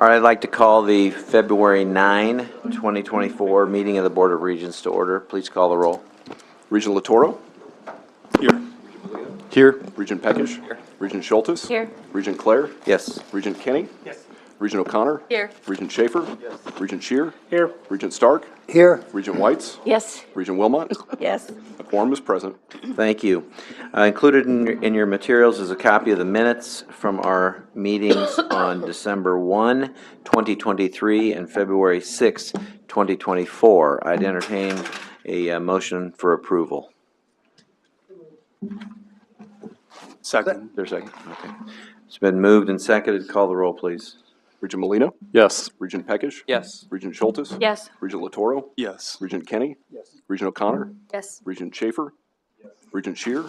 All right, I'd like to call the February 9, 2024 meeting of the Board of Regents to order. Please call the roll. Regent Latoro? Here. Here. Regent Peckish? Here. Regent Schultes? Here. Regent Clare? Yes. Regent Kenny? Yes. Regent O'Connor? Here. Regent Schaefer? Yes. Regent Shear? Here. Regent Stark? Here. Regent Whites? Yes. Regent Wilmot? Yes. A quorum is present. Thank you. Included in your materials is a copy of the minutes from our meetings on December 1, 2023 and February 6, 2024. I'd entertain a motion for approval. Second. There's a second. Okay. It's been moved and seconded. Call the roll, please. Regent Molina? Yes. Regent Peckish? Yes. Regent Schultes? Yes. Regent Latoro? Yes. Regent Kenny? Yes. Regent O'Connor? Yes. Regent Schaefer? Yes. Regent Shear?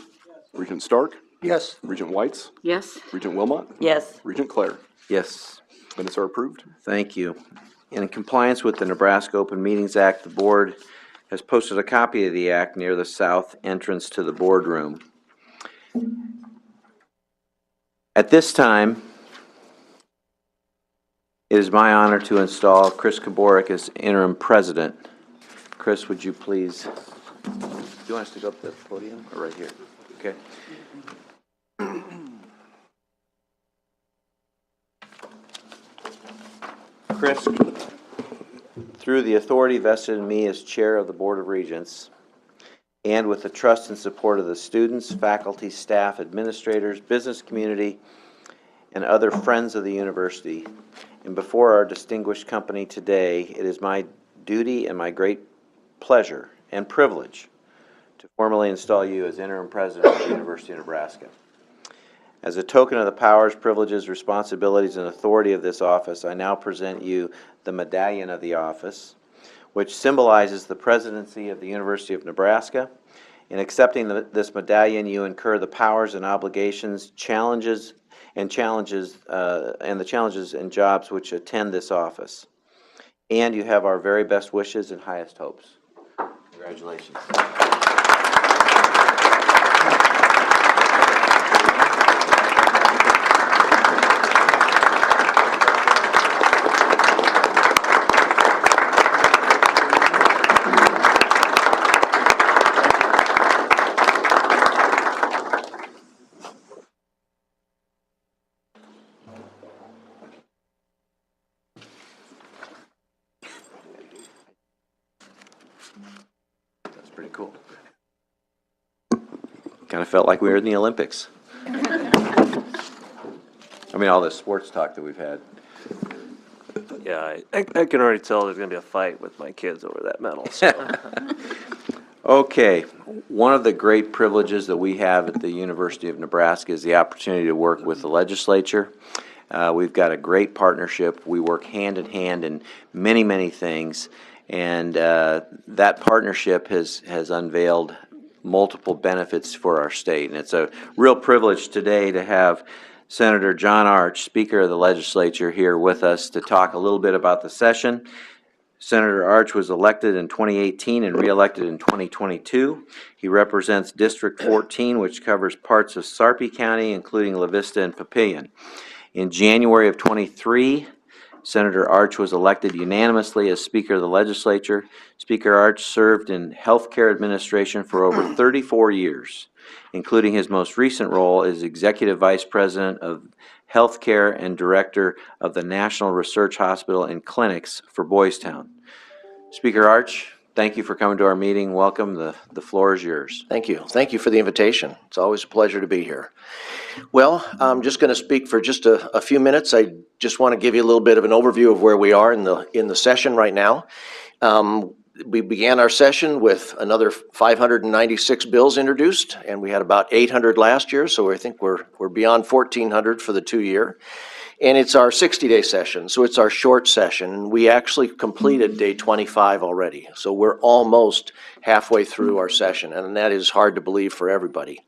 Regent Stark? Yes. Regent Whites? Yes. Regent Wilmot? Yes. Regent Clare? Yes. Minutes are approved. Thank you. In compliance with the Nebraska Open Meetings Act, the board has posted a copy of the act near the south entrance to the boardroom. At this time, it is my honor to install Chris Kaborik as interim president. Chris, would you please, do you want us to go up to the podium or right here? Okay. Chris, through the authority vested in me as chair of the Board of Regents, and with the trust and support of the students, faculty, staff, administrators, business community, and other friends of the university, and before our distinguished company today, it is my duty and my great pleasure and privilege to formally install you as interim president of the University of Nebraska. As a token of the powers, privileges, responsibilities, and authority of this office, I now present you the medallion of the office, which symbolizes the presidency of the University of Nebraska. In accepting this medallion, you incur the powers and obligations, challenges and the challenges and jobs which attend this office. And you have our very best wishes and highest hopes. Congratulations. That's pretty cool. Kind of felt like we were in the Olympics. I mean, all this sports talk that we've had. Yeah, I can already tell there's going to be a fight with my kids over that medal. So. Okay, one of the great privileges that we have at the University of Nebraska is the opportunity to work with the legislature. We've got a great partnership. We work hand in hand in many, many things. And that partnership has unveiled multiple benefits for our state. And it's a real privilege today to have Senator John Arch, Speaker of the Legislature, here with us to talk a little bit about the session. Senator Arch was elected in 2018 and re-elected in 2022. He represents District 14, which covers parts of Sarpy County, including La Vista and Papillion. In January of 23, Senator Arch was elected unanimously as Speaker of the Legislature. Speaker Arch served in healthcare administration for over 34 years, including his most recent role as Executive Vice President of Healthcare and Director of the National Research Hospital and Clinics for Boys Town. Speaker Arch, thank you for coming to our meeting. Welcome. The floor is yours. Thank you. Thank you for the invitation. It's always a pleasure to be here. Well, I'm just going to speak for just a few minutes. I just want to give you a little bit of an overview of where we are in the session right now. We began our session with another 596 bills introduced, and we had about 800 last year, so I think we're beyond 1,400 for the 2-year. And it's our 60-day session, so it's our short session. And we actually completed day 25 already, so we're almost halfway through our session, and that is hard to believe for everybody.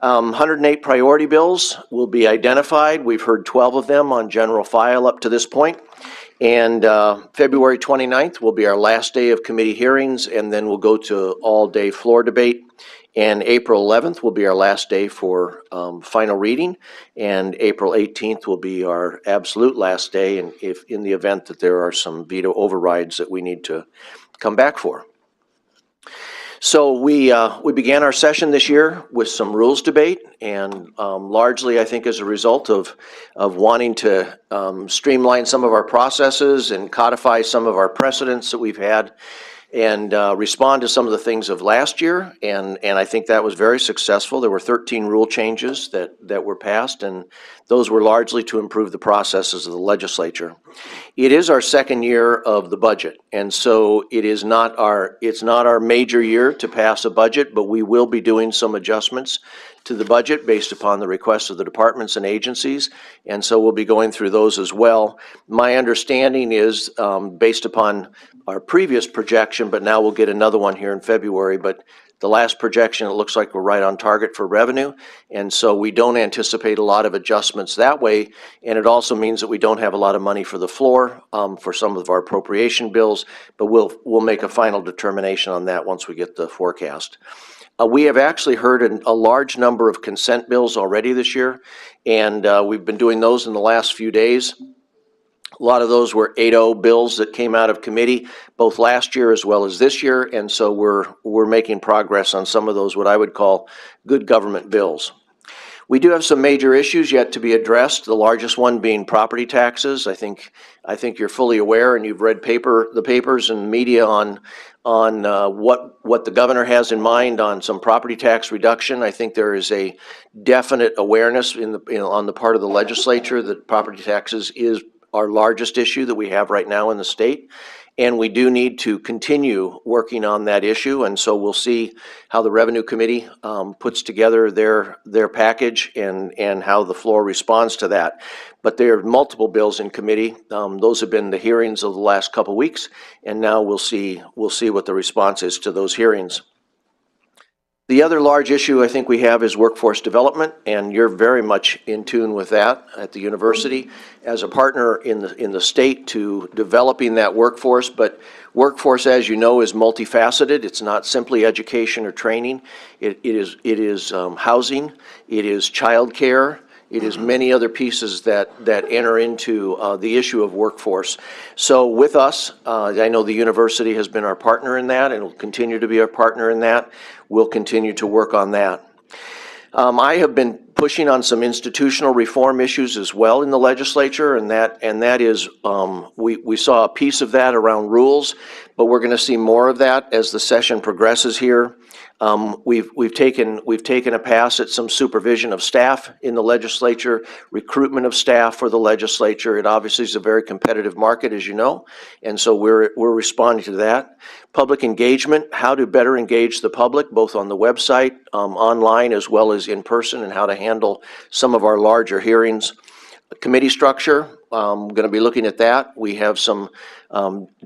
108 priority bills will be identified. We've heard 12 of them on general file up to this point. And February 29th will be our last day of committee hearings, and then we'll go to all-day floor debate. And April 11th will be our last day for final reading, and April 18th will be our absolute last day, and if in the event that there are some veto overrides that we need to come back for. So we began our session this year with some rules debate, and largely I think as a result of wanting to streamline some of our processes and codify some of our precedents that we've had, and respond to some of the things of last year, and I think that was very successful. There were 13 rule changes that were passed, and those were largely to improve the processes of the legislature. It is our second year of the budget, and so it's not our major year to pass a budget, but we will be doing some adjustments to the budget based upon the requests of the departments and agencies, and so we'll be going through those as well. My understanding is, based upon our previous projection, but now we'll get another one here in February, but the last projection, it looks like we're right on target for revenue, and so we don't anticipate a lot of adjustments that way, and it also means that we don't have a lot of money for the floor for some of our appropriation bills, but we'll make a final determination on that once we get the forecast. We have actually heard a large number of consent bills already this year, and we've been doing those in the last few days. A lot of those were 8-0 bills that came out of committee, both last year as well as this year, and so we're making progress on some of those, what I would call good government bills. We do have some major issues yet to be addressed, the largest one being property taxes. I think you're fully aware, and you've read the papers and media on what the governor has in mind on some property tax reduction. I think there is a definite awareness on the part of the legislature that property taxes is our largest issue that we have right now in the state, and we do need to continue working on that issue, and so we'll see how the Revenue Committee puts together their package and how the floor responds to that. But there are multiple bills in committee. Those have been the hearings of the last couple weeks, and now we'll see what the response is to those hearings. The other large issue I think we have is workforce development, and you're very much in tune with that at the university as a partner in the state to developing that workforce. But workforce, as you know, is multifaceted. It's not simply education or training. It is housing. It is childcare. It is many other pieces that enter into the issue of workforce. So with us, I know the university has been our partner in that and will continue to be our partner in that. We'll continue to work on that. I have been pushing on some institutional reform issues as well in the legislature, and that is, we saw a piece of that around rules, but we're going to see more of that as the session progresses here. We've taken a pass at some supervision of staff in the legislature, recruitment of staff for the legislature. It obviously is a very competitive market, as you know, and so we're responding to that. Public engagement, how to better engage the public, both on the website, online, as well as in person, and how to handle some of our larger hearings. Committee structure, I'm going to be looking at that. We have some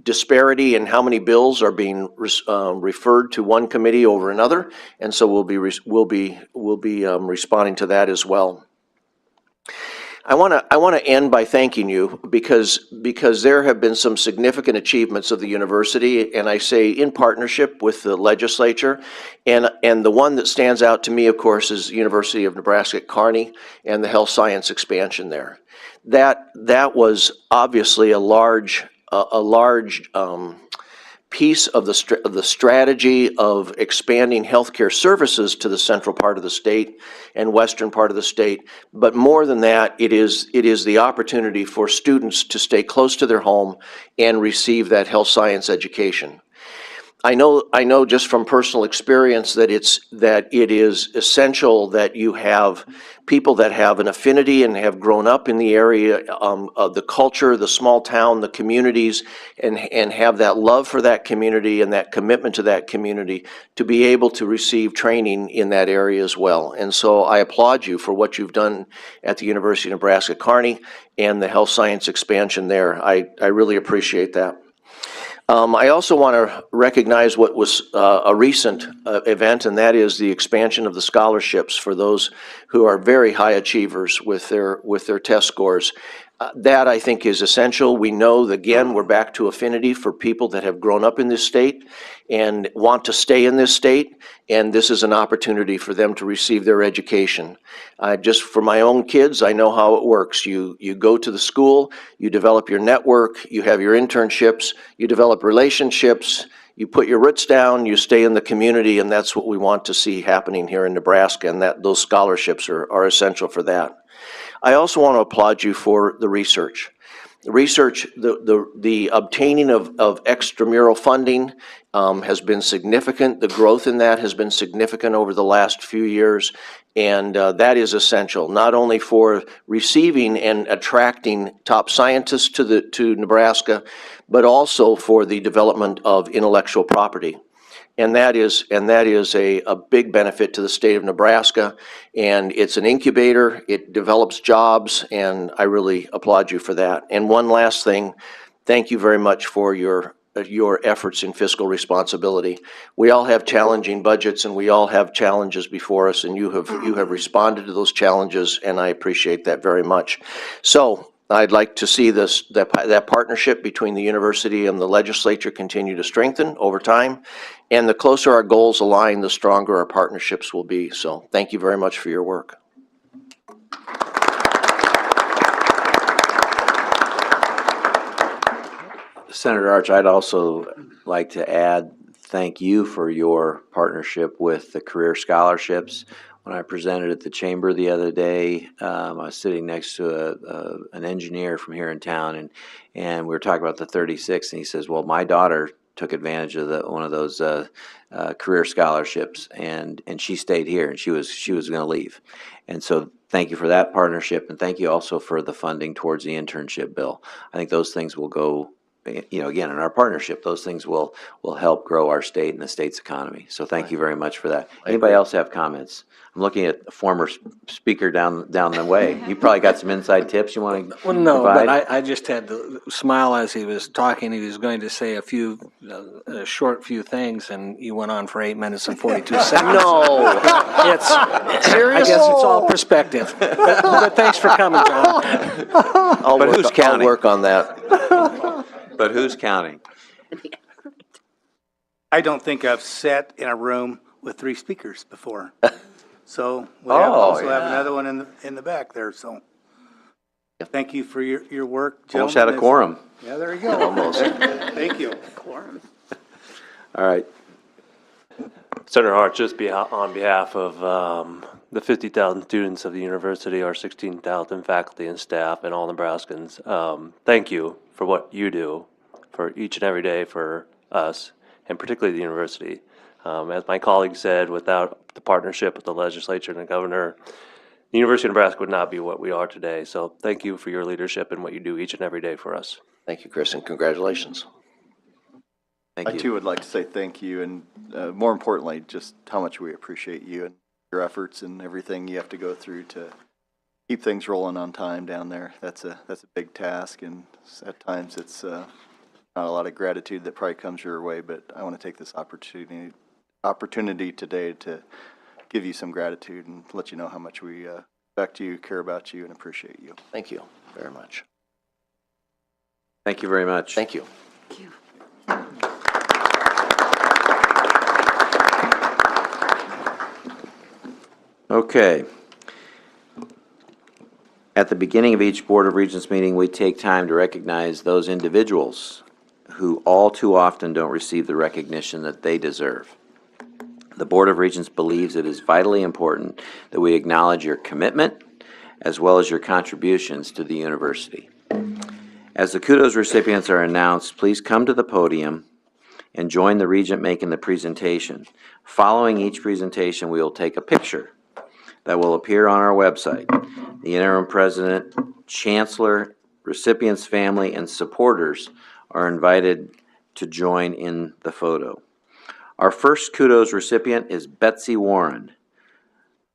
disparity in how many bills are being referred to one committee over another, and so we'll be responding to that as well. I want to end by thanking you because there have been some significant achievements of the university, and I say in partnership with the legislature, and the one that stands out to me, of course, is the University of Nebraska at Kearney and the health science expansion there. That was obviously a large piece of the strategy of expanding healthcare services to the central part of the state and western part of the state. But more than that, it is the opportunity for students to stay close to their home and receive that health science education. I know just from personal experience that it is essential that you have people that have an affinity and have grown up in the area of the culture, the small town, the communities, and have that love for that community and that commitment to that community to be able to receive training in that area as well. And so I applaud you for what you've done at the University of Nebraska Kearney and the health science expansion there. I really appreciate that. I also want to recognize what was a recent event, and that is the expansion of the scholarships for those who are very high achievers with their test scores. That, I think, is essential. We know, again, we're back to affinity for people that have grown up in this state and want to stay in this state, and this is an opportunity for them to receive their education. Just for my own kids, I know how it works. You go to the school, you develop your network, you have your internships, you develop relationships, you put your roots down, you stay in the community, and that's what we want to see happening here in Nebraska, and that those scholarships are essential for that. I also want to applaud you for the research. The research, the obtaining of extramural funding has been significant. The growth in that has been significant over the last few years, and that is essential, not only for receiving and attracting top scientists to Nebraska, but also for the development of intellectual property. And that is a big benefit to the state of Nebraska, and it's an incubator, it develops jobs, and I really applaud you for that. And one last thing, thank you very much for your efforts in fiscal responsibility. We all have challenging budgets, and we all have challenges before us, and you have responded to those challenges, and I appreciate that very much. So I'd like to see that partnership between the university and the legislature continue to strengthen over time. And the closer our goals align, the stronger our partnerships will be. So thank you very much for your work. Senator Arch, I'd also like to add thank you for your partnership with the career scholarships. When I presented at the chamber the other day, I was sitting next to an engineer from here in town, and we were talking about the 36, and he says, well, my daughter took advantage of one of those career scholarships, and she stayed here, and she was going to leave. And so thank you for that partnership, and thank you also for the funding towards the internship bill. I think those things will go, again, in our partnership, those things will help grow our state and the state's economy. So thank you very much for that. Anybody else have comments? I'm looking at a former speaker down the way. You probably got some inside tips you want to Well, no, provide? but I just had to smile as he was talking. He was going to say a short few things, and he went on for 8 minutes and 42 seconds. No, It's I guess it's all perspective. But thanks for coming, John. I'll counting? work on that. But who's counting? I don't think I've sat in a room with 3 speakers before. So we also have another one in the back there, so. Thank you for your work, gentlemen. Almost had a quorum. Yeah, there you go. Almost. Thank you. All right. Senator Hart, just on behalf of the 50,000 students of the university, our 16,000 faculty and staff, and all Nebraskans, thank you for what you do for each and every day for us, and particularly the university. As my colleague said, without the partnership with the legislature and the governor, the University of Nebraska would not be what we are today. So thank you for your leadership and what you do each and every day for us. Thank you, Chris, and congratulations. Thank I you. too would like to say thank you, and more importantly, just how much we appreciate you and your efforts and everything you have to go through to keep things rolling on time down there. That's a big task, and at times it's not a lot of gratitude that probably comes your way. But I want to take this opportunity today to give you some gratitude and let you know how much we respect you, care about you, and appreciate you. Thank you very much. Thank you very much. Thank you. Okay. At the beginning of each Board of Regents meeting, we take time to recognize those individuals who all too often don't receive the recognition that they deserve. The Board of Regents believes it is vitally important that we acknowledge your commitment as well as your contributions to the university. As the kudos recipients are announced, please come to the podium and join the Regent making the presentation. Following each presentation, we will take a picture that will appear on our website. The interim president, chancellor, recipient's family, and supporters are invited to join in the photo. Our first kudos recipient is Betsy Warren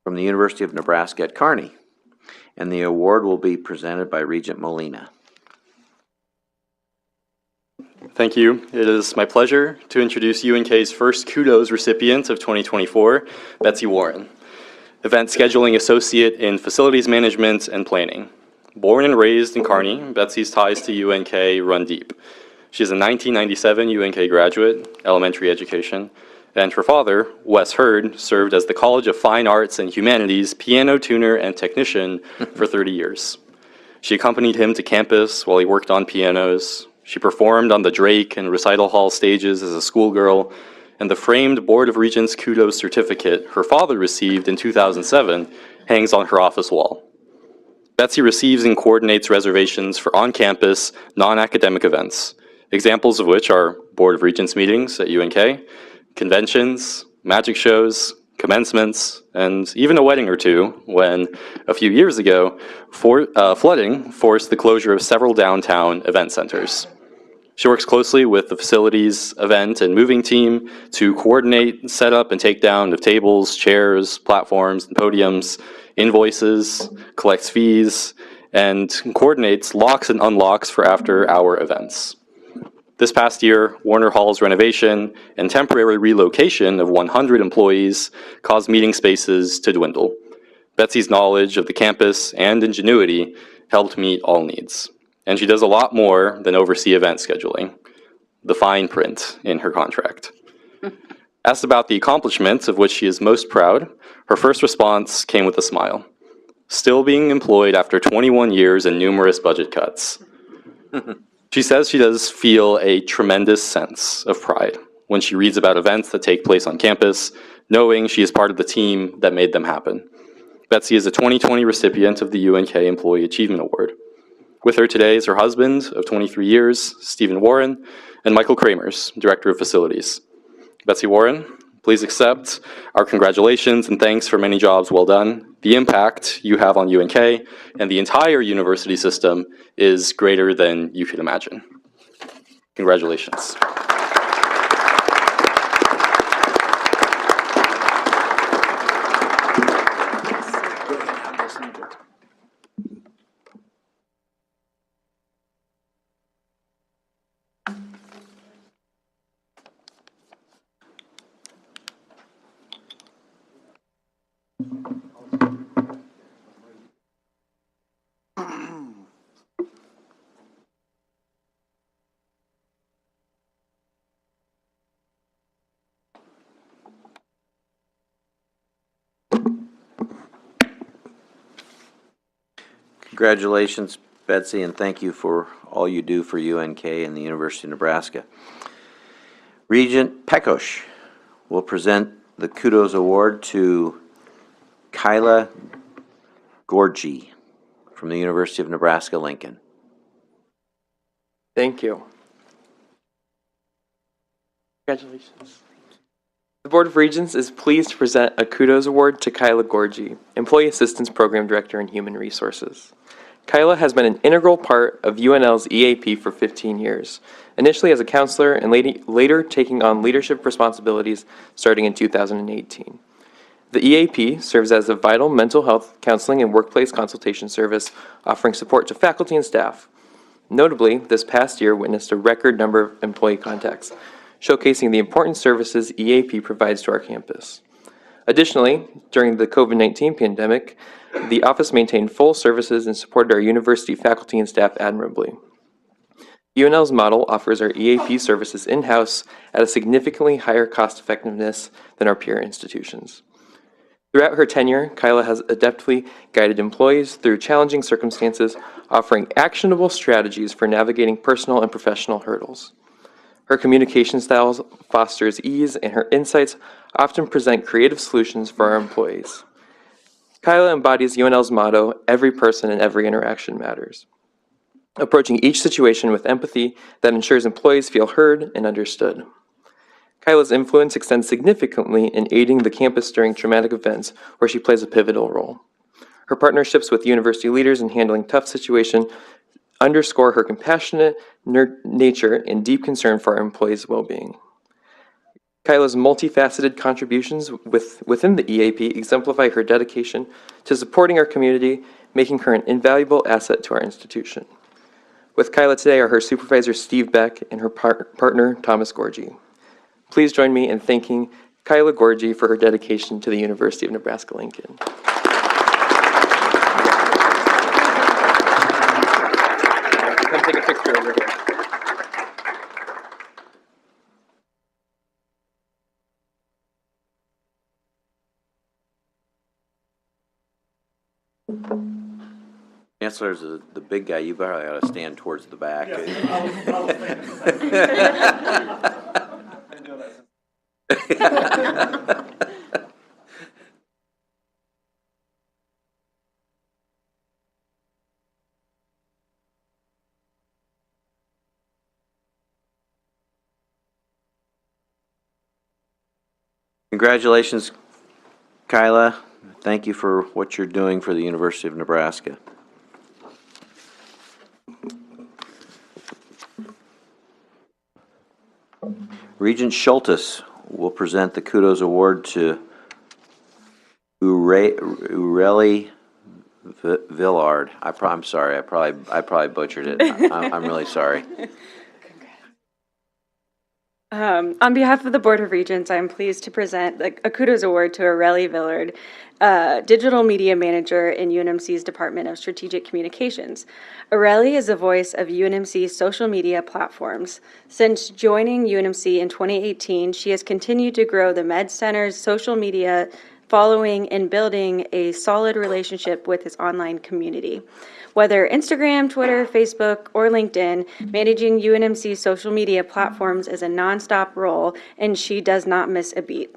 from the University of Nebraska at Kearney, and the award will be presented by Regent Molina. Thank you. It is my pleasure to introduce UNK's first kudos recipient of 2024, Betsy Warren, Event Scheduling Associate in Facilities Management and Planning. Born and raised in Kearney, Betsy's ties to UNK run deep. She is a 1997 UNK graduate, elementary education, And her father, Wes Hurd, served as the College of Fine Arts and Humanities piano tuner and technician for 30 years. She accompanied him to campus while he worked on pianos. She performed on the Drake and Recital Hall stages as a schoolgirl, and the framed Board of Regents Kudos certificate her father received in 2007 hangs on her office wall. Betsy receives and coordinates reservations for on-campus, non-academic events, examples of which are Board of Regents meetings at UNK, conventions, magic shows, commencements, and even a wedding or two when, a few years ago, flooding forced the closure of several downtown event centers. She works closely with the facilities, event, and moving team to coordinate setup and takedown of tables, chairs, platforms, and podiums, invoices, collects fees, and coordinates locks and unlocks for after-hour events. This past year, Varner Hall's renovation and temporary relocation of 100 employees caused meeting spaces to dwindle. Betsy's knowledge of the campus and ingenuity helped meet all needs. And she does a lot more than oversee event scheduling, the fine print in her contract. Asked about the accomplishments of which she is most proud, her first response came with a smile. Still being employed after 21 years and numerous budget cuts. She says she does feel a tremendous sense of pride when she reads about events that take place on campus, knowing she is part of the team that made them happen. Betsy is a 2020 recipient of the UNK Employee Achievement Award. With her today is her husband of 23 years, Stephen Warren, and Michael Kramers, Director of Facilities. Betsy Warren, please accept our congratulations and thanks for many jobs well done. The impact you have on UNK and the entire university system is greater than you could imagine. Congratulations. Congratulations, Betsy, and thank you for all you do for UNK and the University of Nebraska. Regent Pekosh will present the Kudos Award to Kyla Gorgie from the University of Nebraska-Lincoln. Thank you. Congratulations. The Board of Regents is pleased to present a Kudos Award to Kyla Gorgie, Employee Assistance Program Director in Human Resources. Kyla has been an integral part of UNL's EAP for 15 years, initially as a counselor and later taking on leadership responsibilities starting in 2018. The EAP serves as a vital mental health counseling and workplace consultation service offering support to faculty and staff. Notably, this past year witnessed a record number of employee contacts, showcasing the important services EAP provides to our campus. Additionally, during the COVID-19 pandemic, the office maintained full services and supported our university faculty and staff admirably. UNL's model offers our EAP services in-house at a significantly higher cost effectiveness than our peer institutions. Throughout her tenure, Kyla has adeptly guided employees through challenging circumstances, offering actionable strategies for navigating personal and professional hurdles. Her communication style fosters ease, and her insights often present creative solutions for our employees. Kyla embodies UNL's motto, "Every person and every interaction matters," approaching each situation with empathy that ensures employees feel heard and understood. Kyla's influence extends significantly in aiding the campus during traumatic events, where she plays a pivotal role. Her partnerships with university leaders in handling tough situations underscore her compassionate nature and deep concern for our employees' well-being. Kyla's multifaceted contributions within the EAP exemplify her dedication to supporting our community, making her an invaluable asset to our institution. With Kyla today are her supervisor, Steve Beck, and her partner, Thomas Gorgie. Please join me in thanking Kyla Gorgie for her dedication to the University of Nebraska-Lincoln. Come take a picture over here. Chancellor's the big guy. You probably ought to stand towards the back. Congratulations, Kyla. Thank you for what you're doing for the University of Nebraska. Regent Schultes will present the Kudos Award to Ureli Villard. I'm sorry, I probably butchered it. I'm really sorry. On behalf of the Board of Regents, I'm pleased to present a Kudos Award to Aurelie Villard, Digital Media Manager in UNMC's Department of Strategic Communications. Aurelie is the voice of UNMC's social media platforms. Since joining UNMC in 2018, she has continued to grow the Med Center's social media following and building a solid relationship with its online community. Whether Instagram, Twitter, Facebook, or LinkedIn, managing UNMC's social media platforms is a nonstop role, and she does not miss a beat.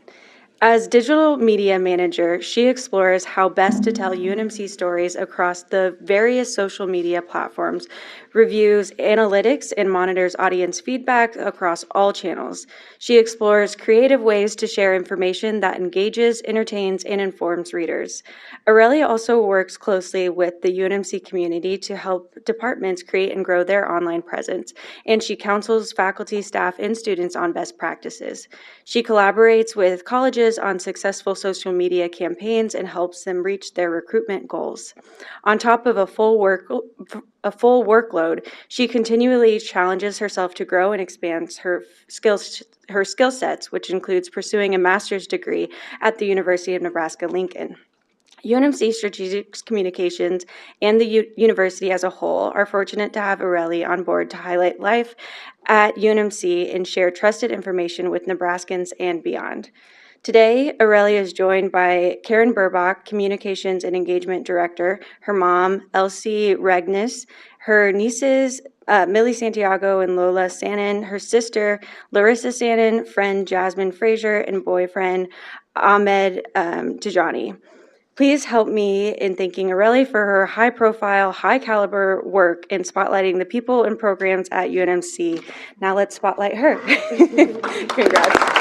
As digital media manager, she explores how best to tell UNMC stories across the various social media platforms, reviews analytics, and monitors audience feedback across all channels. She explores creative ways to share information that engages, entertains, and informs readers. Aurelie also works closely with the UNMC community to help departments create and grow their online presence, and she counsels faculty, staff, and students on best practices. She collaborates with colleges on successful social media campaigns and helps them reach their recruitment goals. On top of a full workload, she continually challenges herself to grow and expands her skill sets, which includes pursuing a master's degree at the University of Nebraska-Lincoln. UNMC Strategic Communications and the university as a whole are fortunate to have Aurelie on board to highlight life at UNMC and share trusted information with Nebraskans and beyond. Today, Aurelie is joined by Karen Burbach, Communications and Engagement Director, her mom, Elsie Regnis, her nieces, Millie Santiago and Lola Sannon, her sister, Larissa Sannon, friend Jasmine Frazier, and boyfriend Ahmed Tijani. Please help me in thanking Aurelie for her high-profile, high-caliber work in spotlighting the people and programs at UNMC. Now let's spotlight her. Congrats.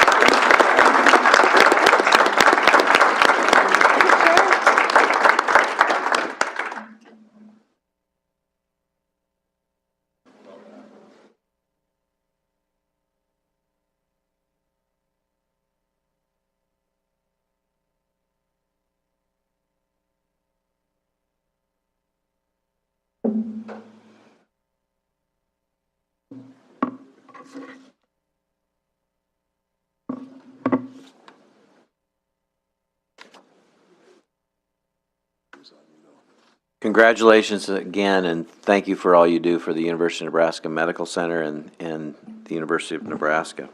Congratulations again, and thank you for all you do for the University of Nebraska Medical Center and the University of Nebraska.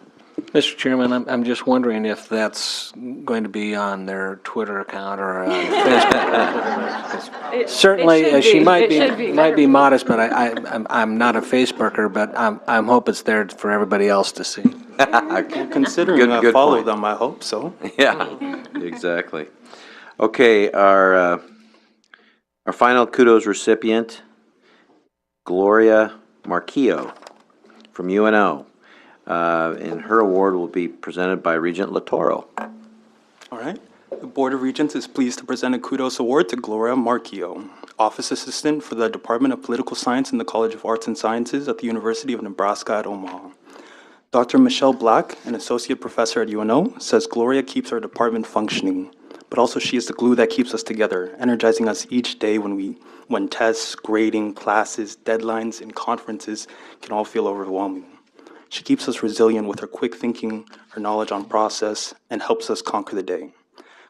Mr. Chairman, I'm just wondering if that's going to be on their Twitter account or Facebook. Certainly, she might be modest, but I'm not a Facebooker, but I'm hope it's there for everybody else to see. Considering I Good follow point. them, I hope so. Yeah, exactly. Okay, our final kudos recipient, Gloria Marquillo from UNO. And her award will be presented by Regent Latoro. All right. The Board of Regents is pleased to present a Kudos Award to Gloria Marquillo, Office Assistant for the Department of Political Science in the College of Arts and Sciences at the University of Nebraska at Omaha. Dr. Michelle Black, an Associate Professor at UNO, says Gloria keeps our department functioning, but also she is the glue that keeps us together, energizing us each day when tests, grading, classes, deadlines, and conferences can all feel overwhelming. She keeps us resilient with her quick thinking, her knowledge on process, and helps us conquer the day.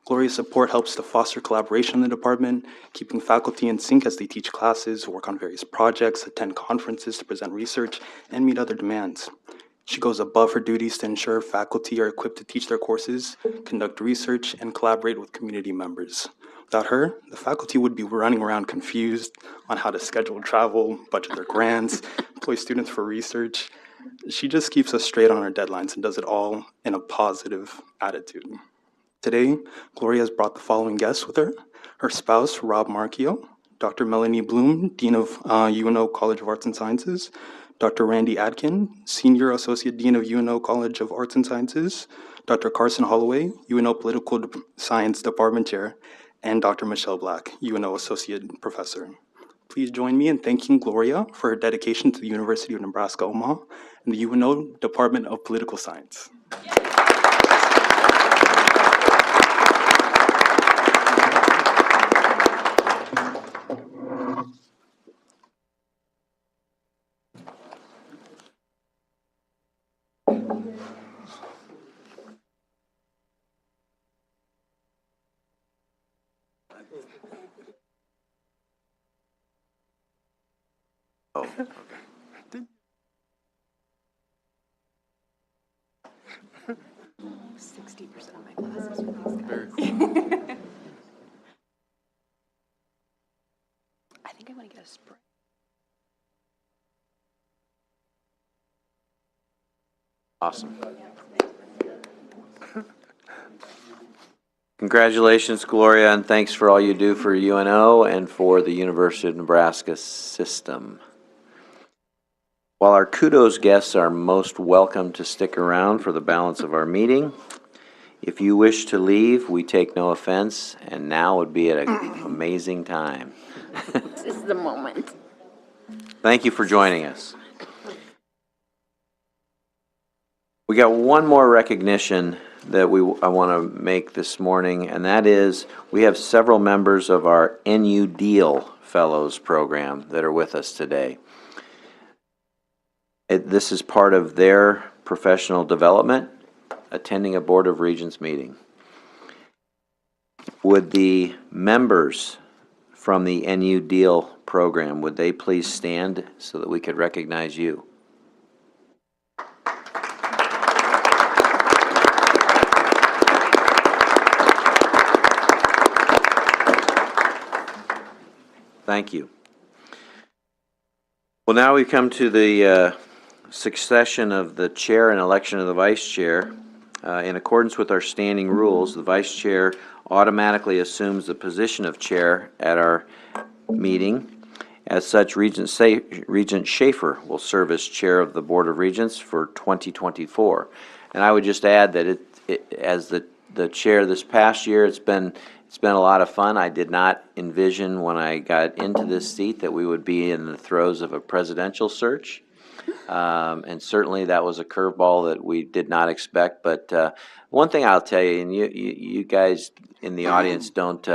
Gloria's support helps to foster collaboration in the department, keeping faculty in sync as they teach classes, work on various projects, attend conferences to present research, and meet other demands. She goes above her duties to ensure faculty are equipped to teach their courses, conduct research, and collaborate with community members. Without her, the faculty would be running around confused on how to schedule travel, budget their grants, employ students for research. She just keeps us straight on our deadlines and does it all in a positive attitude. Today, Gloria has brought the following guests with her: her spouse, Rob Marchio, Dr. Melanie Bloom, Dean of UNO College of Arts and Sciences, Dr. Randy Adkin, Senior Associate Dean of UNO College of Arts and Sciences, Dr. Carson Holloway, UNO Political Science Department Chair, and Dr. Michelle Black, UNO Associate Professor. Please join me in thanking Gloria for her dedication to the University of Nebraska, Omaha, and the UNO Department of Political Science. Oh, okay. 60% of my classes with these guys. Very cool. I think I want to get a spray. Awesome. Congratulations, Gloria, and thanks for all you do for UNO and for the University of Nebraska system. While our kudos guests are most welcome to stick around for the balance of our meeting, if you wish to leave, we take no offense, and now would be an amazing time. This is the moment. Thank you for joining us. We got one more recognition that I want to make this morning, and that is we have several members of our NU Deal Fellows program that are with us today. This is part of their professional development, attending a Board of Regents meeting. Would the members from the NU Deal program, would they please stand so that we could recognize you? Thank you. Well, now we come to the succession of the chair and election of the vice chair. In accordance with our standing rules, the vice chair automatically assumes the position of chair at our meeting. As such, Regent Schaefer will serve as chair of the Board of Regents for 2024. And I would just add that as the chair this past year, it's been a lot of fun. I did not envision when I got into this seat that we would be in the throes of a presidential search. And certainly that was a curveball that we did not expect. But one thing I'll tell you, and you guys in the audience don't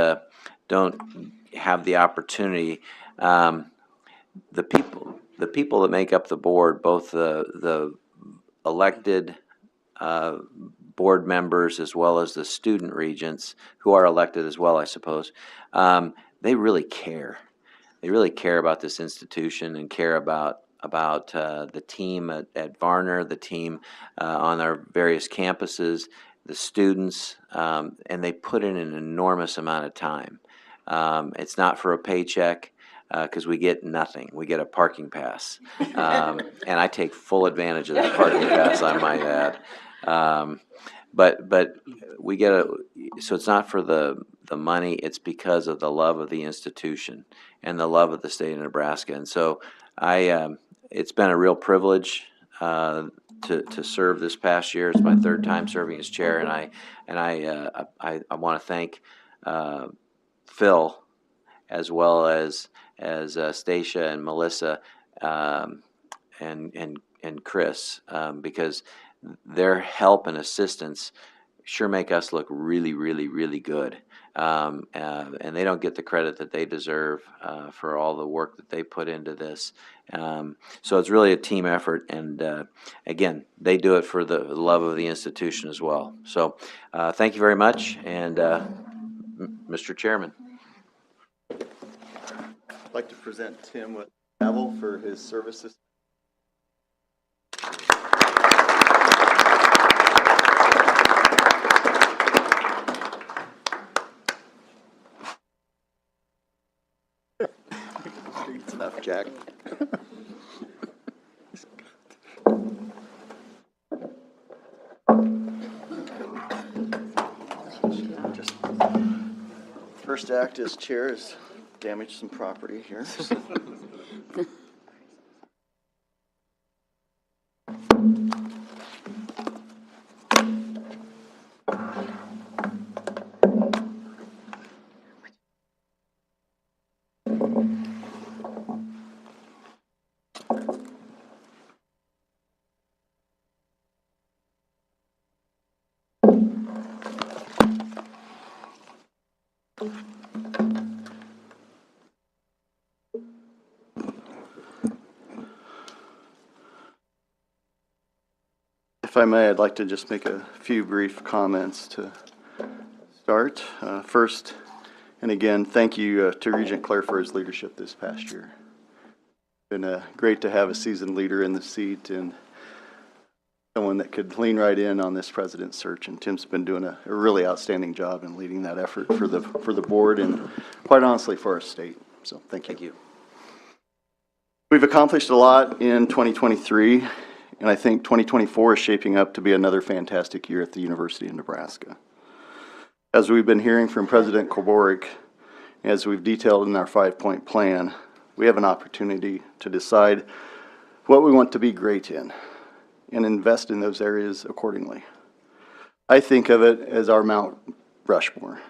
have the opportunity. The people that make up the board, both the elected board members as well as the student regents, who are elected as well, I suppose, they really care. They really care about this institution and care about the team at Varner, the team on our various campuses, the students, and they put in an enormous amount of time. It's not for a paycheck, because we get nothing. We get a parking pass. And I take full advantage of that parking pass, I might add. But we get so it's not for the money, it's because of the love of the institution and the love of the state of Nebraska. And so it's been a real privilege to serve this past year. It's my third time serving as chair, and I want to thank Phil as well as Stacia and Melissa and Chris, because their help and assistance sure make us look really, really, really good. And they don't get the credit that they deserve for all the work that they put into this. So it's really a team effort, and again, they do it for the love of the institution as well. So thank you very much, and Mr. Chairman. I'd like to present Tim with gavel for his services. It's enough, Jack. Just first act as chair is damage some property here. If I may, I'd like to just make a few brief comments to start. First, and again, thank you to Regent Claire for his leadership this past year. It's been great to have a seasoned leader in the seat and someone that could lean right in on this president's search. And Tim's been doing a really outstanding job in leading that effort for the board and quite honestly for our state. So thank you. Thank you. We've accomplished a lot in 2023. And I think 2024 is shaping up to be another fantastic year at the University of Nebraska. As we've been hearing from President Koborik, as we've detailed in our 5-point plan, we have an opportunity to decide what we want to be great in and invest in those areas accordingly. I think of it as our Mount Rushmore.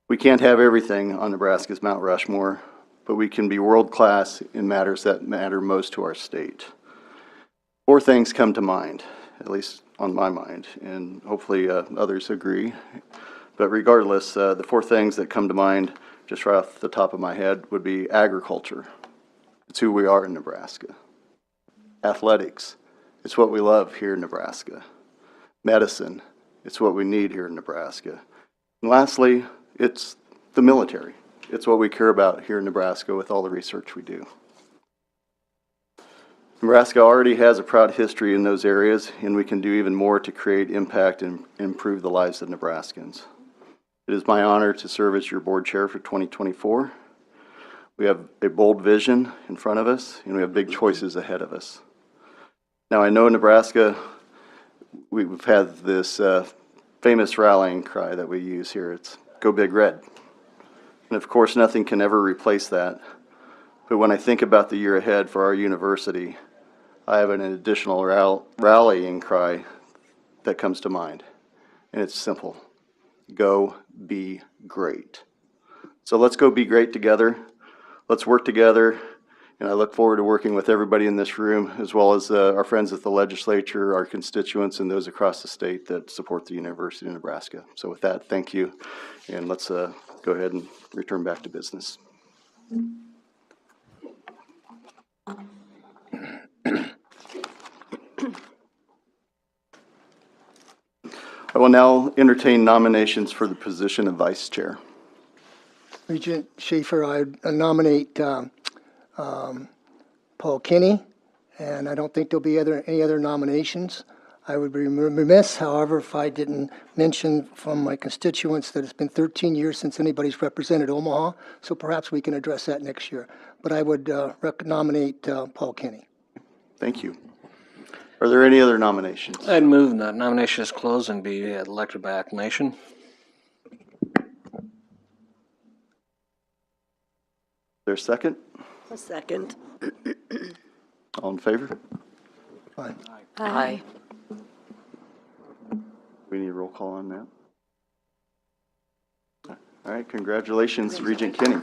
We can't have everything on Nebraska's Mount Rushmore, but we can be world-class in matters that matter most to our state. 4 things come to mind, at least on my mind, and hopefully others agree. But regardless, the 4 things that come to mind, just right off the top of my head, would be agriculture. It's who we are in Nebraska. Athletics. It's what we love here in Nebraska. Medicine. It's what we need here in Nebraska. And lastly, it's the military. It's what we care about here in Nebraska with all the research we do. Nebraska already has a proud history in those areas, and we can do even more to create impact and improve the lives of Nebraskans. It is my honor to serve as your board chair for 2024. We have a bold vision in front of us, and we have big choices ahead of us. Now, I know in Nebraska, we've had this famous rallying cry that we use here. It's "Go Big Red." And of course, nothing can ever replace that. But when I think about the year ahead for our university, I have an additional rallying cry that comes to mind. And it's simple. Go be great. So let's go be great together. Let's work together. And I look forward to working with everybody in this room, as well as our friends at the legislature, our constituents, and those across the state that support the University of Nebraska. So with that, thank you. And let's go ahead and return back to business. I will now entertain nominations for the position of vice chair. Regent Schaefer, I nominate Paul Kinney, and I don't think there'll be any other nominations. I would be remiss, however, if I didn't mention from my constituents that it's been 13 years since anybody's represented Omaha, so perhaps we can address that next year. But I would nominate Paul Kinney. Thank you. Are there any other nominations? I'd move that nomination is closed and be elected by acclamation. There's a second? A second. All in favor? Fine. Aye. We need a roll call on that. All right, congratulations, Regent Kinney.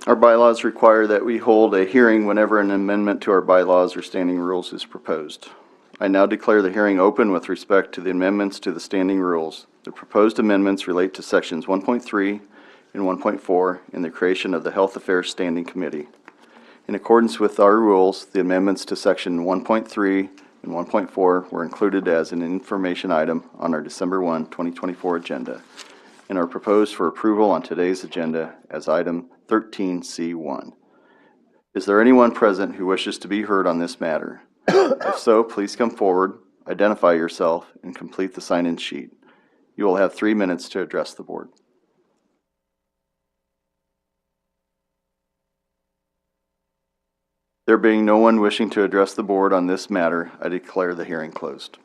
Our bylaws require that we hold a hearing whenever an amendment to our bylaws or standing rules is proposed. I now declare the hearing open with respect to the amendments to the standing rules. The proposed amendments relate to sections 1.3 and 1.4 in the creation of the Health Affairs Standing Committee. In accordance with our rules, the amendments to section 1.3 and 1.4 were included as an information item on our December 1, 2024 agenda and are proposed for approval on today's agenda as item 13C1. Is there anyone present who wishes to be heard on this matter? If so, please come forward, identify yourself, and complete the sign-in sheet. You will have 3 minutes to address the board. There being no one wishing to address the board on this matter, I declare the hearing closed.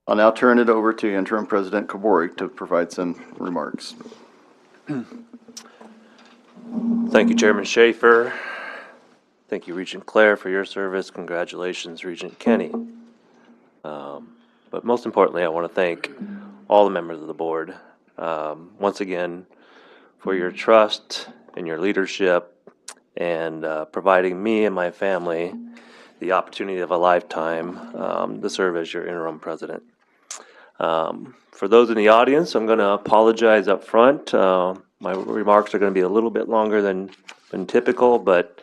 I'll now turn it over to Interim President Koborik to provide some remarks. Thank you, Chairman Schaefer. Thank you, Regent Claire, for your service. Congratulations, Regent Kenny. But most importantly, I want to thank all the members of the board once again for your trust and your leadership and providing me and my family the opportunity of a lifetime to serve as your interim president. For those in the audience, I'm going to apologize up front. My remarks are going to be a little bit longer than typical, but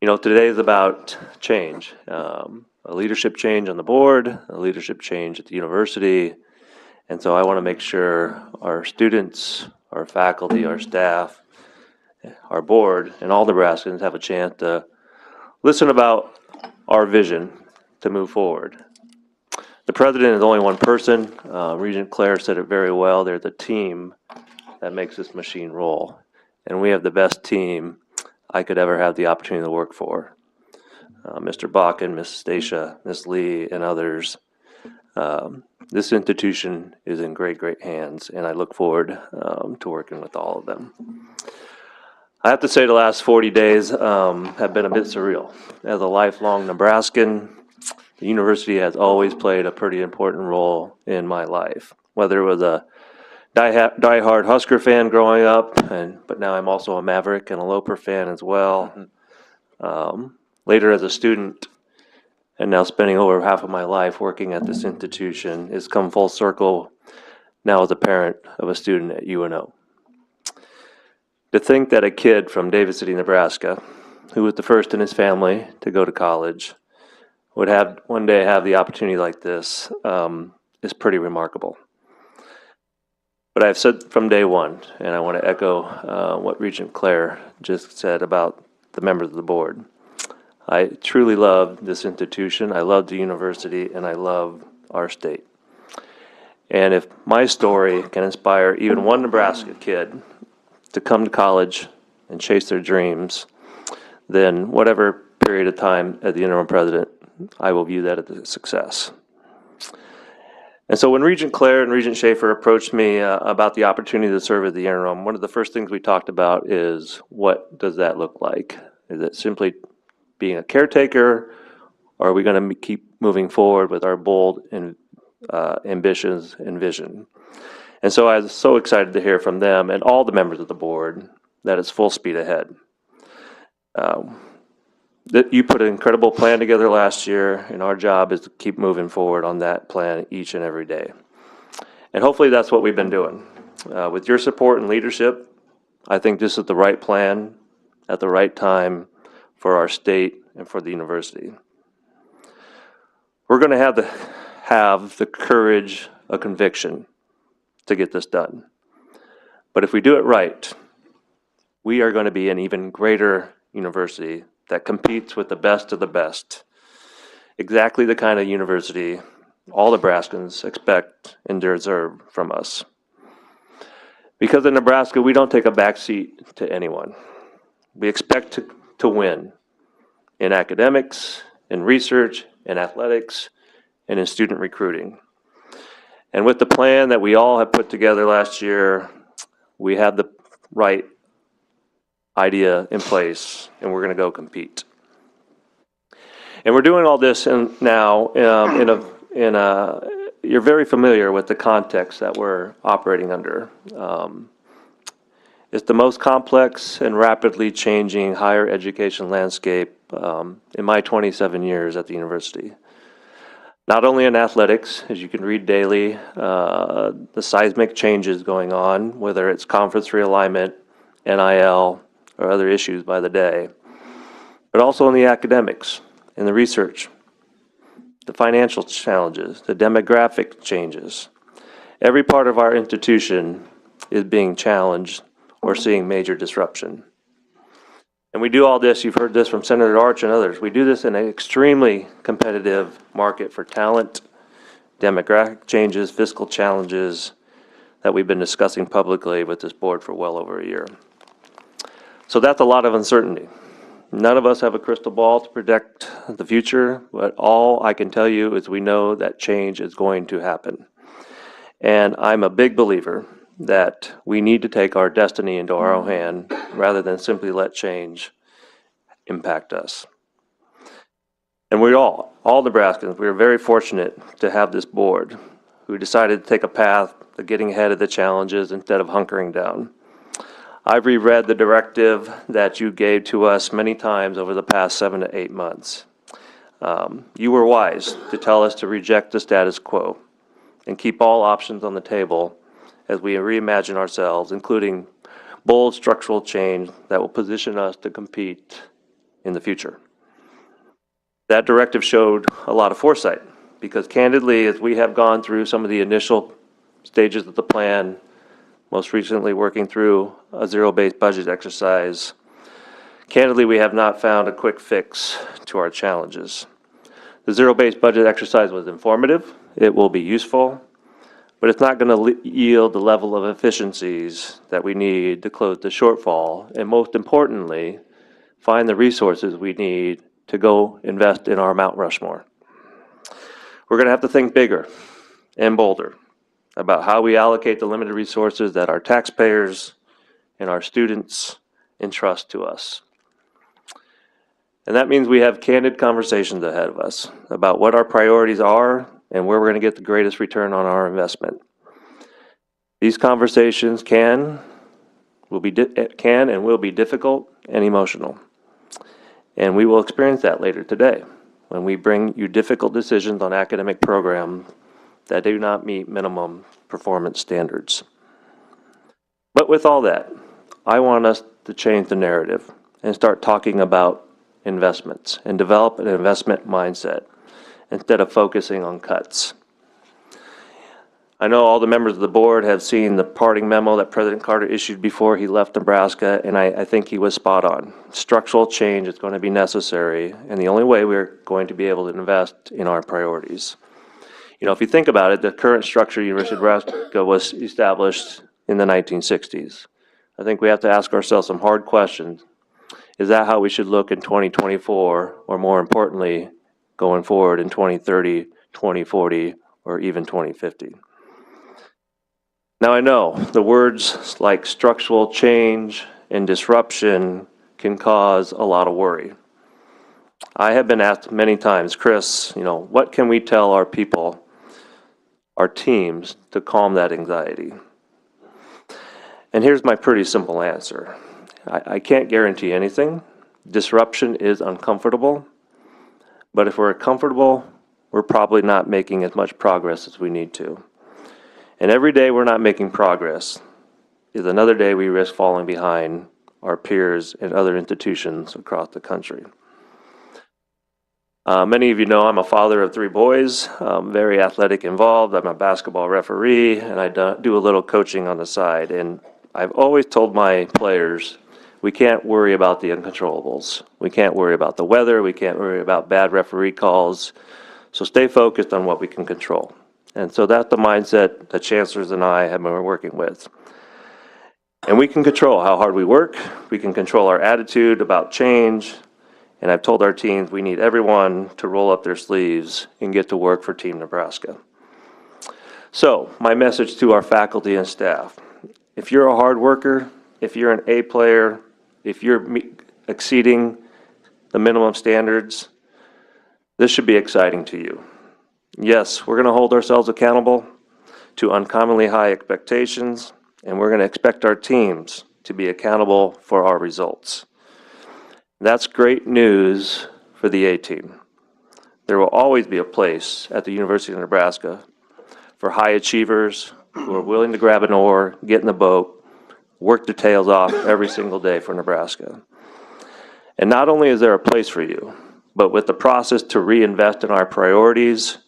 you know, today is about change. A leadership change on the board, a leadership change at the university, and so I want to make sure our students, our faculty, our staff, our board, and all Nebraskans have a chance to listen about our vision to move forward. The president is only one person. Regent Claire said it very well. They're the team that makes this machine roll. And we have the best team I could ever have the opportunity to work for. Mr. Bakken, Ms. Stacia, Ms. Lee, and others. This institution is in great, great hands, and I look forward to working with all of them. I have to say the last 40 days have been a bit surreal. As a lifelong Nebraskan, the university has always played a pretty important role in my life. Whether it was a diehard Husker fan growing up, but now I'm also a Maverick and a Loper fan as well. Later as a student, and now spending over half of my life working at this institution, has come full circle now as a parent of a student at UNO. To think that a kid from David City, Nebraska, who was the first in his family to go to college, would have one day have the opportunity like this is pretty remarkable. But I've said from day one, and I want to echo what Regent Claire just said about the members of the board. I truly love this institution, I love the university, and I love our state. And if my story can inspire even one Nebraska kid to come to college and chase their dreams, then whatever period of time as the interim president, I will view that as a success. And so when Regent Claire and Regent Schaefer approached me about the opportunity to serve as the interim, one of the first things we talked about is, what does that look like? Is it simply being a caretaker, or are we going to keep moving forward with our bold and ambitions and vision? And so I was so excited to hear from them and all the members of the board that it's full speed ahead. That you put an incredible plan together last year, and our job is to keep moving forward on that plan each and every day. And hopefully that's what we've been doing. With your support and leadership, I think this is the right plan at the right time for our state and for the university. We're going to have the courage of conviction to get this done. But if we do it right, we are going to be an even greater university that competes with the best of the best. Exactly the kind of university all Nebraskans expect and deserve from us. Because in Nebraska, we don't take a backseat to anyone. We expect to win in academics, in research, in athletics, and in student recruiting. And with the plan that we all have put together last year, we have the right idea in place, and we're going to go compete. And we're doing all this now you're very familiar with the context that we're operating under. It's the most complex and rapidly changing higher education landscape in my 27 years at the university. Not only in athletics, as you can read daily, the seismic changes going on, whether it's conference realignment, NIL, or other issues by the day, but also in the academics, in the research, the financial challenges, the demographic changes. Every part of our institution is being challenged or seeing major disruption. And we do all this, you've heard this from Senator Arch and others, we do this in an extremely competitive market for talent, demographic changes, fiscal challenges that we've been discussing publicly with this board for well over a year. So that's a lot of uncertainty. None of us have a crystal ball to predict the future, but all I can tell you is we know that change is going to happen. And I'm a big believer that we need to take our destiny into our own hand rather than simply let change impact us. And we all Nebraskans, we are very fortunate to have this board who decided to take a path of getting ahead of the challenges instead of hunkering down. I've reread the directive that you gave to us many times over the past 7 to 8 months. You were wise to tell us to reject the status quo and keep all options on the table as we reimagine ourselves, including bold structural change that will position us to compete in the future. That directive showed a lot of foresight because candidly, as we have gone through some of the initial stages of the plan, most recently working through a zero-based budget exercise, candidly, we have not found a quick fix to our challenges. The zero-based budget exercise was informative, it will be useful, but it's not going to yield the level of efficiencies that we need to close the shortfall, and most importantly, find the resources we need to go invest in our Mount Rushmore. We're going to have to think bigger and bolder about how we allocate the limited resources that our taxpayers and our students entrust to us. And that means we have candid conversations ahead of us about what our priorities are and where we're going to get the greatest return on our investment. These conversations can and will be difficult and emotional. And we will experience that later today when we bring you difficult decisions on academic programs that do not meet minimum performance standards. But with all that, I want us to change the narrative and start talking about investments and develop an investment mindset instead of focusing on cuts. I know all the members of the board have seen the parting memo that President Carter issued before he left Nebraska, and I think he was spot on. Structural change is going to be necessary, and the only way we're going to be able to invest in our priorities. You know, if you think about it, the current structure of University of Nebraska was established in the 1960s. I think we have to ask ourselves some hard questions. Is that how we should look in 2024, or more importantly, going forward in 2030, 2040, or even 2050? Now I know the words like structural change and disruption can cause a lot of worry. I have been asked many times, Chris, what can we tell our people, our teams, to calm that anxiety? And here's my pretty simple answer. I can't guarantee anything. Disruption is uncomfortable, but if we're comfortable, we're probably not making as much progress as we need to. And every day we're not making progress is another day we risk falling behind our peers and other institutions across the country. Many of you know I'm a father of 3 boys, very athletic involved. I'm a basketball referee, and I do a little coaching on the side. And I've always told my players, we can't worry about the uncontrollables. We can't worry about the weather. We can't worry about bad referee calls. So stay focused on what we can control. And so that's the mindset that chancellors and I have been working with. And we can control how hard we work. We can control our attitude about change. And I've told our teams we need everyone to roll up their sleeves and get to work for Team Nebraska. So my message to our faculty and staff, if you're a hard worker, if you're an A player, if you're exceeding the minimum standards, this should be exciting to you. Yes, we're going to hold ourselves accountable to uncommonly high expectations, and we're going to expect our teams to be accountable for our results. That's great news for the A-team. There will always be a place at the University of Nebraska for high achievers who are willing to grab an oar, get in the boat, work their tails off every single day for Nebraska. And not only is there a place for you, but with the process to reinvest in our priorities,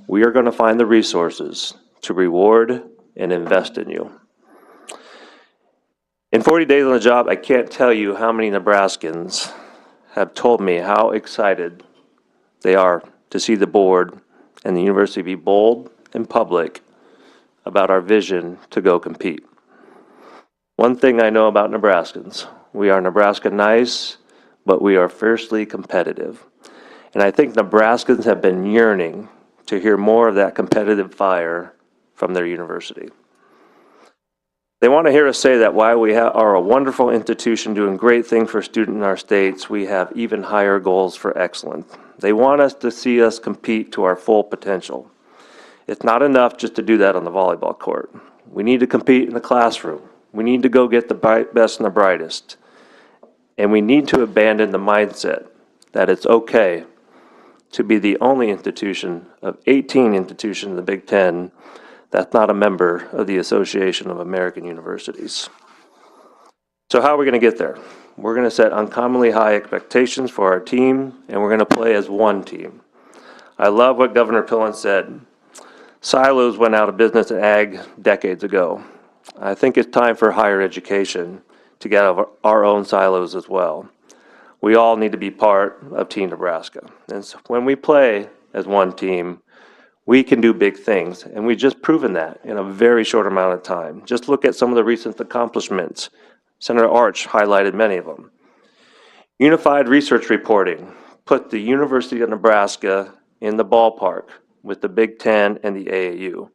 we are going to find the resources to reward and invest in you. In 40 days on the job, I can't tell you how many Nebraskans have told me how excited they are to see the board and the university be bold and public about our vision to go compete. One thing I know about Nebraskans, we are Nebraska nice, but we are fiercely competitive. And I think Nebraskans have been yearning to hear more of that competitive fire from their university. They want to hear us say that while we are a wonderful institution doing great things for students in our states, we have even higher goals for excellence. They want us to see us compete to our full potential. It's not enough just to do that on the volleyball court. We need to compete in the classroom. We need to go get the best and the brightest. And we need to abandon the mindset that it's okay to be the only institution of 18 institutions in the Big Ten that's not a member of the Association of American Universities. So how are we going to get there? We're going to set uncommonly high expectations for our team, and we're going to play as one team. I love what Governor Pillen said. Silos went out of business in ag decades ago. I think it's time for higher education to get out of our own silos as well. We all need to be part of Team Nebraska. And so when we play as one team, we can do big things, and we've just proven that in a very short amount of time. Just look at some of the recent accomplishments. Senator Arch highlighted many of them. Unified research reporting put the University of Nebraska in the ballpark with the Big Ten and the AAU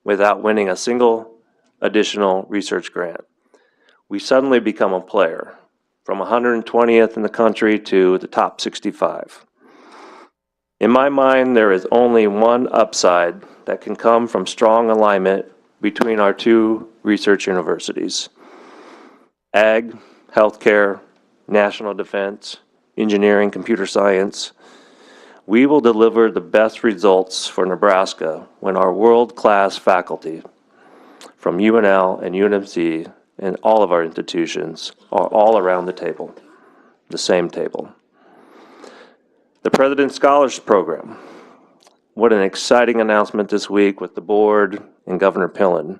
without winning a single additional research grant. We suddenly become a player from 120th in the country to the top 65. In my mind, there is only one upside that can come from strong alignment between our two research universities. Ag, healthcare, national defense, engineering, computer science. We will deliver the best results for Nebraska when our world-class faculty from UNL and UNMC and all of our institutions are all around the table, the same table. The President's Scholarship Program. What an exciting announcement this week with the board and Governor Pillen.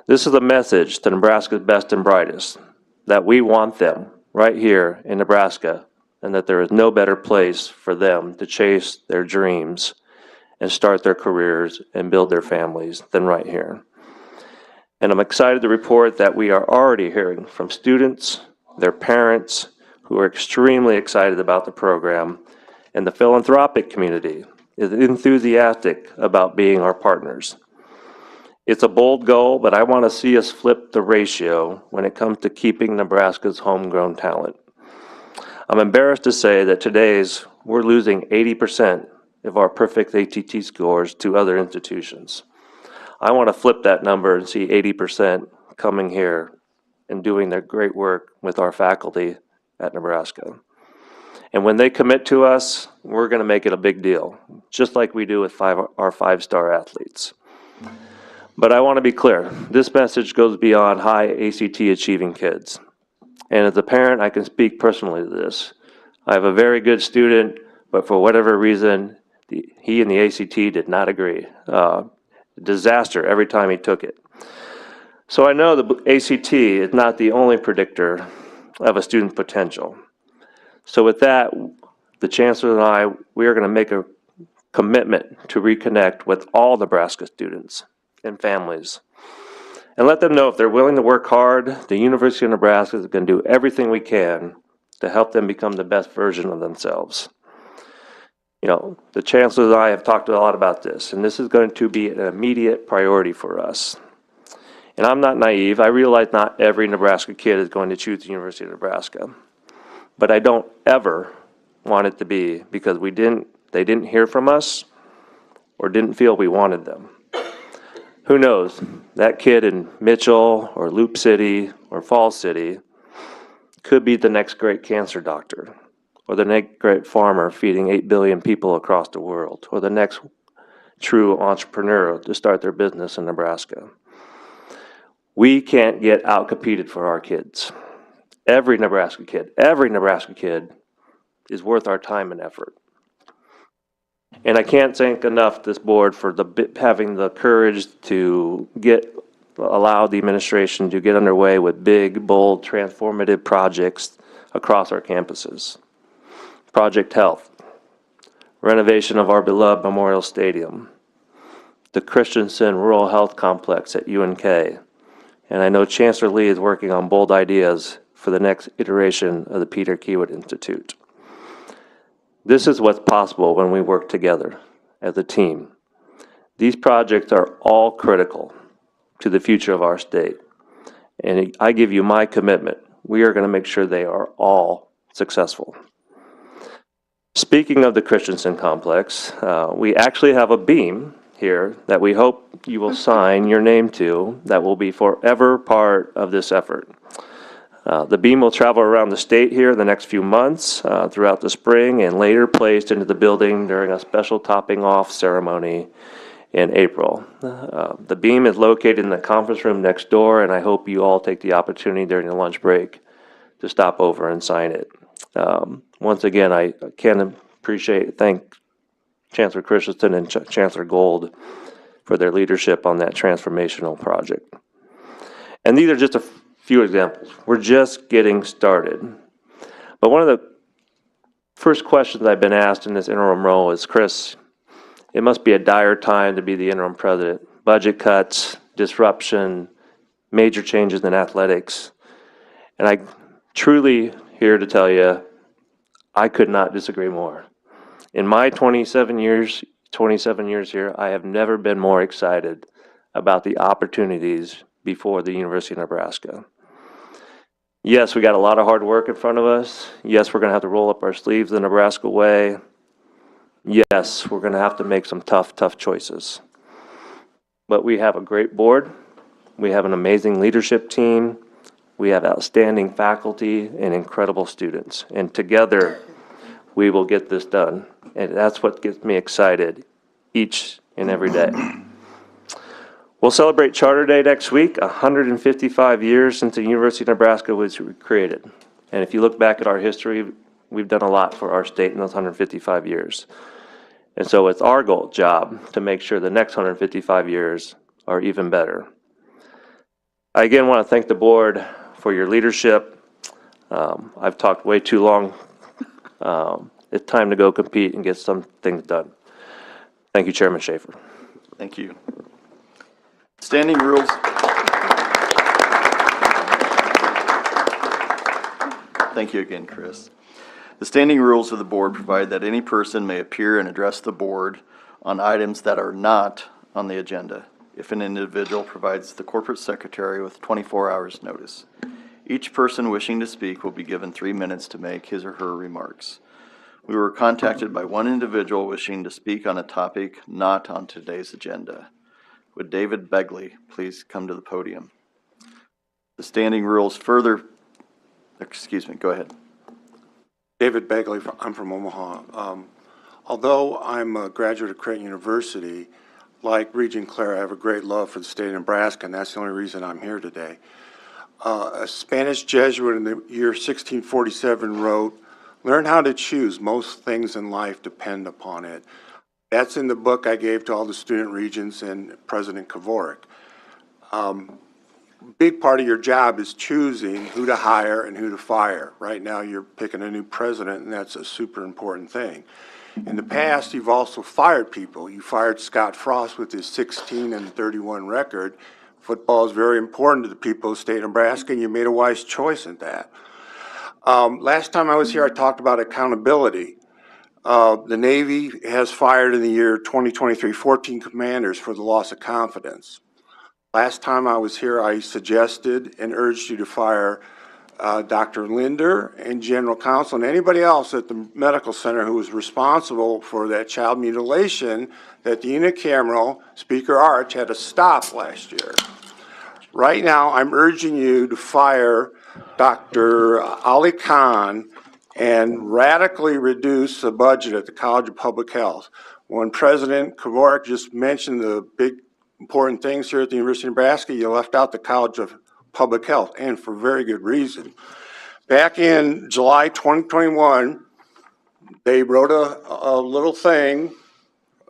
This is a message to Nebraska's best and brightest, that we want them right here in Nebraska, and that there is no better place for them to chase their dreams and start their careers and build their families than right here. And I'm excited to report that we are already hearing from students, their parents, who are extremely excited about the program, and the philanthropic community is enthusiastic about being our partners. It's a bold goal, but I want to see us flip the ratio when it comes to keeping Nebraska's homegrown talent. I'm embarrassed to say that we're losing 80% of our perfect ATT scores to other institutions. I want to flip that number and see 80% coming here and doing their great work with our faculty at Nebraska. And when they commit to us, we're going to make it a big deal, just like we do with our five-star athletes. But I want to be clear, this message goes beyond high ACT achieving kids. And as a parent, I can speak personally to this. I have a very good student, but for whatever reason, he and the ACT did not agree. Disaster every time he took it. So I know the ACT is not the only predictor of a student's potential. So with that, the Chancellor and I, we are going to make a commitment to reconnect with all Nebraska students and families and let them know if they're willing to work hard, the University of Nebraska is going to do everything we can to help them become the best version of themselves. You know, the Chancellor and I have talked a lot about this, and this is going to be an immediate priority for us. And I'm not naive. I realize not every Nebraska kid is going to choose the University of Nebraska. But I don't ever want it to be because they didn't hear from us or didn't feel we wanted them. Who knows? That kid in Mitchell or Loop City or Falls City could be the next great cancer doctor, or the next great farmer feeding 8 billion people across the world, or the next true entrepreneur to start their business in Nebraska. We can't get outcompeted for our kids. Every Nebraska kid is worth our time and effort. And I can't thank enough this board for having the courage to get allow the administration to get underway with big, bold, transformative projects across our campuses. Project Health, renovation of our beloved Memorial Stadium, the Christensen Rural Health Complex at UNK, and I know Chancellor Lee is working on bold ideas for the next iteration of the Peter Kiewit Institute. This is what's possible when we work together as a team. These projects are all critical to the future of our state, and I give you my commitment. We are going to make sure they are all successful. Speaking of the Christensen Complex, we actually have a beam here that we hope you will sign your name to that will be forever part of this effort. The beam will travel around the state here the next few months throughout the spring and later placed into the building during a special topping off ceremony in April. The beam is located in the conference room next door, and I hope you all take the opportunity during the lunch break to stop over and sign it. Once again, I can't thank Chancellor Christensen and Chancellor Gold for their leadership on that transformational project. And these are just a few examples. We're just getting started. But one of the first questions I've been asked in this interim role is, Chris, it must be a dire time to be the interim president. Budget cuts, disruption, major changes in athletics. And I truly here to tell you, I could not disagree more. In my 27 years here, I have never been more excited about the opportunities before the University of Nebraska. Yes, we got a lot of hard work in front of us. Yes, we're going to have to roll up our sleeves the Nebraska way. Yes, we're going to have to make some tough choices. But we have a great board. We have an amazing leadership team. We have outstanding faculty and incredible students. And together, we will get this done. And that's what gets me excited each and every day. We'll celebrate Charter Day next week, 155 years since the University of Nebraska was created. And if you look back at our history, we've done a lot for our state in those 155 years. And so it's our job to make sure the next 155 years are even better. I again want to thank the board for your leadership. I've talked way too long. It's time to go compete and get some things done. Thank you, Chairman Schaefer. Thank you. Standing rules. Thank you again, Chris. The standing rules of the board provide that any person may appear and address the board on items that are not on the agenda if an individual provides the corporate secretary with 24 hours notice. Each person wishing to speak will be given 3 minutes to make his or her remarks. We were contacted by one individual wishing to speak on a topic not on today's agenda. Would David Begley please come to the podium? The standing rules further, go ahead. David Begley, I'm from Omaha. Although I'm a graduate of Creighton University, like Regent Claire, I have a great love for the state of Nebraska, and that's the only reason I'm here today. A Spanish Jesuit in the year 1647 wrote, "Learn how to choose. Most things in life depend upon it." That's in the book I gave to all the student regents and President Kevork. Big part of your job is choosing who to hire and who to fire. Right now you're picking a new president, and that's a super important thing. In the past, you've also fired people. You fired Scott Frost with his 16-31 record. Football is very important to the people of the state of Nebraska, and you made a wise choice in that. Last time I was here, I talked about accountability. The Navy has fired in the year 2023 14 commanders for the loss of confidence. Last time I was here, I suggested and urged you to fire Dr. Linder and General Counsel and anybody else at the medical center who was responsible for that child mutilation that the unicameral Speaker Arch had to stop last year. Right now, I'm urging you to fire Dr. Ali Khan and radically reduce the budget at the College of Public Health. When President Kevork just mentioned the big important things here at the University of Nebraska, you left out the College of Public Health, and for very good reason. Back in July 2021, they wrote a little thing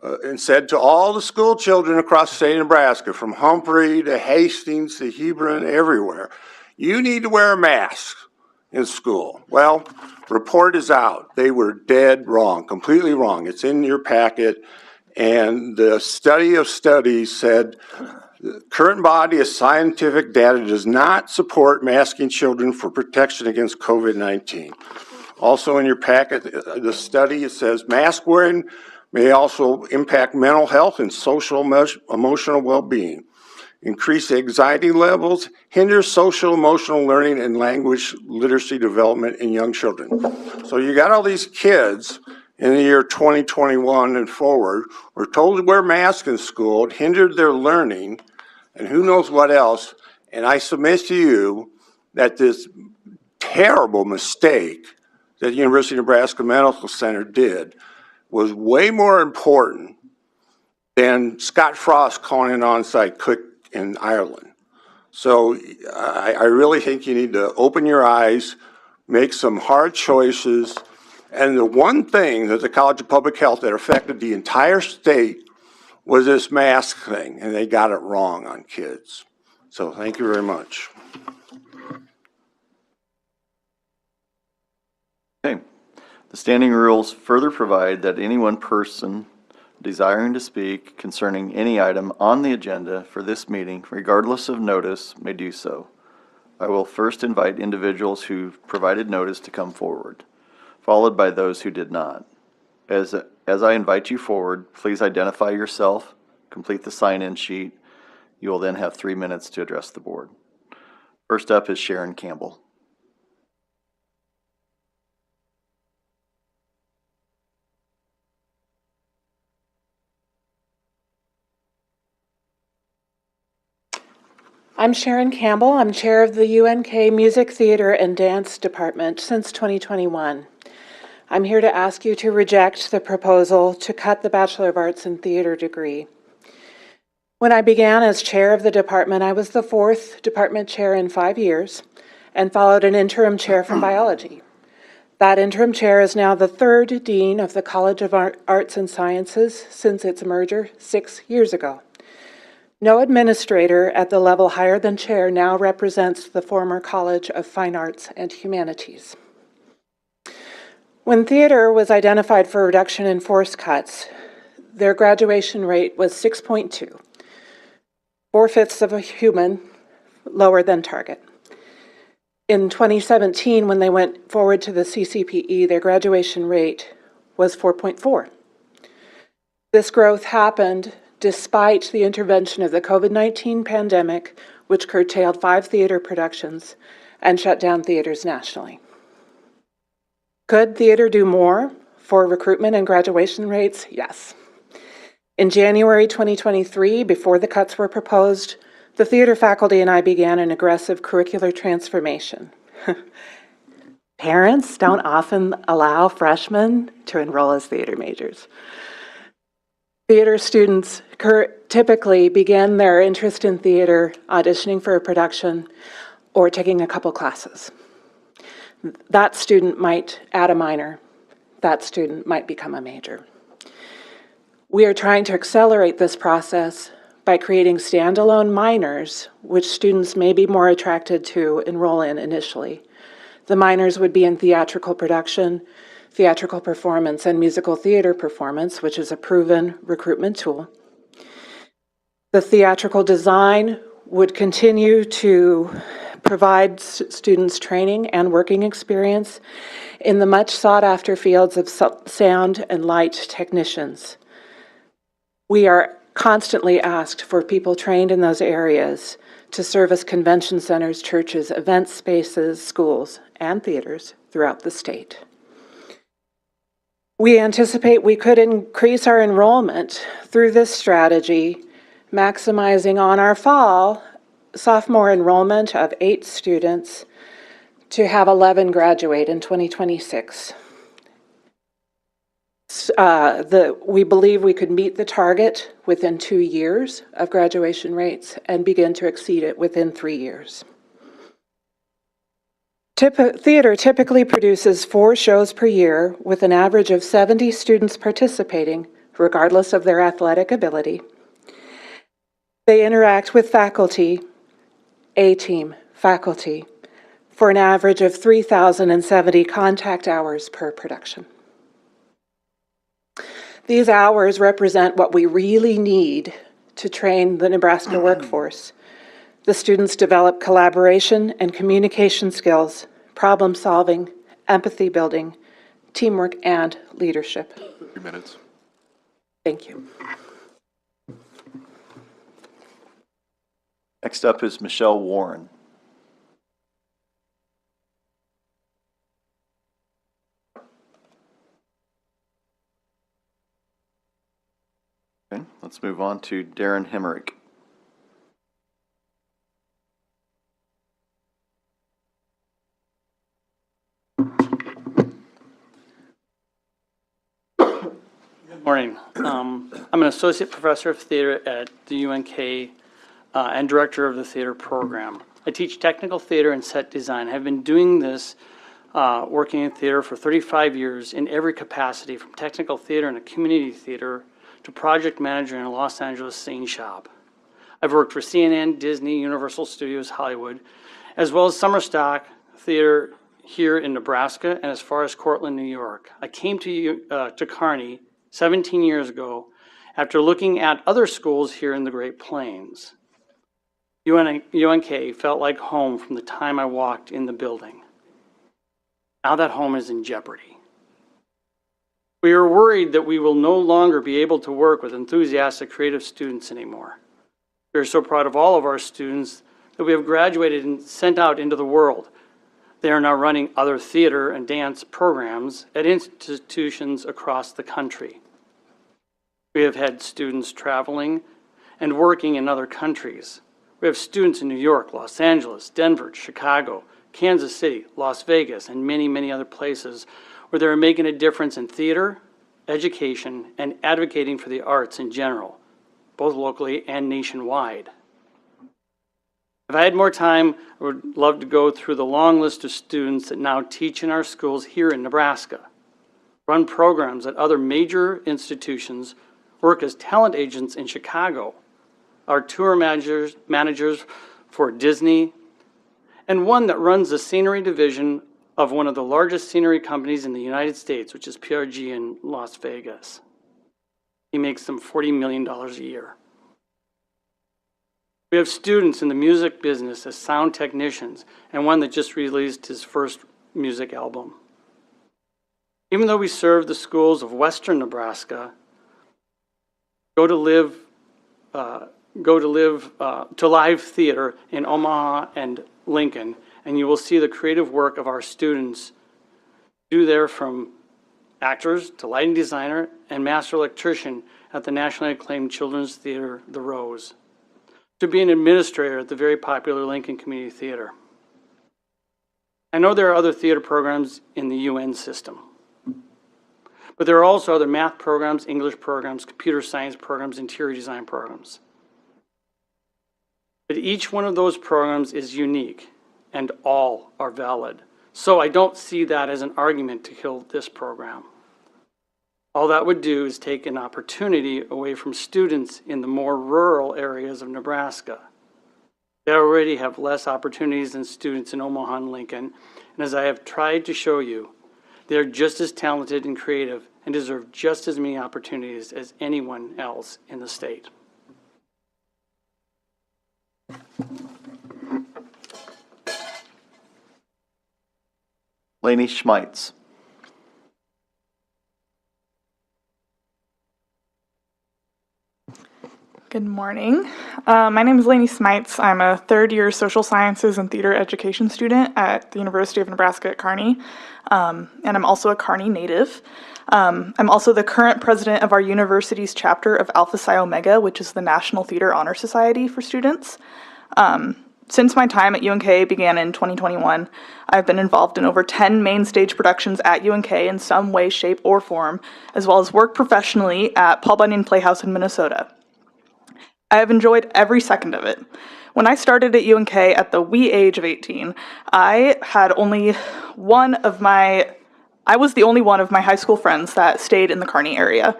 and said to all the school children across the state of Nebraska, from Humphrey to Hastings to Hebron, everywhere, you need to wear a mask in school. Well, report is out. They were dead wrong, completely wrong. It's in your packet. And the study of studies said the current body of scientific data does not support masking children for protection against COVID-19. Also in your packet, the study, it says mask wearing may also impact mental health and social emotional well-being, increase anxiety levels, hinder social emotional learning and language literacy development in young children. So you got all these kids in the year 2021 and forward were told to wear masks in school. It hindered their learning and who knows what else. And I submit to you that this terrible mistake that the University of Nebraska Medical Center did was way more important than Scott Frost calling an on-site cook in Ireland. So I really think you need to open your eyes, make some hard choices. And the one thing that the College of Public Health that affected the entire state was this mask thing, and they got it wrong on kids. So thank you very much. Okay. The standing rules further provide that any one person desiring to speak concerning any item on the agenda for this meeting, regardless of notice, may do so. I will first invite individuals who provided notice to come forward, followed by those who did not. As I invite you forward, please identify yourself, complete the sign-in sheet. You will then have 3 minutes to address the board. First up is Sharon Campbell. I'm Sharon Campbell. I'm chair of the UNK Music, Theater, and Dance Department since 2021. I'm here to ask you to reject the proposal to cut the Bachelor of Arts in Theater degree. When I began as chair of the department, I was the 4th department chair in 5 years and followed an interim chair from biology. That interim chair is now the 3rd dean of the College of Arts and Sciences since its merger 6 years ago. No administrator at the level higher than chair now represents the former College of Fine Arts and Humanities. When theater was identified for reduction in force cuts, their graduation rate was 6.2, 4/5 of a human lower than target. In 2017, when they went forward to the CCPE, their graduation rate was 4.4. This growth happened despite the intervention of the COVID-19 pandemic, which curtailed 5 theater productions and shut down theaters nationally. Could theater do more for recruitment and graduation rates? Yes. In January 2023, before the cuts were proposed, the theater faculty and I began an aggressive curricular transformation. Parents don't often allow freshmen to enroll as theater majors. Theater students typically begin their interest in theater auditioning for a production or taking a couple classes. That student might add a minor. That student might become a major. We are trying to accelerate this process by creating standalone minors, which students may be more attracted to enroll in initially. The minors would be in theatrical production, theatrical performance, and musical theater performance, which is a proven recruitment tool. The theatrical design would continue to provide students training and working experience in the much sought-after fields of sound and light technicians. We are constantly asked for people trained in those areas to service convention centers, churches, event spaces, schools, and theaters throughout the state. We anticipate we could increase our enrollment through this strategy, maximizing on our fall sophomore enrollment of 8 students to have 11 graduate in 2026. We believe we could meet the target within 2 years of graduation rates and begin to exceed it within 3 years. Theater typically produces 4 shows per year with an average of 70 students participating regardless of their athletic ability. They interact with faculty, A-team faculty, for an average of 3,070 contact hours per production. These hours represent what we really need to train the Nebraska workforce. The students develop collaboration and communication skills, problem solving, empathy building, teamwork, and leadership. 3 minutes. Thank you. Next up is Michelle Warren. Okay, let's move on to Darren Hemerick. Morning. I'm an associate professor of theater at the UNK and director of the theater program. I teach technical theater and set design. I've been doing this, working in theater for 35 years in every capacity, from technical theater and a community theater to project manager in a Los Angeles scene shop. I've worked for CNN, Disney, Universal Studios, Hollywood, as well as summer stock theater here in Nebraska and as far as Cortland, New York. I came to Kearney 17 years ago after looking at other schools here in the Great Plains. UNK felt like home from the time I walked in the building. Now that home is in jeopardy. We are worried that we will no longer be able to work with enthusiastic, creative students anymore. We are so proud of all of our students that we have graduated and sent out into the world. They are now running other theater and dance programs at institutions across the country. We have had students traveling and working in other countries. We have students in New York, Los Angeles, Denver, Chicago, Kansas City, Las Vegas, and many, many other places where they're making a difference in theater, education, and advocating for the arts in general, both locally and nationwide. If I had more time, I would love to go through the long list of students that now teach in our schools here in Nebraska, run programs at other major institutions, work as talent agents in Chicago, are tour managers for Disney, and one that runs the scenery division of one of the largest scenery companies in the United States, which is PRG in Las Vegas. He makes them $40 million a year. We have students in the music business as sound technicians, and one that just released his first music album. Even though we serve the schools of Western Nebraska, go to live theater in Omaha and Lincoln, and you will see the creative work of our students do there, from actors to lighting designer and master electrician at the nationally acclaimed children's theater, The Rose, to be an administrator at the very popular Lincoln Community Theater. I know there are other theater programs in the UN system, but there are also other math programs, English programs, computer science programs, interior design programs. But each one of those programs is unique, and all are valid. So I don't see that as an argument to kill this program. All that would do is take an opportunity away from students in the more rural areas of Nebraska. They already have less opportunities than students in Omaha and Lincoln, and as I have tried to show you, they are just as talented and creative and deserve just as many opportunities as anyone else in the state. Lainey Schmeitz. Good morning. My name is Lainey Schmeitz. I'm a third-year social sciences and theater education student at the University of Nebraska at Kearney, and I'm also a Kearney native. I'm also the current president of our university's chapter of Alpha Psi Omega, which is the National Theater Honor Society for students. Since my time at UNK began in 2021, I've been involved in over 10 main stage productions at UNK in some way, shape, or form, as well as work professionally at Paul Bunyan Playhouse in Minnesota. I have enjoyed every second of it. When I started at UNK at the wee age of 18, I was the only one of my high school friends that stayed in the Kearney area.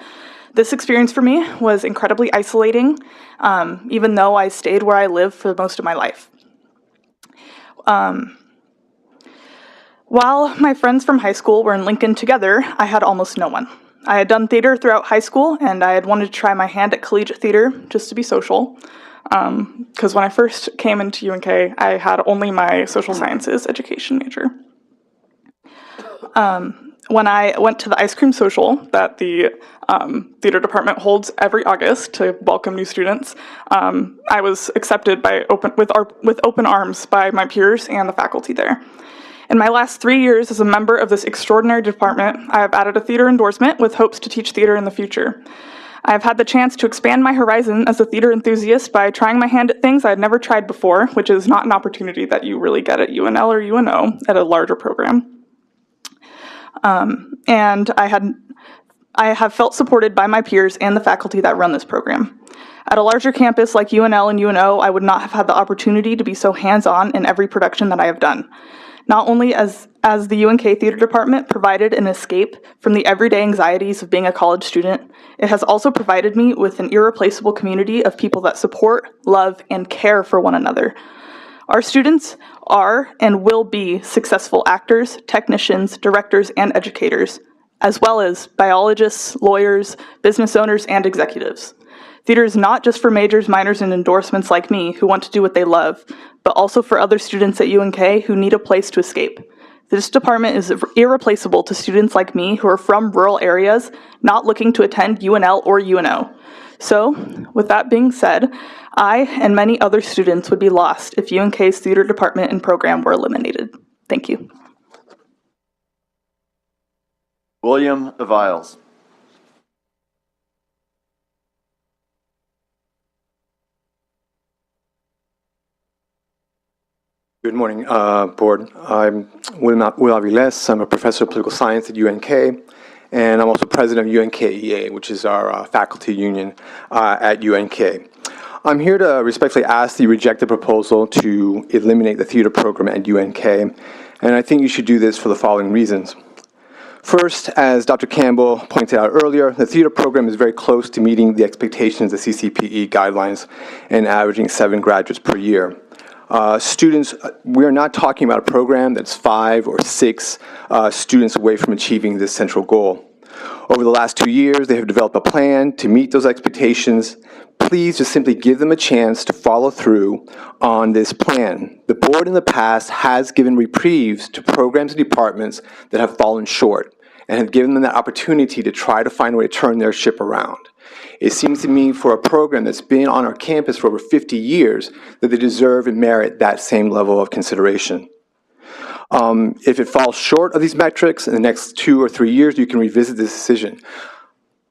This experience for me was incredibly isolating, even though I stayed where I lived for most of my life. While my friends from high school were in Lincoln together, I had almost no one. I had done theater throughout high school, and I had wanted to try my hand at collegiate theater just to be social. Because when I first came into UNK, I had only my social sciences education major. When I went to the ice cream social that the theater department holds every August to welcome new students, I was accepted with open arms by my peers and the faculty there. In my last 3 years as a member of this extraordinary department, I have added a theater endorsement with hopes to teach theater in the future. I have had the chance to expand my horizon as a theater enthusiast by trying my hand at things I had never tried before, which is not an opportunity that you really get at UNL or UNO at a larger program. And I have felt supported by my peers and the faculty that run this program. At a larger campus like UNL and UNO, I would not have had the opportunity to be so hands-on in every production that I have done. Not only as the UNK Theater Department provided an escape from the everyday anxieties of being a college student, it has also provided me with an irreplaceable community of people that support, love, and care for one another. Our students are and will be successful actors, technicians, directors, and educators, as well as biologists, lawyers, business owners, and executives. Theater is not just for majors, minors, and endorsements like me who want to do what they love, but also for other students at UNK who need a place to escape. This department is irreplaceable to students like me who are from rural areas not looking to attend UNL or UNO. So, with that being said, I and many other students would be lost if UNK's theater department and program were eliminated. Thank you. William Aviles. Good morning, Board. I'm Will Aviles. I'm a professor of political science at UNK, and I'm also president of UNKEA, which is our faculty union at UNK. I'm here to respectfully ask that you reject the proposal to eliminate the theater program at UNK, and I think you should do this for the following reasons. First, as Dr. Campbell pointed out earlier, the theater program is very close to meeting the expectations of CCPE guidelines and averaging 7 graduates per year. Students, we're not talking about a program that's 5 or 6 students away from achieving this central goal. Over the last 2 years, they have developed a plan to meet those expectations. Please just simply give them a chance to follow through on this plan. The board in the past has given reprieves to programs and departments that have fallen short and have given them that opportunity to try to find a way to turn their ship around. It seems to me for a program that's been on our campus for over 50 years that they deserve and merit that same level of consideration. If it falls short of these metrics in the next 2 or 3 years, you can revisit this decision.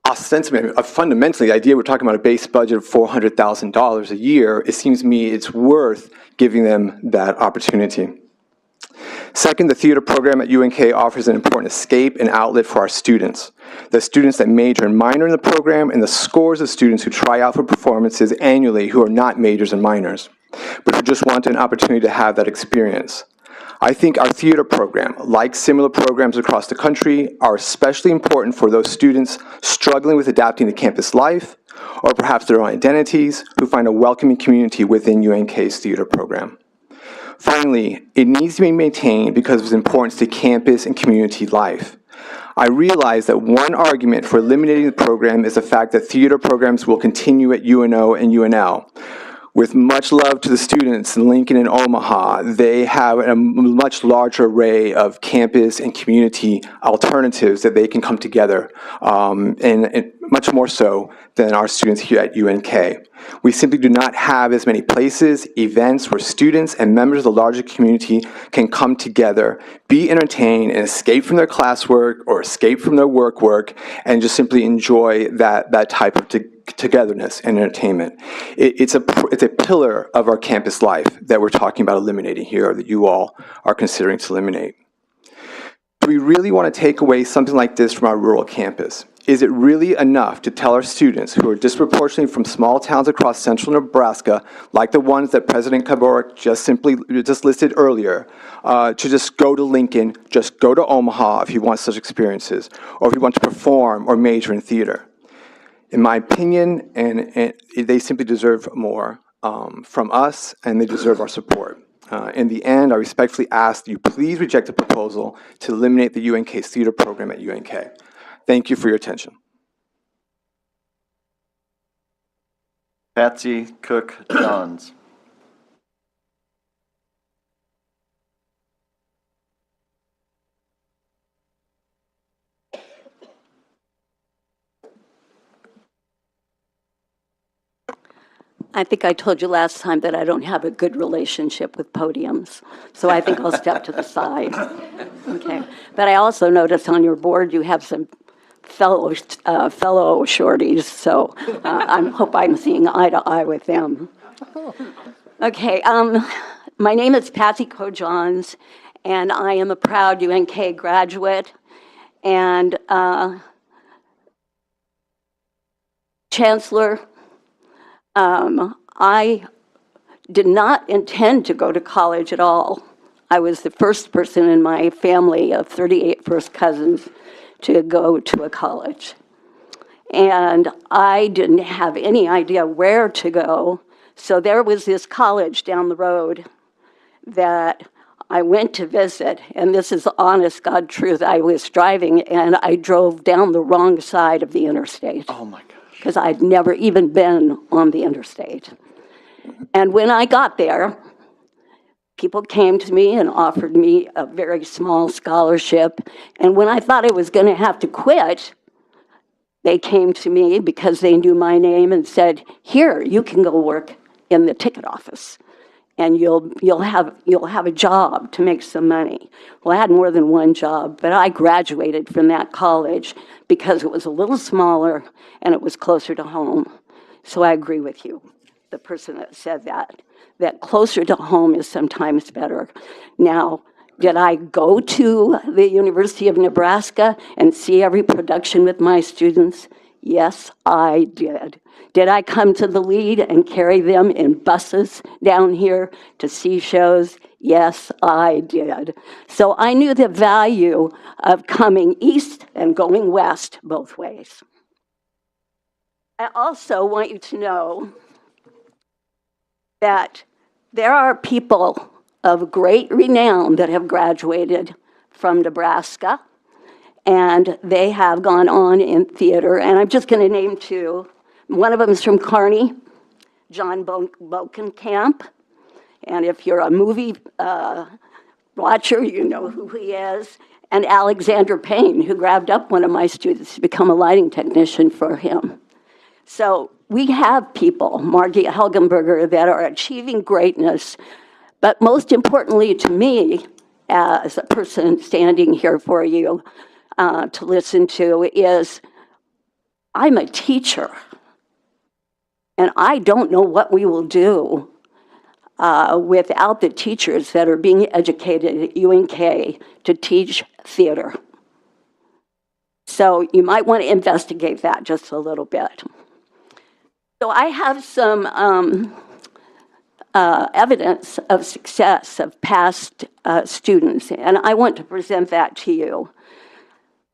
Ostensibly, fundamentally, the idea we're talking about a base budget of $400,000 a year, it seems to me it's worth giving them that opportunity. Second, the theater program at UNK offers an important escape and outlet for our students. The students that major and minor in the program and the scores of students who try out for performances annually who are not majors and minors, but who just want an opportunity to have that experience. I think our theater program, like similar programs across the country, are especially important for those students struggling with adapting to campus life, or perhaps their own identities, who find a welcoming community within UNK's theater program. Finally, it needs to be maintained because of its importance to campus and community life. I realize that one argument for eliminating the program is the fact that theater programs will continue at UNO and UNL. With much love to the students in Lincoln and Omaha, they have a much larger array of campus and community alternatives that they can come together, and much more so than our students here at UNK. We simply do not have as many places, events where students and members of the larger community can come together, be entertained, and escape from their classwork or escape from their work, and just simply enjoy that type of togetherness and entertainment. It's a pillar of our campus life that we're talking about eliminating here, that you all are considering to eliminate. Do we really want to take away something like this from our rural campus? Is it really enough to tell our students who are disproportionately from small towns across central Nebraska, like the ones that President Kaborik just listed earlier, to just go to Lincoln, just go to Omaha if you want such experiences, or if you want to perform or major in theater? in my opinion, and they simply deserve more from us, and they deserve our support. In the end, I respectfully ask that you please reject the proposal to eliminate the UNK's theater program at UNK. Thank you for your attention. Patsy Cook Johns. I think I told you last time that I don't have a good relationship with podiums, so I think I'll step to the side. Okay. But I also noticed on your board you have some fellow shorties, so I hope I'm seeing eye to eye with them. Okay. My name is Patsy Coe-Johns, and I am a proud UNK graduate. And Chancellor, I did not intend to go to college at all. I was the first person in my family of 38 first cousins to go to a college. And I didn't have any idea where to go. So there was this college down the road that I went to visit, and this is honest God truth. I was driving and I drove down the wrong side of the interstate. Oh my gosh. Because I'd never even been on the interstate. And when I got there, people came to me and offered me a very small scholarship. And when I thought I was going to have to quit, they came to me because they knew my name and said, "Here, you can go work in the ticket office, and you'll have a job to make some money." Well, I had more than one job, but I graduated from that college because it was a little smaller and it was closer to home. So I agree with you, the person that said that closer to home is sometimes better. Now, did I go to the University of Nebraska and see every production with my students? Yes, I did. Did I come to the lead and carry them in buses down here to see shows? Yes, I did. So I knew the value of coming east and going west both ways. I also want you to know that there are people of great renown that have graduated from Nebraska, and they have gone on in theater. And I'm just going to name two. One of them is from Kearney, John Bokenkamp. And if you're a movie watcher, you know who he is. And Alexander Payne, who grabbed up one of my students to become a lighting technician for him. So we have people, Margie Helgenberger, that are achieving greatness. But most importantly to me, as a person standing here for you to listen to, is I'm a teacher. And I don't know what we will do without the teachers that are being educated at UNK to teach theater. So you might want to investigate that just a little bit. So I have some evidence of success of past students, and I want to present that to you.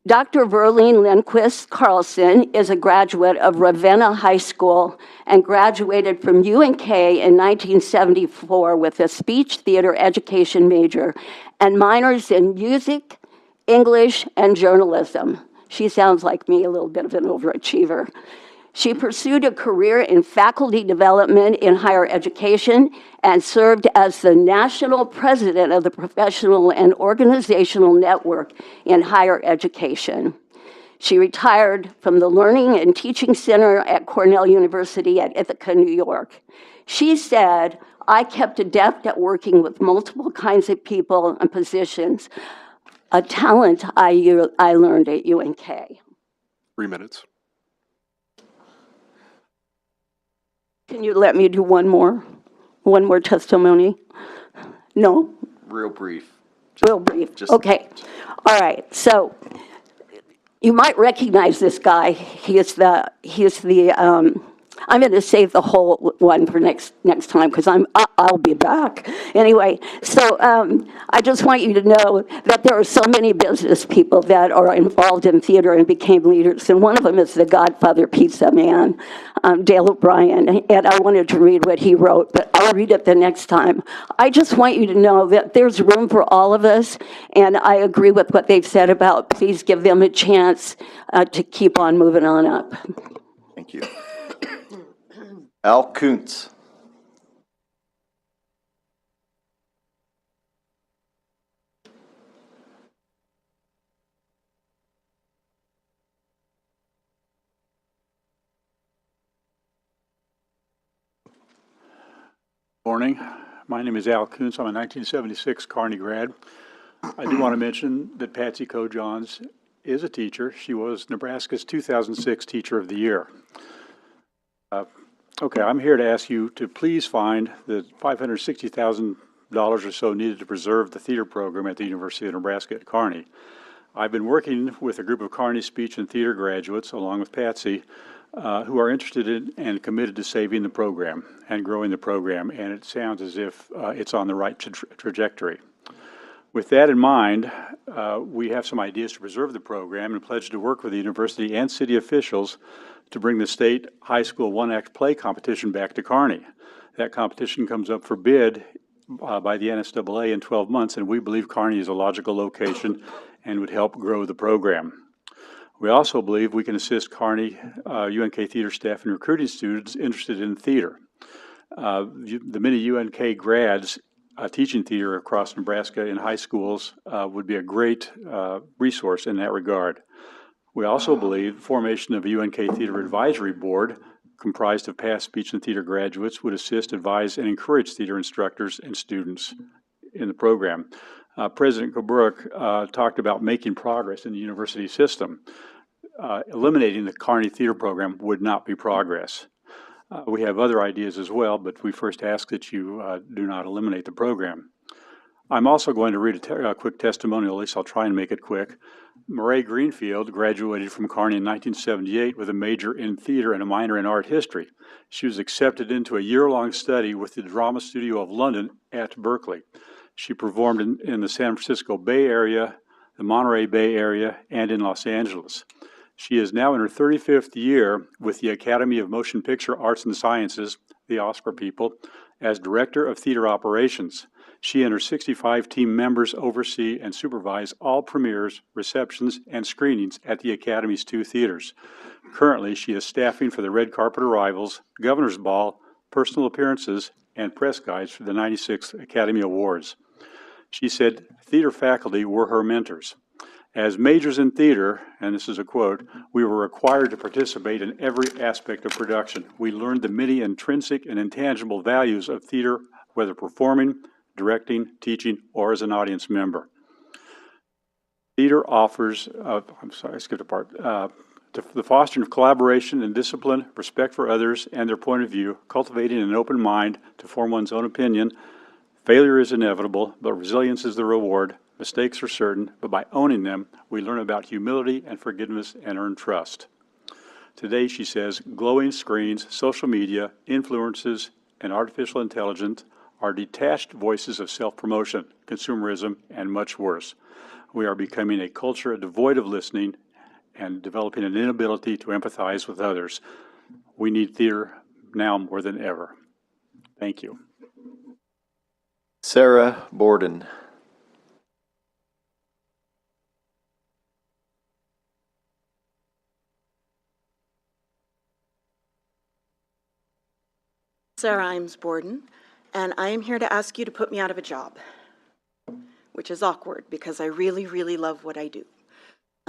Dr. Verlene Lindquist Carlson is a graduate of Ravenna High School and graduated from UNK in 1974 with a speech theater education major and minors in music, English, and journalism. She sounds like me, a little bit of an overachiever. She pursued a career in faculty development in higher education and served as the national president of the Professional and Organizational Network in Higher Education. She retired from the Learning and Teaching Center at Cornell University at Ithaca, New York. She said, "I kept adept at working with multiple kinds of people and positions, a talent I learned at UNK." 3 minutes. Can you let me do one more testimony? No? Real brief. Real brief. Okay. All right. So you might recognize this guy. He is the I'm going to save the whole one for next time because I'll be back. Anyway, so I just want you to know that there are so many business people that are involved in theater and became leaders, and one of them is the Godfather pizza man, Dale O'Brien, and I wanted to read what he wrote, but I'll read it the next time. I just want you to know that there's room for all of us, and I agree with what they've said about please give them a chance to keep on moving on up. Thank you. Al Kuntz. Morning. My name is Al Kuntz. I'm a 1976 Kearney grad. I do want to mention that Patsy Coe-Johns is a teacher. She was Nebraska's 2006 Teacher of the Year. Okay, I'm here to ask you to please find the $560,000 or so needed to preserve the theater program at the University of Nebraska at Kearney. I've been working with a group of Kearney speech and theater graduates, along with Patsy, who are interested in and committed to saving the program and growing the program, and it sounds as if it's on the right trajectory. With that in mind, we have some ideas to preserve the program and pledge to work with the university and city officials to bring the state high school one-act play competition back to Kearney. That competition comes up for bid by the NSAA in 12 months, and we believe Kearney is a logical location and would help grow the program. We also believe we can assist Kearney UNK theater staff in recruiting students interested in theater. The many UNK grads teaching theater across Nebraska in high schools would be a great resource in that regard. We also believe the formation of a UNK Theater Advisory Board comprised of past speech and theater graduates would assist, advise, and encourage theater instructors and students in the program. President Kobrook talked about making progress in the university system. Eliminating the Kearney Theater program would not be progress. We have other ideas as well, but we first ask that you do not eliminate the program. I'm also going to read a quick testimonial, at least I'll try and make it quick. Murray Greenfield graduated from Kearney in 1978 with a major in theater and a minor in art history. She was accepted into a year-long study with the Drama Studio of London at Berkeley. She performed in the San Francisco Bay Area, the Monterey Bay Area, and in Los Angeles. She is now in her 35th year with the Academy of Motion Picture Arts and Sciences, the Oscar people, as Director of Theater Operations. She and her 65 team members oversee and supervise all premieres, receptions, and screenings at the Academy's 2 theaters. Currently, she is staffing for the red carpet arrivals, Governor's Ball, personal appearances, and press guides for the 96th Academy Awards. She said theater faculty were her mentors. As majors in theater, and this is a quote, we were required to participate in every aspect of production. We learned the many intrinsic and intangible values of theater, whether performing, directing, teaching, or as an audience member. Theater offers, I'm sorry, I skipped a part, the fostering of collaboration and discipline, respect for others and their point of view, cultivating an open mind to form one's own opinion. Failure is inevitable, but resilience is the reward. Mistakes are certain, but by owning them, we learn about humility and forgiveness and earn trust. Today, she says, glowing screens, social media, influences, and artificial intelligence are detached voices of self-promotion, consumerism, and much worse. We are becoming a culture devoid of listening and developing an inability to empathize with others. We need theater now more than ever. Thank you. Sarah Borden. Sarah Imes Borden, and I am here to ask you to put me out of a job, which is awkward because I really, really love what I do.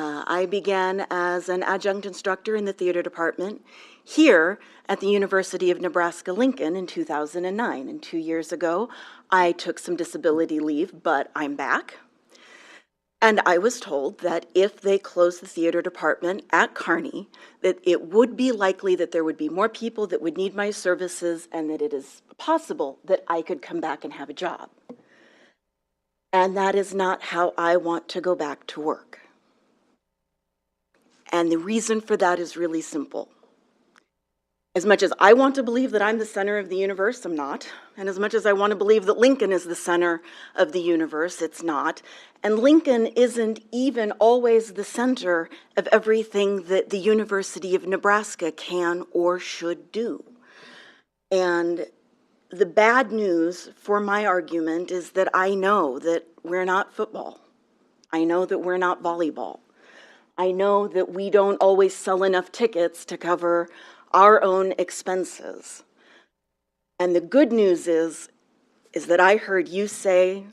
I began as an adjunct instructor in the theater department here at the University of Nebraska-Lincoln in 2009. And 2 years ago, I took some disability leave, but I'm back. And I was told that if they closed the theater department at Kearney, that it would be likely that there would be more people that would need my services and that it is possible that I could come back and have a job. And that is not how I want to go back to work. And the reason for that is really simple. As much as I want to believe that I'm the center of the universe, I'm not. And as much as I want to believe that Lincoln is the center of the universe, it's not. And Lincoln isn't even always the center of everything that the University of Nebraska can or should do. And the bad news for my argument is that I know that we're not football. I know that we're not volleyball. I know that we don't always sell enough tickets to cover our own expenses. And the good news is that I heard you say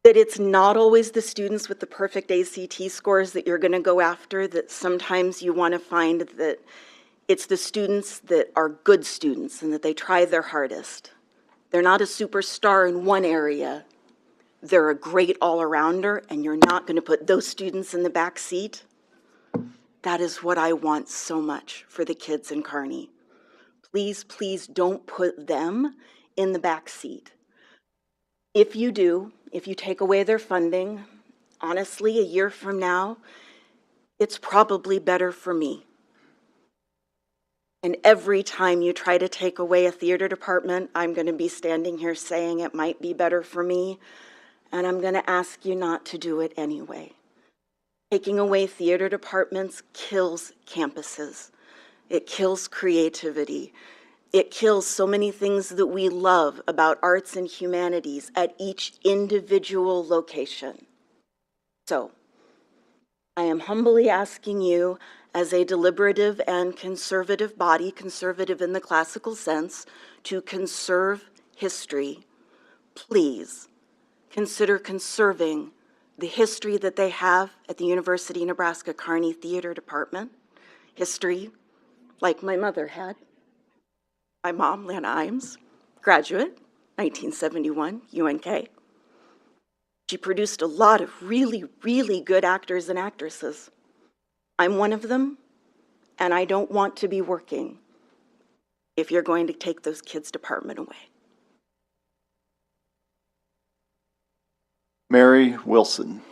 that it's not always the students with the perfect ACT scores that you're going to go after, that sometimes you want to find that it's the students that are good students and that they try their hardest. They're not a superstar in one area. They're a great all-arounder, and you're not going to put those students in the back seat. That is what I want so much for the kids in Kearney. Please, please don't put them in the back seat. If you do, if you take away their funding, honestly, a year from now, it's probably better for me. And every time you try to take away a theater department, I'm going to be standing here saying it might be better for me, and I'm going to ask you not to do it anyway. Taking away theater departments kills campuses. It kills creativity. It kills so many things that we love about arts and humanities at each individual location. So, I am humbly asking you, as a deliberative and conservative body, conservative in the classical sense, to conserve history. Please consider conserving the history that they have at the University of Nebraska Kearney Theater Department. History like my mother had. My mom, Lynn Imes, graduate, 1971, UNK. She produced a lot of really, really good actors and actresses. I'm one of them, and I don't want to be working if you're going to take those kids' department away. Mary Wilson.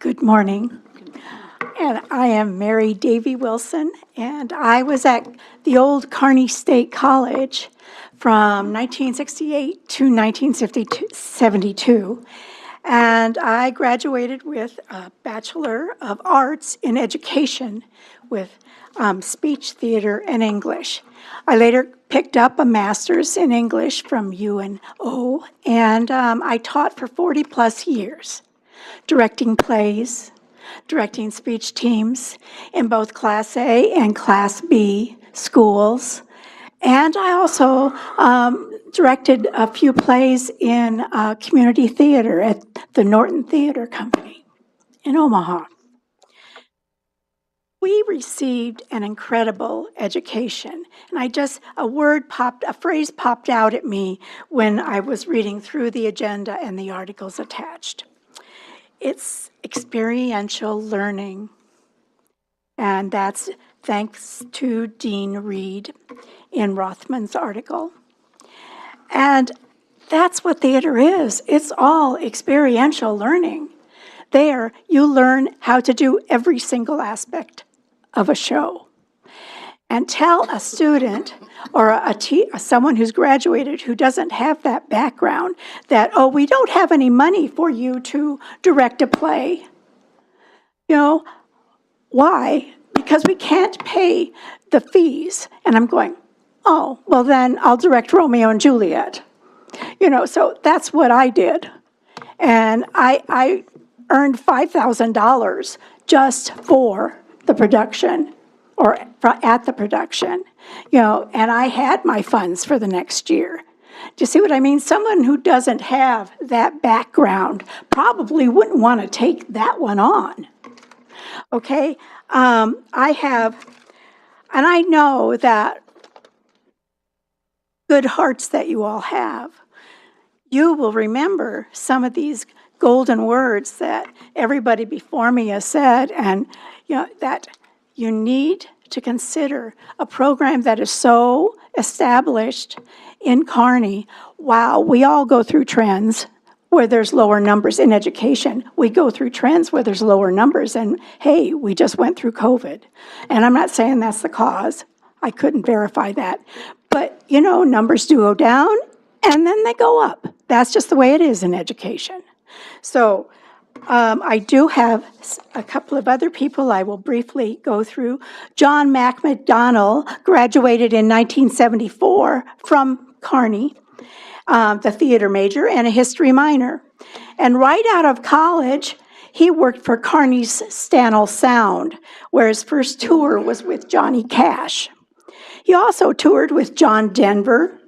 Good morning. And I am Mary Davy Wilson, and I was at the old Kearney State College from 1968 to 1972. And I graduated with a Bachelor of Arts in Education with speech, theater, and English. I later picked up a master's in English from UNO, and I taught for 40 plus years, directing plays, directing speech teams in both Class A and Class B schools. And I also directed a few plays in community theater at the Norton Theater Company in Omaha. We received an incredible education. And a phrase popped out at me when I was reading through the agenda and the articles attached. It's experiential learning. And that's thanks to Dean Reed in Rothman's article. And that's what theater is. It's all experiential learning. There, you learn how to do every single aspect of a show. And tell a student or someone who's graduated who doesn't have that background that, oh, we don't have any money for you to direct a play. You know, why? Because we can't pay the fees. And I'm going, oh, well then I'll direct Romeo and Juliet. You know, so that's what I did. And I earned $5,000 just for the production or at the production, you know, and I had my funds for the next year. Do you see what I mean? Someone who doesn't have that background probably wouldn't want to take that one on. Okay, I know that good hearts that you all have. You will remember some of these golden words that everybody before me has said, and you know that you need to consider a program that is so established in Kearney. Wow, we all go through trends where there's lower numbers in education. We go through trends where there's lower numbers, and hey, we just went through COVID. And I'm not saying that's the cause. I couldn't verify that. But, you know, numbers do go down, and then they go up. That's just the way it is in education. So I do have a couple of other people I will briefly go through. John Mac McDonnell graduated in 1974 from Kearney, the theater major and a history minor. And right out of college, he worked for Kearney's Stanel Sound, where his first tour was with Johnny Cash. He also toured with John Denver,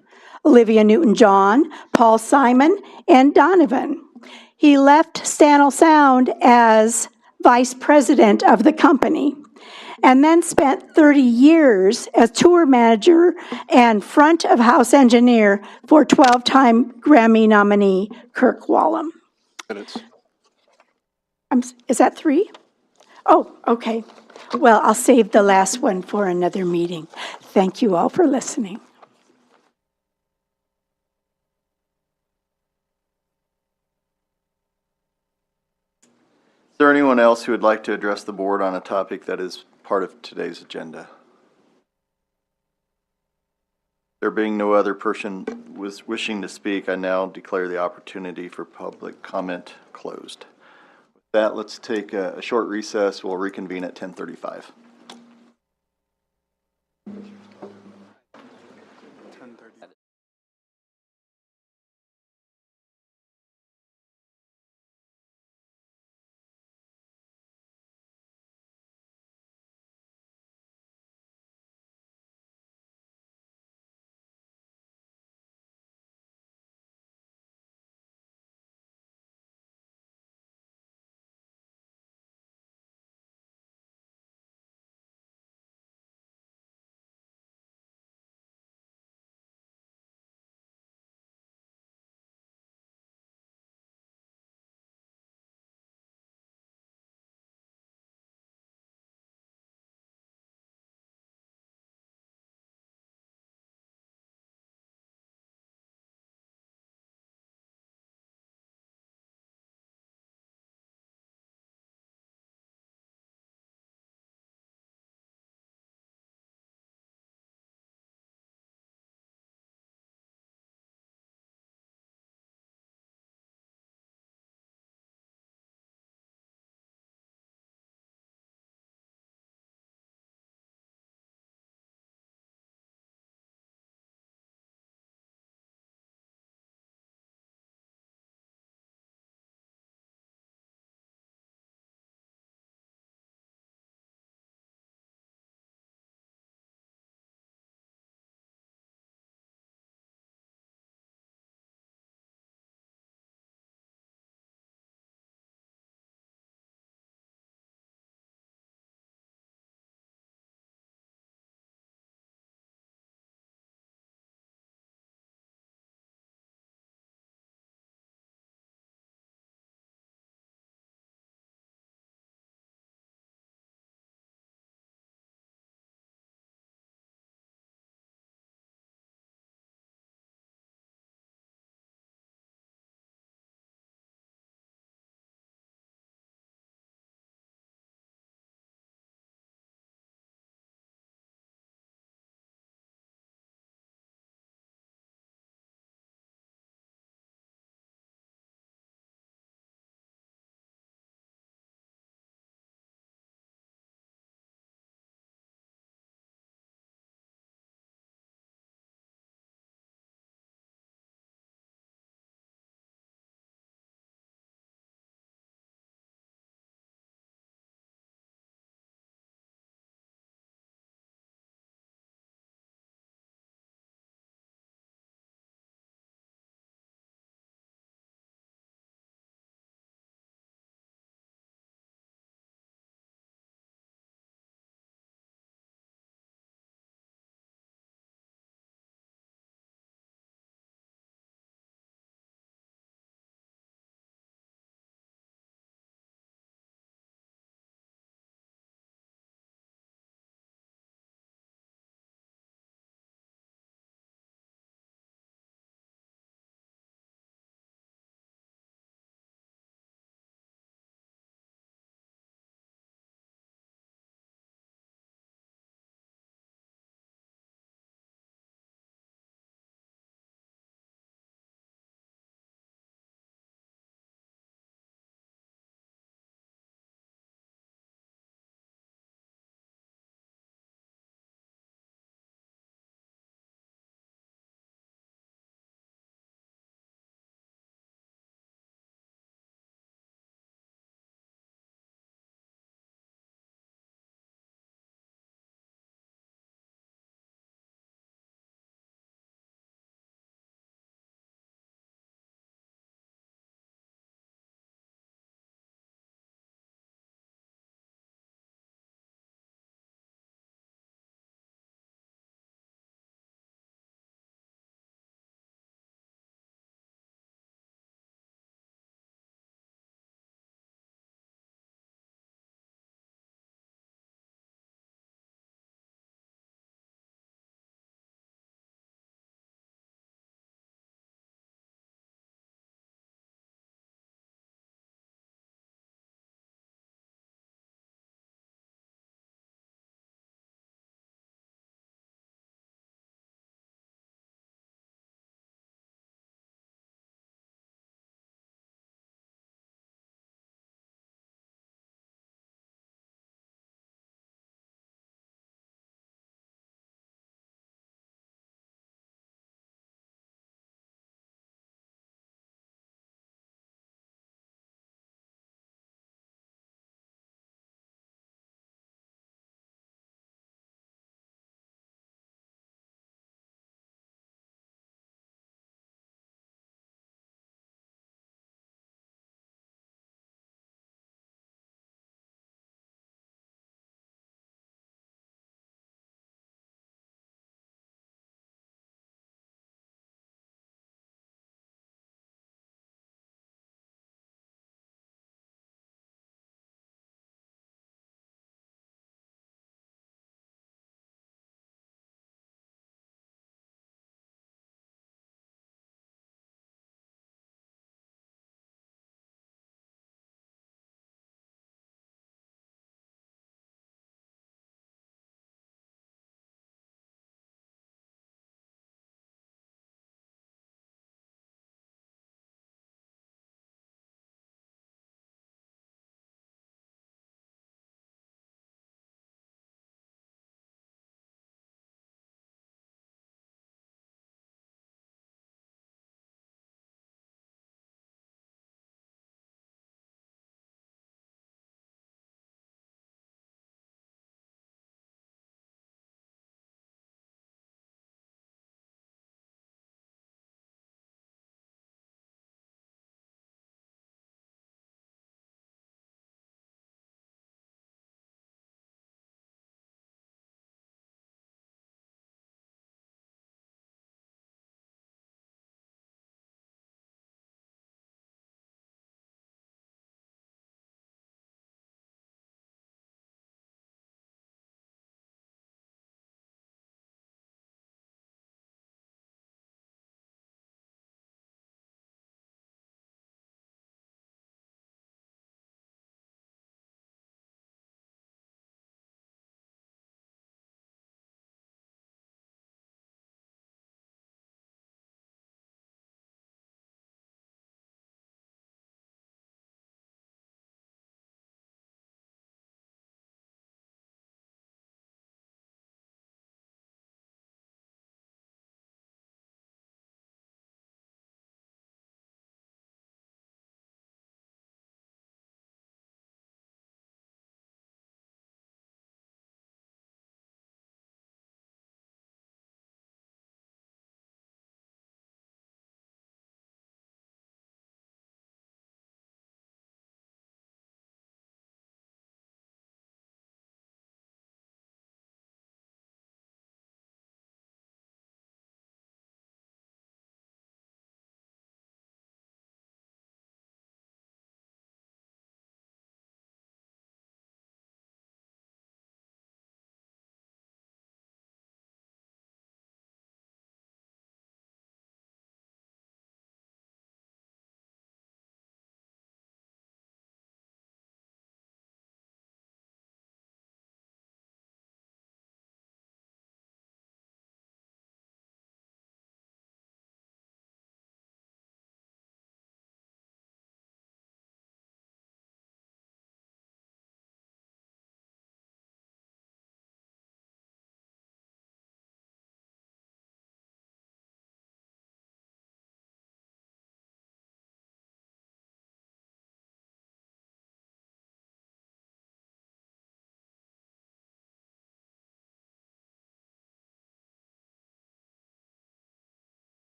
Olivia Newton-John, Paul Simon, and Donovan. He left Stanel Sound as vice president of the company, and then spent 30 years as tour manager and front of house engineer for 12-time Grammy nominee Kirk Whalum. Is that 3? Oh, okay. Well, I'll save the last one for another meeting. Thank you all for listening. Is there anyone else who would like to address the board on a topic that is part of today's agenda? There being no other person wishing to speak, I now declare the opportunity for public comment closed. With that, let's take a short recess. We'll reconvene at 10:35.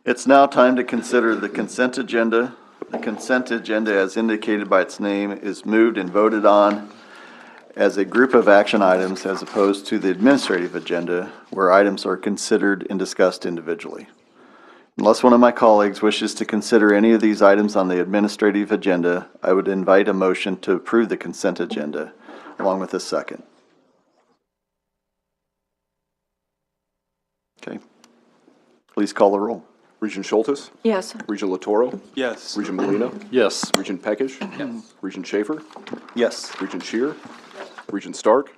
It's now time to consider the consent agenda. The consent agenda, as indicated by its name, is moved and voted on as a group of action items as opposed to the administrative agenda, where items are considered and discussed individually. Unless one of my colleagues wishes to consider any of these items on the administrative agenda, I would invite a motion to approve the consent agenda, along with a second. Okay. Please call the roll. Regent Schultes? Yes. Regent Latoro? Yes. Regent Molina? Yes. Regent Peckish? Yes. Regent Schaefer? Yes. Regent Shear? Regent Stark?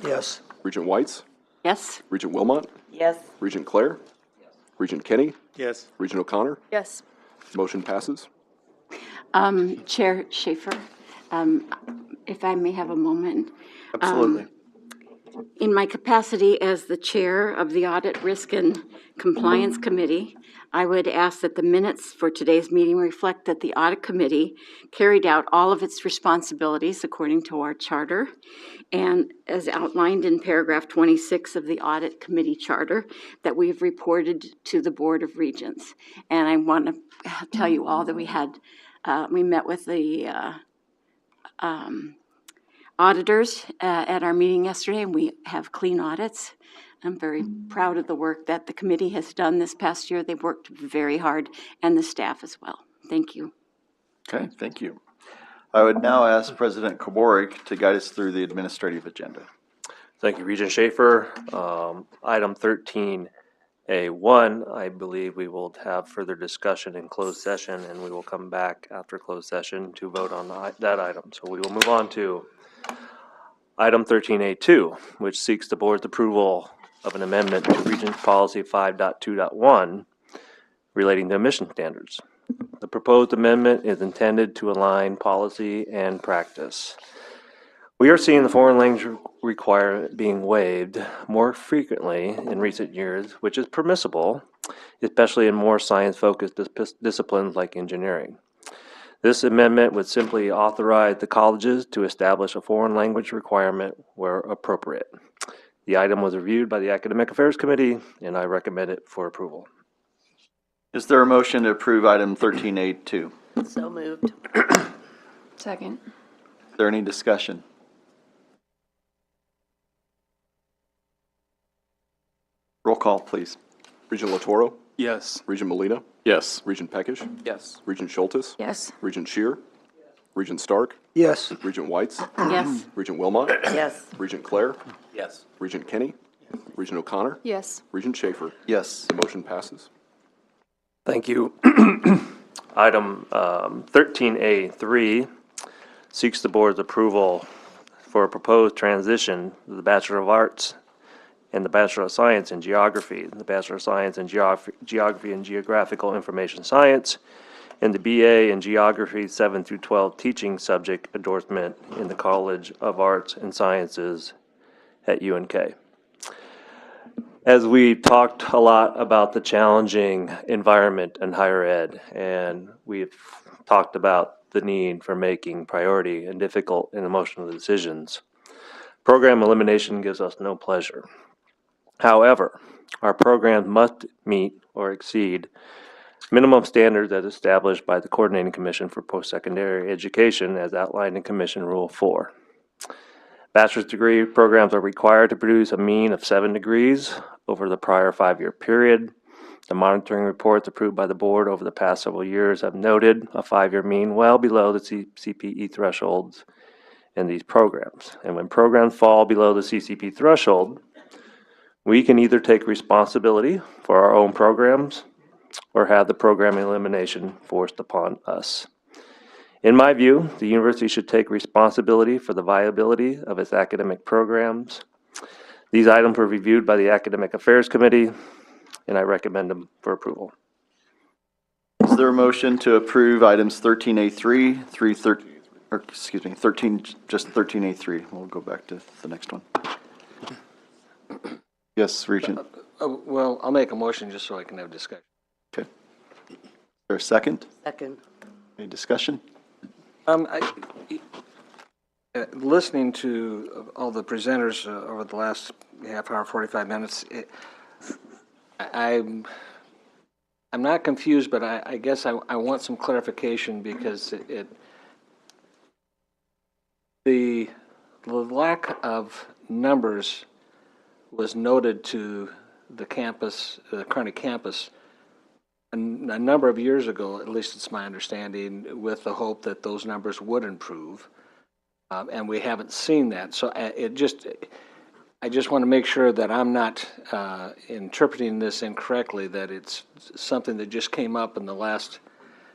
Yes. Regent Whites? Yes? Regent Wilmot? Yes. Regent Clare? Regent Kenny? Yes. Regent O'Connor? Yes. Motion passes. Chair Schaefer, if I may have a moment. Absolutely. In my capacity as the chair of the Audit, Risk, and Compliance Committee, I would ask that the minutes for today's meeting reflect that the Audit Committee carried out all of its responsibilities according to our charter and as outlined in paragraph 26 of the Audit Committee Charter that we have reported to the Board of Regents. And I want to tell you all that we met with the auditors at our meeting yesterday, and we have clean audits. I'm very proud of the work that the committee has done this past year. They've worked very hard, and the staff as well. Thank you. Okay, thank you. I would now ask President Koborik to guide us through the administrative agenda. Thank you, Regent Schaefer. Item 13A1, I believe we will have further discussion in closed session, and we will come back after closed session to vote on that item. So we will move on to item 13A2, which seeks the board's approval of an amendment to Regents Policy 5.2.1 relating to emission standards. The proposed amendment is intended to align policy and practice. We are seeing the foreign language requirement being waived more frequently in recent years, which is permissible, especially in more science-focused disciplines like engineering. This amendment would simply authorize the colleges to establish a foreign language requirement where appropriate. The item was reviewed by the Academic Affairs Committee, and I recommend it for approval. Is there a motion to approve item 13A2? So moved. Second. Is there any discussion? Roll call, please. Regent Latoro? Yes. Regent Molina? Yes. Regent Peckish? Yes. Regent Schultes? Yes. Regent Shear? Regent Stark? Yes. Regent Whites? Yes? Regent Wilmot? Yes. Regent Clare? Yes. Regent Kenny? Regent O'Connor? Yes. Regent Schaefer? Yes. The motion passes. Thank you. Item 13A3 seeks the board's approval for a proposed transition of the Bachelor of Arts and the Bachelor of Science in Geography, the Bachelor of Science in Geography and Geographical Information Science, and the BA in Geography 7 through 12 teaching subject endorsement in the College of Arts and Sciences at UNK. As we talked a lot about the challenging environment in higher ed, and we've talked about the need for making priority and difficult and emotional decisions, program elimination gives us no pleasure. However, our programs must meet or exceed minimum standards as established by the Coordinating Commission for Post-Secondary Education as outlined in Commission Rule 4. Bachelor's degree programs are required to produce a mean of 7 degrees over the prior 5-year period. The monitoring reports approved by the board over the past several years have noted a 5-year mean well below the CCPE thresholds in these programs. And when programs fall below the CCP threshold, we can either take responsibility for our own programs or have the program elimination forced upon us. In my view, the university should take responsibility for the viability of its academic programs. These items were reviewed by the Academic Affairs Committee, and I recommend them for approval. Is there a motion to approve items 13A3 through 13A3? We'll go back to the next one. Yes, Regent. Well, I'll make a motion just so I can have discussion. Okay. Is there a second? Second. Any discussion? Listening to all the presenters over the last half hour, 45 minutes, I'm not confused, but I guess I want some clarification because the lack of numbers was noted to the campus, the Kearney campus, a number of years ago, at least it's my understanding, with the hope that those numbers would improve. And we haven't seen that. So I just want to make sure that I'm not interpreting this incorrectly, that it's something that just came up in the last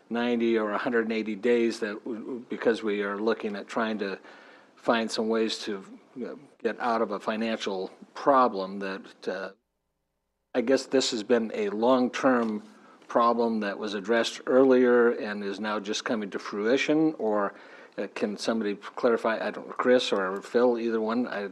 90 or 180 days that because we are looking at trying to find some ways to get out of a financial problem that I guess this has been a long-term problem that was addressed earlier and is now just coming to fruition, or can somebody clarify? I don't know, Chris or Phil, either one.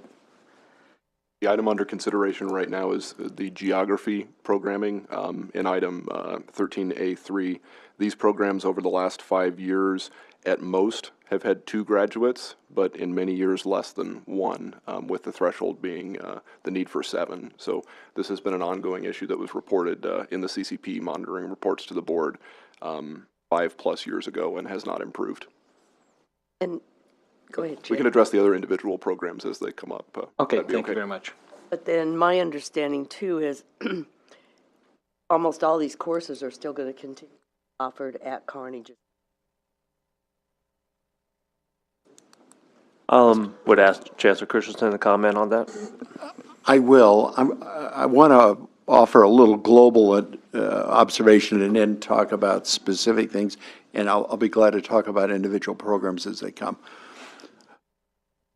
The item under consideration right now is the geography programming in item 13A3. These programs over the last 5 years at most have had 2 graduates, but in many years less than 1, with the threshold being the need for 7. So this has been an ongoing issue that was reported in the CCP monitoring reports to the board 5+ years ago and has not improved. And go ahead, Jay. We can address the other individual programs as they come up. Okay, thank you very much. But then my understanding too is almost all these courses are still going to continue offered at Kearney. Would ask Chancellor Christensen to comment on that. I will. I want to offer a little global observation and then talk about specific things, and I'll be glad to talk about individual programs as they come.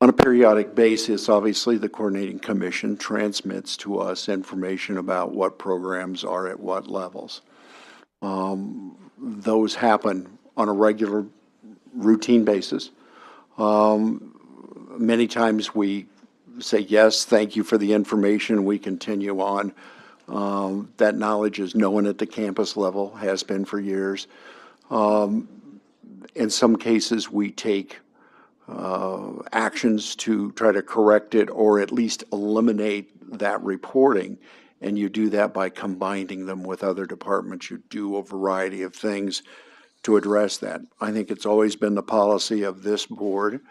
On a periodic basis, obviously, the Coordinating Commission transmits to us information about what programs are at what levels. Those happen on a regular, routine basis. Many times we say, yes, thank you for the information, we continue on. That knowledge is known at the campus level, has been for years. In some cases, we take actions to try to correct it or at least eliminate that reporting, and you do that by combining them with other departments. You do a variety of things to address that. I think it's always been the policy of this board,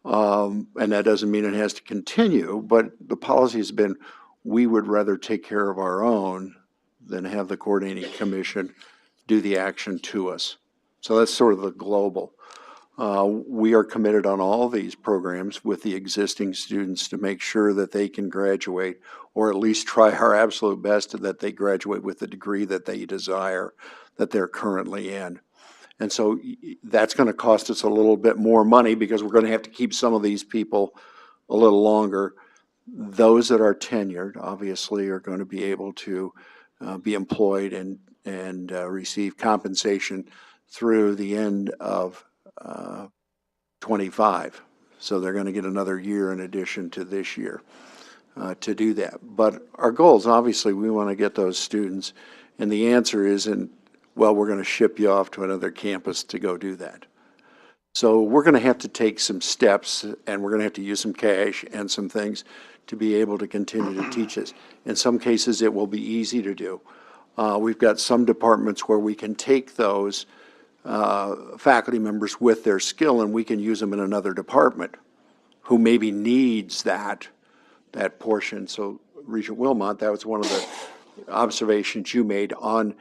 and that doesn't mean it has to continue, but the policy has been we would rather take care of our own than have the Coordinating Commission do the action to us. So that's sort of the global. We are committed on all these programs with the existing students to make sure that they can graduate, or at least try our absolute best that they graduate with the degree that they desire, that they're currently in. And so that's going to cost us a little bit more money because we're going to have to keep some of these people a little longer. Those that are tenured, obviously, are going to be able to be employed and receive compensation through the end of 25. So they're going to get another year in addition to this year to do that. But our goal is obviously we want to get those students, and the answer isn't, well, we're going to ship you off to another campus to go do that. So we're going to have to take some steps, and we're going to have to use some cash and some things to be able to continue to teach us. In some cases, it will be easy to do. We've got some departments where we can take those faculty members with their skill and we can use them in another department who maybe needs that portion. So Regent Wilmot, that was one of the observations you made on,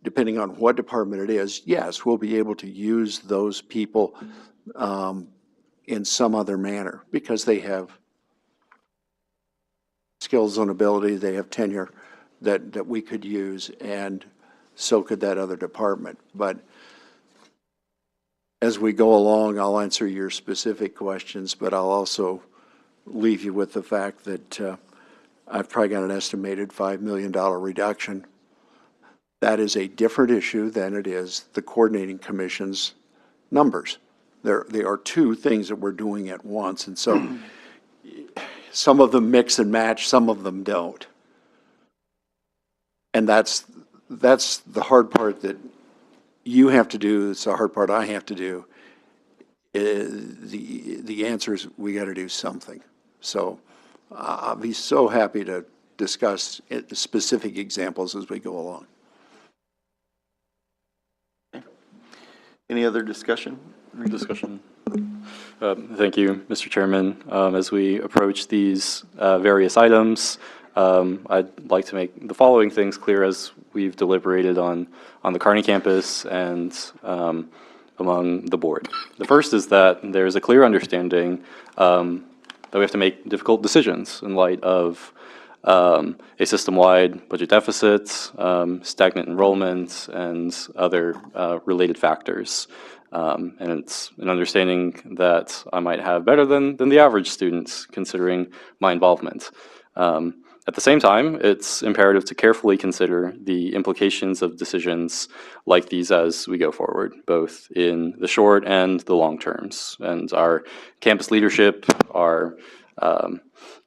depending on what department it is, yes, we'll be able to use those people in some other manner because they have skills and ability, they have tenure that we could use, and so could that other department. But as we go along, I'll answer your specific questions, but I'll also leave you with the fact that I've probably got an estimated $5 million reduction. That is a different issue than it is the Coordinating Commission's numbers. There are two things that we're doing at once, and so some of them mix and match, some of them don't. And that's the hard part that you have to do. It's the hard part I have to do. The answer is we got to do something. So I'll be so happy to discuss specific examples as we go along. Any other discussion? Thank you, Mr. Chairman. As we approach these various items, I'd like to make the following things clear as we've deliberated on the Kearney campus and among the board. The first is that there's a clear understanding that we have to make difficult decisions in light of a system-wide budget deficit, stagnant enrollment, and other related factors. And it's an understanding that I might have better than the average student, considering my involvement. At the same time, it's imperative to carefully consider the implications of decisions like these as we go forward, both in the short and the long terms. And our campus leadership, our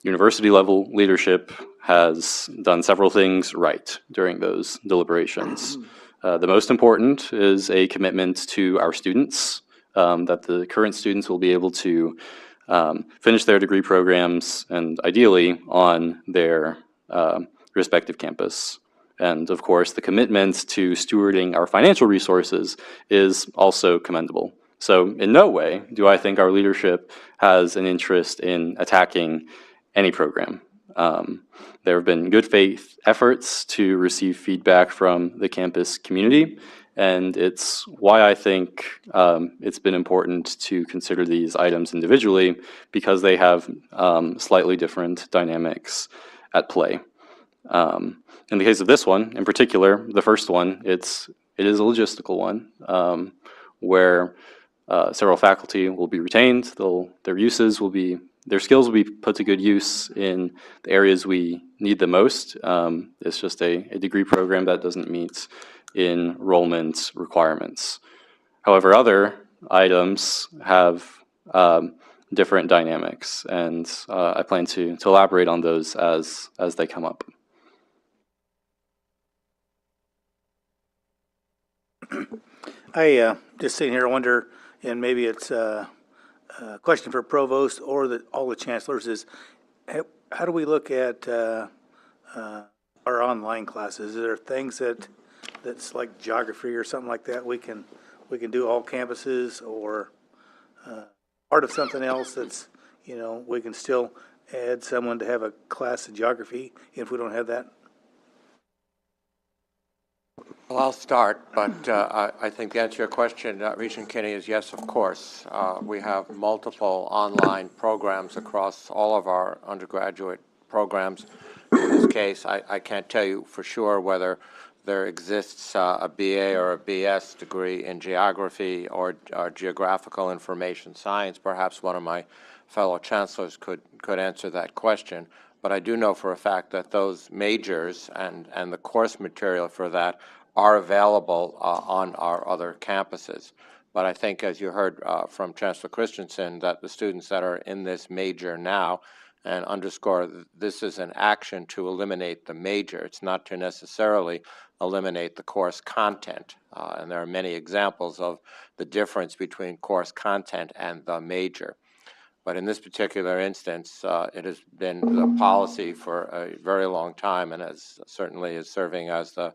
university level leadership has done several things right during those deliberations. The most important is a commitment to our students, that the current students will be able to finish their degree programs and ideally on their respective campus. And of course, the commitment to stewarding our financial resources is also commendable. So in no way do I think our leadership has an interest in attacking any program. There have been good faith efforts to receive feedback from the campus community, and it's why I think it's been important to consider these items individually, because they have slightly different dynamics at play. In the case of this one, in particular, the first one, it is a logistical one, where several faculty will be retained. Their skills will be put to good use in the areas we need the most. It's just a degree program that doesn't meet enrollment requirements. However, other items have different dynamics, and I plan to elaborate on those as they come up. I just sitting here, I wonder, and maybe it's a question for Provost or all the chancellors, is how do we look at our online classes? Is there things that's like geography or something like that we can do all campuses, or part of something else that's, we can still add someone to have a class in geography if we don't have that? Well, I'll start, but I think the answer to your question, Regent Kinney, is yes, of course. We have multiple online programs across all of our undergraduate programs. In this case, I can't tell you for sure whether there exists a BA or a BS degree in geography or geographical information science. Perhaps one of my fellow chancellors could answer that question. But I do know for a fact that those majors and the course material for that are available on our other campuses. But I think, as you heard from Chancellor Christensen, that the students that are in this major now, and underscore this is an action to eliminate the major. It's not to necessarily eliminate the course content. And there are many examples of the difference between course content and the major. But in this particular instance, it has been the policy for a very long time, and as certainly is serving as the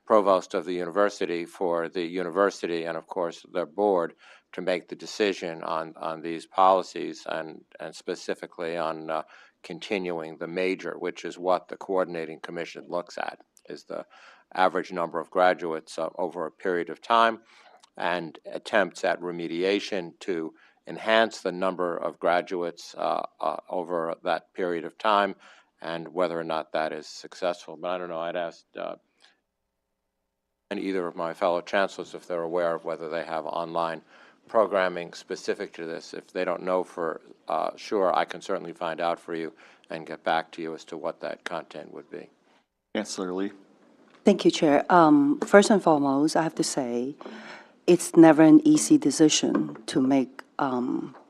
provost of the university for the university and, of course, their board to make the decision on these policies and specifically on continuing the major, which is what the coordinating commission looks at, is the average number of graduates over a period of time and attempts at remediation to enhance the number of graduates over that period of time and whether or not that is successful. But I don't know, I'd ask and either of my fellow chancellors if they're aware of whether they have online programming specific to this. If they don't know for sure, I can certainly find out for you and get back to you as to what that content would be. Chancellor Lee. Thank you, Chair. First and foremost, I have to say it's never an easy decision to make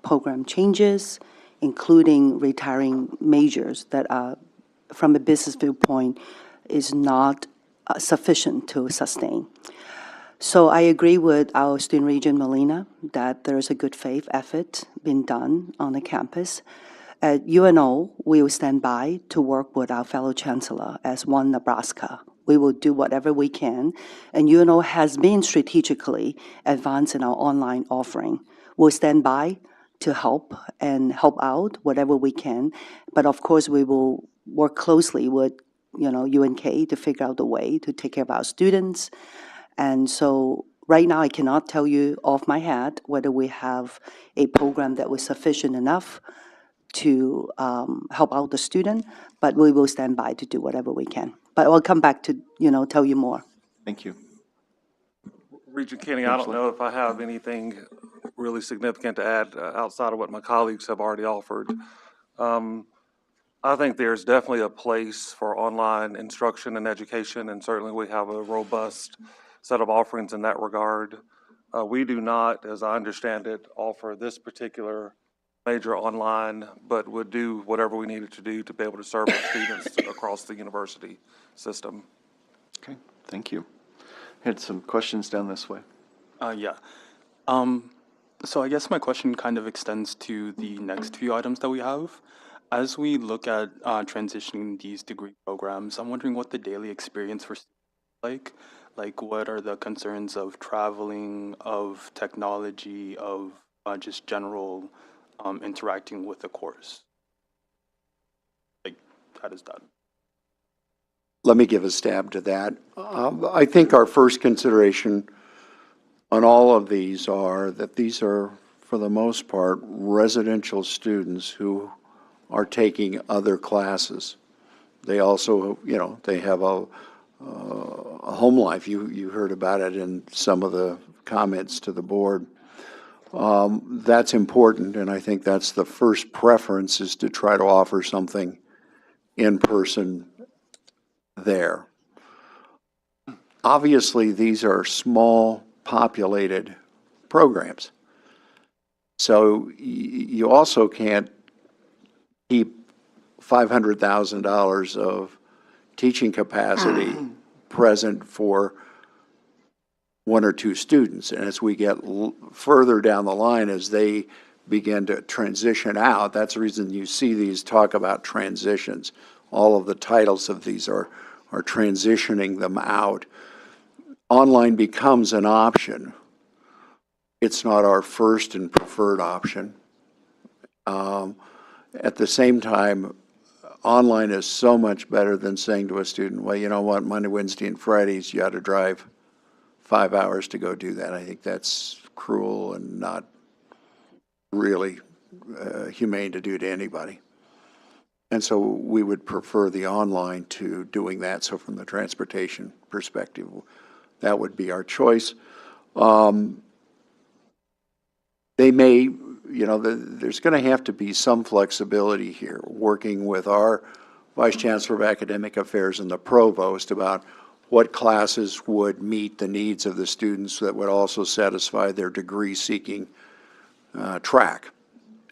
program changes, including retiring majors that are, from a business viewpoint, is not sufficient to sustain. So I agree with our student regent Melina that there is a good faith effort being done on the campus. At UNO, we will stand by to work with our fellow chancellor as one Nebraska we will do whatever we can. And UNO has been strategically advancing our online offering. We'll stand by to help and help out whatever we can. But of course, we will work closely with UNK to figure out a way to take care of our students. And so right now, I cannot tell you off my head whether we have a program that was sufficient enough to help out the student, but we will stand by to do whatever we can. But I'll come back to, tell you more. Thank you. Regent Kenny, I don't know if I have anything really significant to add outside of what my colleagues have already offered. I think there's definitely a place for online instruction and education, and certainly we have a robust set of offerings in that regard. We do not, as I understand it, offer this particular major online, but would do whatever we needed to do to be able to serve our students across the university system. Okay, thank you. Had some questions down this way. Yeah. So I guess my question kind of extends to the next few items that we have. As we look at transitioning these degree programs, I'm wondering what the daily experience for students is like. Like, what are the concerns of traveling, of technology, of just general interacting with the course? Like, how does that? Let me give a stab to that. I think our first consideration on all of these are that these are, for the most part, residential students who are taking other classes. They also, they have a home life. You heard about it in some of the comments to the board. That's important, and I think that's the first preference, is to try to offer something in person there. Obviously, these are small populated programs. So you also can't keep $500,000 of teaching capacity present for one or two students. And as we get further down the line, as they begin to transition out, that's the reason you see these talk about transitions. All of the titles of these are transitioning them out. Online becomes an option. It's not our first and preferred option. At the same time, online is so much better than saying to a student, well, you know what, Monday, Wednesday, and Fridays, you got to drive 5 hours to go do that. I think that's cruel and not really humane to do to anybody. And so we would prefer the online to doing that. So from the transportation perspective, that would be our choice. They may, there's going to have to be some flexibility here, working with our Vice Chancellor of Academic Affairs and the Provost about what classes would meet the needs of the students that would also satisfy their degree-seeking track.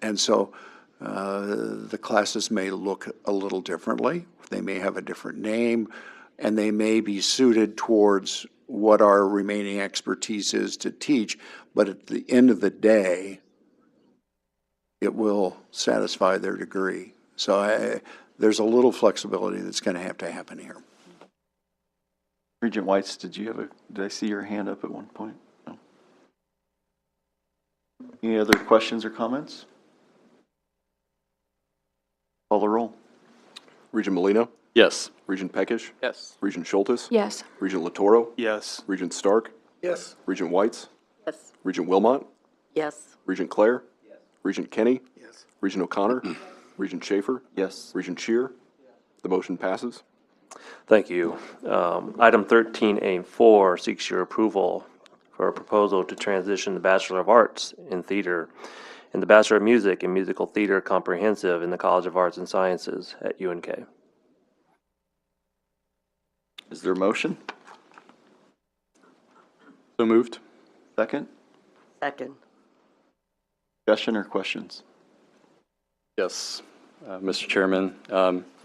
And so the classes may look a little differently. They may have a different name, and they may be suited towards what our remaining expertise is to teach. But at the end of the day, it will satisfy their degree. So there's a little flexibility that's going to happen here. Regent Whites, did I see your hand up at one point? No. Any other questions or comments? Call the roll. Regent Molina? Yes. Regent Peckish? Yes. Regent Schultes? Yes. Regent Latoro? Yes. Regent Stark? Yes. Regent Whites? Yes. Regent Wilmot? Yes. Regent Clare? Yes. Regent Kenny? Yes. Regent O'Connor? Regent Schaefer? Yes. Regent Shear? The motion passes. Thank you. Item 13A4 seeks your approval for a proposal to transition the Bachelor of Arts in Theater and the Bachelor of Music in Musical Theater Comprehensive in the College of Arts and Sciences at UNK. Is there a motion? So moved. Second? Second. Discussion or questions? Yes, Mr. Chairman.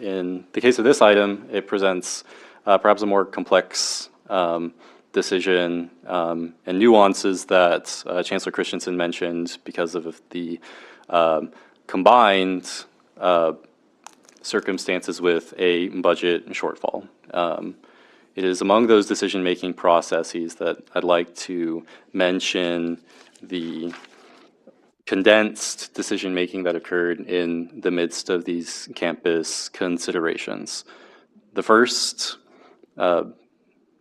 In the case of this item, it presents perhaps a more complex decision and nuances that Chancellor Christensen mentioned because of the combined circumstances with a budget shortfall. It is among those decision-making processes that I'd like to mention the condensed decision-making that occurred in the midst of these campus considerations. The first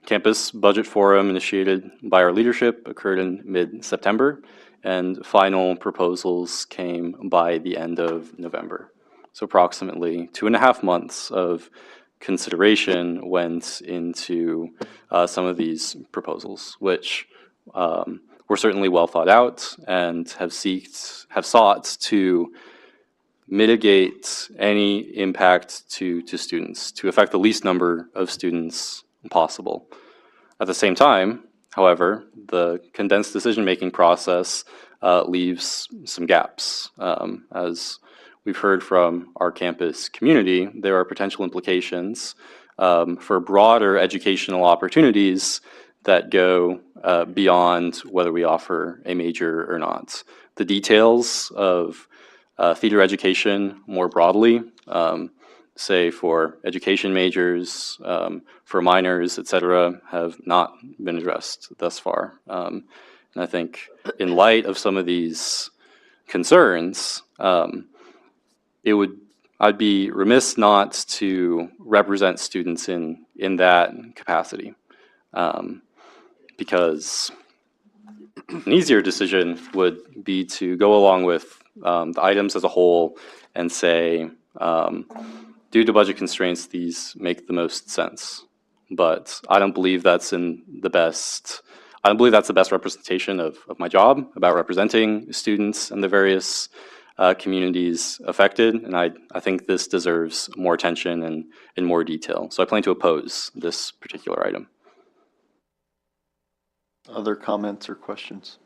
campus budget forum initiated by our leadership occurred in mid-September, and final proposals came by the end of November. So approximately 2.5 months of consideration went into some of these proposals, which were certainly well thought out and have sought to mitigate any impact to students, to affect the least number of students possible. At the same time, however, the condensed decision-making process leaves some gaps. As we've heard from our campus community, there are potential implications for broader educational opportunities that go beyond whether we offer a major or not. The details of theater education more broadly, say for education majors, for minors, et cetera, have not been addressed thus far. And I think in light of some of these concerns, I'd be remiss not to represent students in that capacity. Because an easier decision would be to go along with the items as a whole and say, due to budget constraints, these make the most sense. But I don't believe that's the best representation of my job, about representing students and the various communities affected. And I think this deserves more attention and in more detail. So I plan to oppose this particular item. Other comments or questions?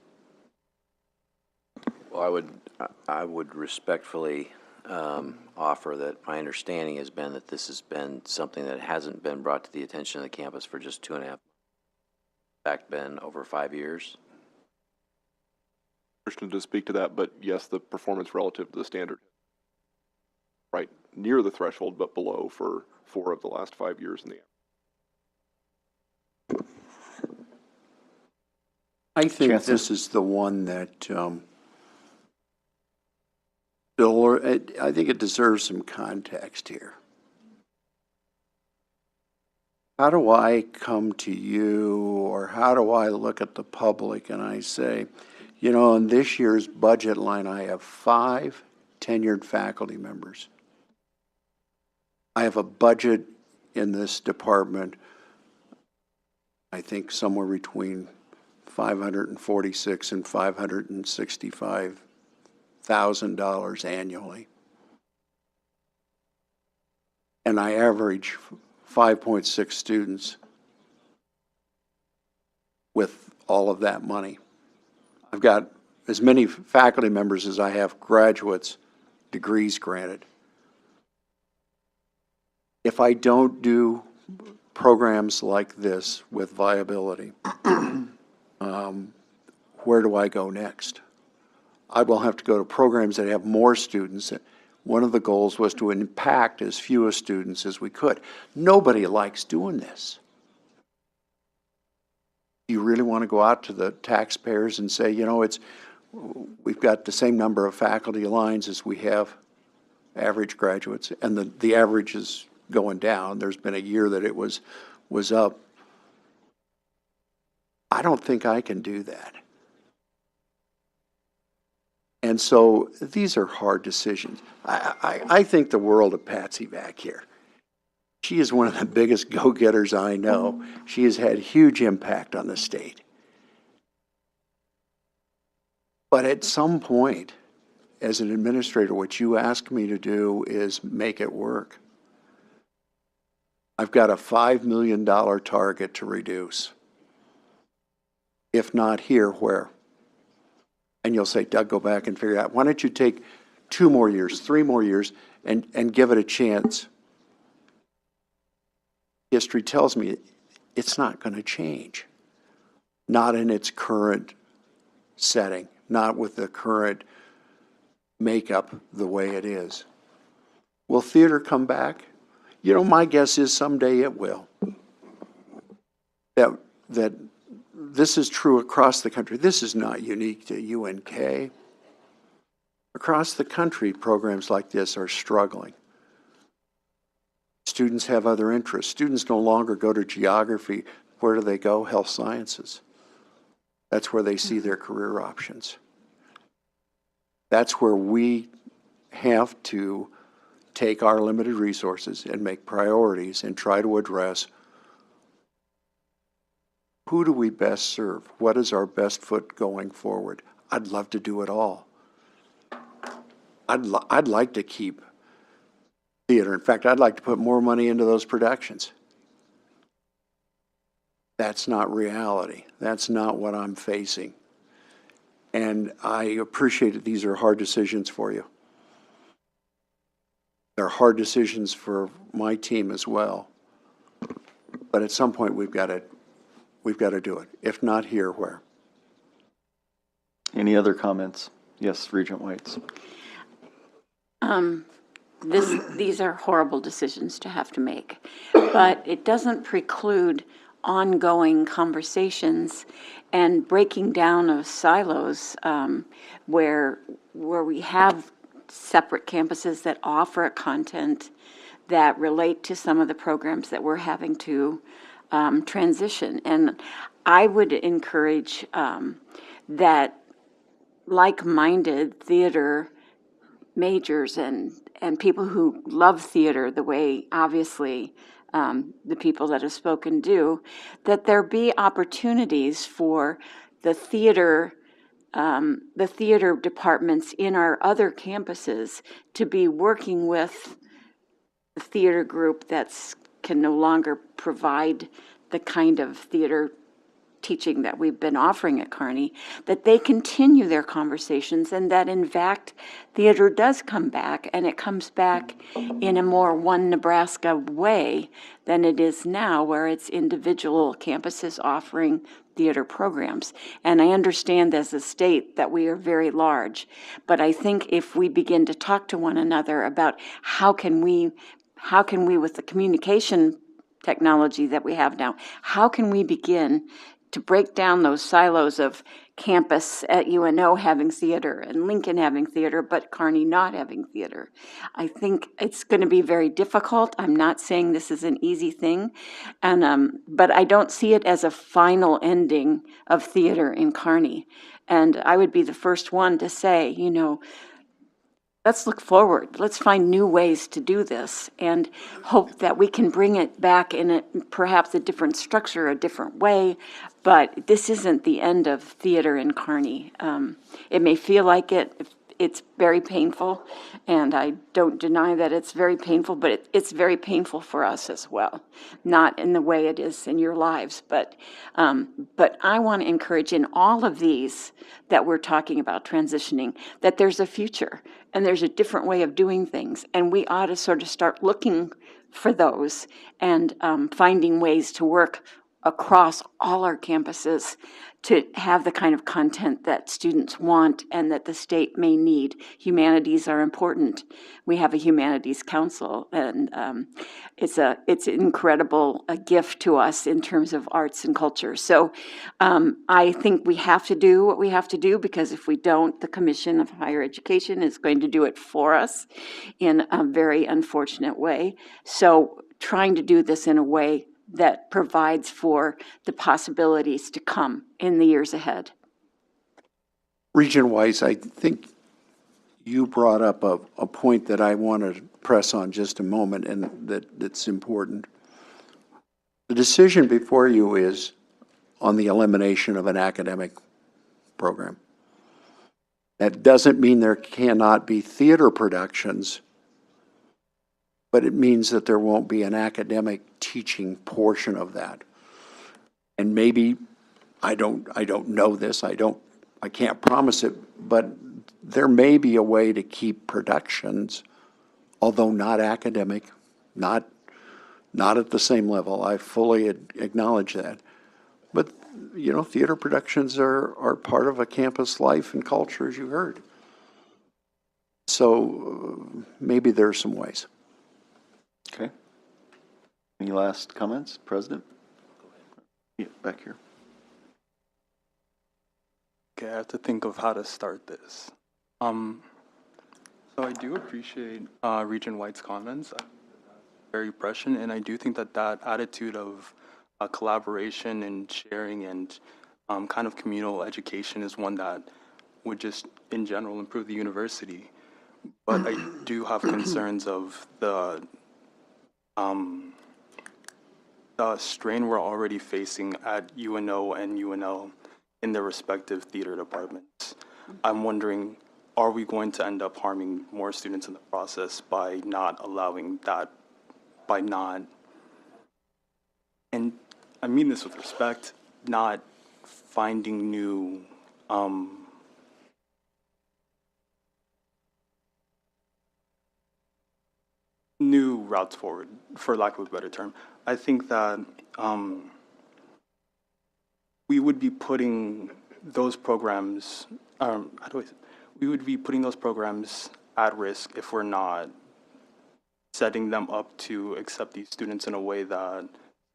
Well, I would respectfully offer that my understanding has been that this has been something that hasn't been brought to the attention of the campus for just 2.5 months. In fact, been over 5 years. Christian to speak to that, but yes, the performance relative to the standard, right near the threshold, but below for 4 of the last 5 years in the. I think this is the one that, Bill, I think it deserves some context here. How do I come to you, or how do I look at the public and I say, you know, in this year's budget line, I have 5 tenured faculty members. I have a budget in this department, I think somewhere between $546,000 and $565,000 annually. And I average 5.6 students with all of that money. I've got as many faculty members as I have graduates, degrees granted. If I don't do programs like this with viability, where do I go next? I will have to go to programs that have more students. One of the goals was to impact as few students as we could. Nobody likes doing this. You really want to go out to the taxpayers and say, you know, we've got the same number of faculty lines as we have average graduates, and the average is going down. There's been a year that it was up. I don't think I can do that. And so these are hard decisions. I think the world of Patsy back here. She is one of the biggest go-getters I know. She has had huge impact on the state. But at some point, as an administrator, what you ask me to do is make it work. I've got a $5 million target to reduce. If not here, where? And you'll say, Doug, go back and figure it out. Why don't you take 2 more years, 3 more years, and give it a chance? History tells me it's not going to change. Not in its current setting, not with the current makeup the way it is. Will theater come back? You know, my guess is someday it will. that this is true across the country. This is not unique to UNK. Across the country, programs like this are struggling. Students have other interests. Students no longer go to geography. Where do they go? Health sciences. That's where they see their career options. That's where we have to take our limited resources and make priorities and try to address who do we best serve? What is our best foot going forward? I'd love to do it all. I'd like to keep theater. In fact, I'd like to put more money into those productions. That's not reality. That's not what I'm facing. And I appreciate that these are hard decisions for you. They're hard decisions for my team as well. But at some point, we've got to do it. If not here, where? Any other comments? Yes, Regent Whites. These are horrible decisions to have to make, but it doesn't preclude ongoing conversations and breaking down of silos where we have separate campuses that offer content that relate to some of the programs that we're having to transition. And I would encourage that like-minded theater majors and people who love theater the way obviously the people that have spoken do, that there be opportunities for the theater departments in our other campuses to be working with the theater group that can no longer provide the kind of theater teaching that we've been offering at Kearney, that they continue their conversations and that in fact theater does come back, and it comes back in a more one Nebraska way than it is now, where it's individual campuses offering theater programs. And I understand as a state that we are very large, but I think if we begin to talk to one another about how can we with the communication technology that we have now, how can we begin to break down those silos of campus at UNO having theater and Lincoln having theater, but Kearney not having theater. I think it's going to be very difficult. I'm not saying this is an easy thing, and but I don't see it as a final ending of theater in Kearney. And I would be the first one to say, you know, let's look forward. Let's find new ways to do this and hope that we can bring it back in perhaps a different structure, a different way. But this isn't the end of theater in Kearney. It may feel like it. It's very painful, and I don't deny that it's very painful, but it's very painful for us as well. Not in the way it is in your lives, but I want to encourage in all of these that we're talking about transitioning, that there's a future and there's a different way of doing things, and we ought to sort of start looking for those and finding ways to work across all our campuses to have the kind of content that students want and that the state may need. Humanities are important. We have a humanities council, and it's an incredible gift to us in terms of arts and culture. So I think we have to do what we have to do, because if we don't, the Commission of Higher Education is going to do it for us in a very unfortunate way. So trying to do this in a way that provides for the possibilities to come in the years ahead. Regent Weiss, I think you brought up a point that I want to press on just a moment, and that's important. The decision before you is on the elimination of an academic program. That doesn't mean there cannot be theater productions, but it means that there won't be an academic teaching portion of that. And maybe, I don't know this, I can't promise it, but there may be a way to keep productions, although not academic, not at the same level. I fully acknowledge that. But, you know, theater productions are part of a campus life and culture, as you heard. So maybe there's some ways. Okay. Any last comments, President? Yeah, back here. Okay, I have to think of how to start this. So I do appreciate Regent White's comments. Very prescient, and I do think that that attitude of collaboration and sharing and kind of communal education is one that would just, in general, improve the university. But I do have concerns of the strain we're already facing at UNO and UNL in their respective theater departments. I'm wondering, are we going to end up harming more students in the process by not allowing that, by not, and I mean this with respect, not finding new new routes forward, for lack of a better term. I think that we would be putting those programs, we would be putting those programs at risk if we're not setting them up to accept these students in a way that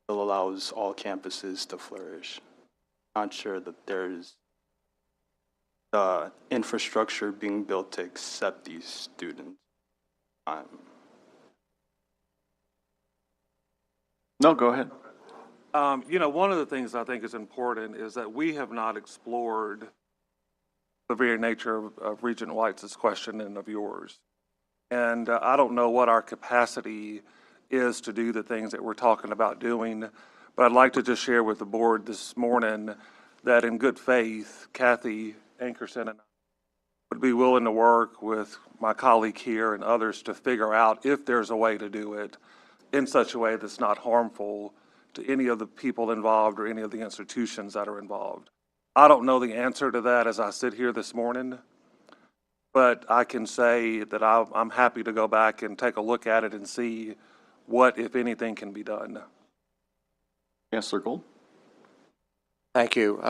still allows all campuses to flourish. Not sure that there's the infrastructure being built to accept these students. No, go ahead. You know, one of the things I think is important is that we have not explored the very nature of Regent White's question and of yours. And I don't know what our capacity is to do the things that we're talking about doing, but I'd like to just share with the board this morning that in good faith, Kathy Ankerson and I would be willing to work with my colleague here and others to figure out if there's a way to do it in such a way that's not harmful to any of the people involved or any of the institutions that are involved. I don't know the answer to that as I sit here this morning, but I can say that I'm happy to go back and take a look at it and see what, if anything, can be done. Chancellor Gold. Thank you,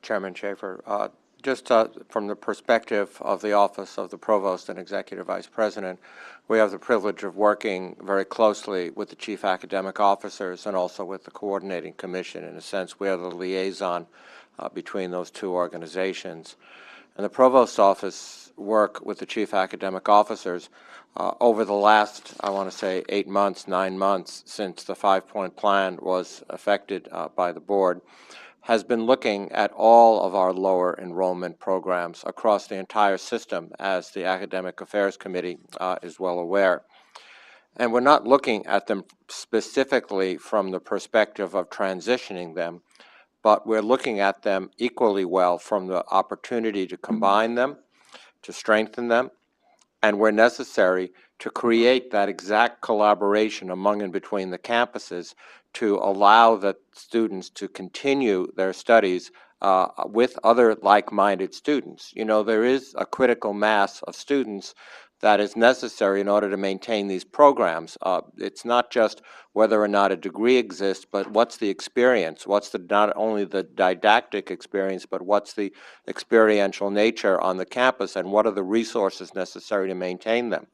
Chairman Schaefer. Just from the perspective of the Office of the Provost and Executive Vice President, we have the privilege of working very closely with the Chief Academic Officers and also with the Coordinating Commission. In a sense, we are the liaison between those two organizations. And the Provost's Office work with the Chief Academic Officers over the last, I want to say, 8 months, 9 months since the 5-point plan was affected by the board, has been looking at all of our lower enrollment programs across the entire system, as the Academic Affairs Committee is well aware. And we're not looking at them specifically from the perspective of transitioning them, but we're looking at them equally well from the opportunity to combine them, to strengthen them, and where necessary, to create that exact collaboration among and between the campuses to allow the students to continue their studies with other like-minded students. You know, there is a critical mass of students that is necessary in order to maintain these programs. It's not just whether or not a degree exists, but what's the experience? What's the not only the didactic experience, but what's the experiential nature on the campus, and what are the resources necessary to maintain them?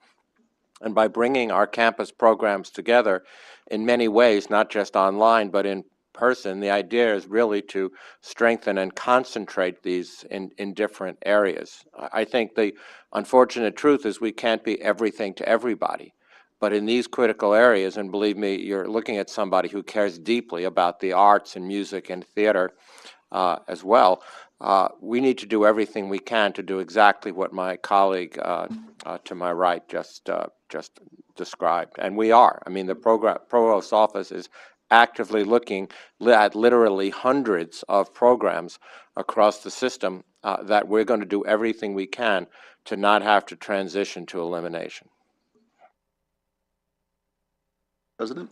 And by bringing our campus programs together in many ways, not just online, but in person, the idea is really to strengthen and concentrate these in different areas. I think the unfortunate truth is we can't be everything to everybody. But in these critical areas, and believe me, you're looking at somebody who cares deeply about the arts and music and theater as well, we need to do everything we can to do exactly what my colleague to my right just described. And we are. I mean, the Provost's Office is actively looking at literally hundreds of programs across the system that we're going to do everything we can to not have to transition to elimination. President?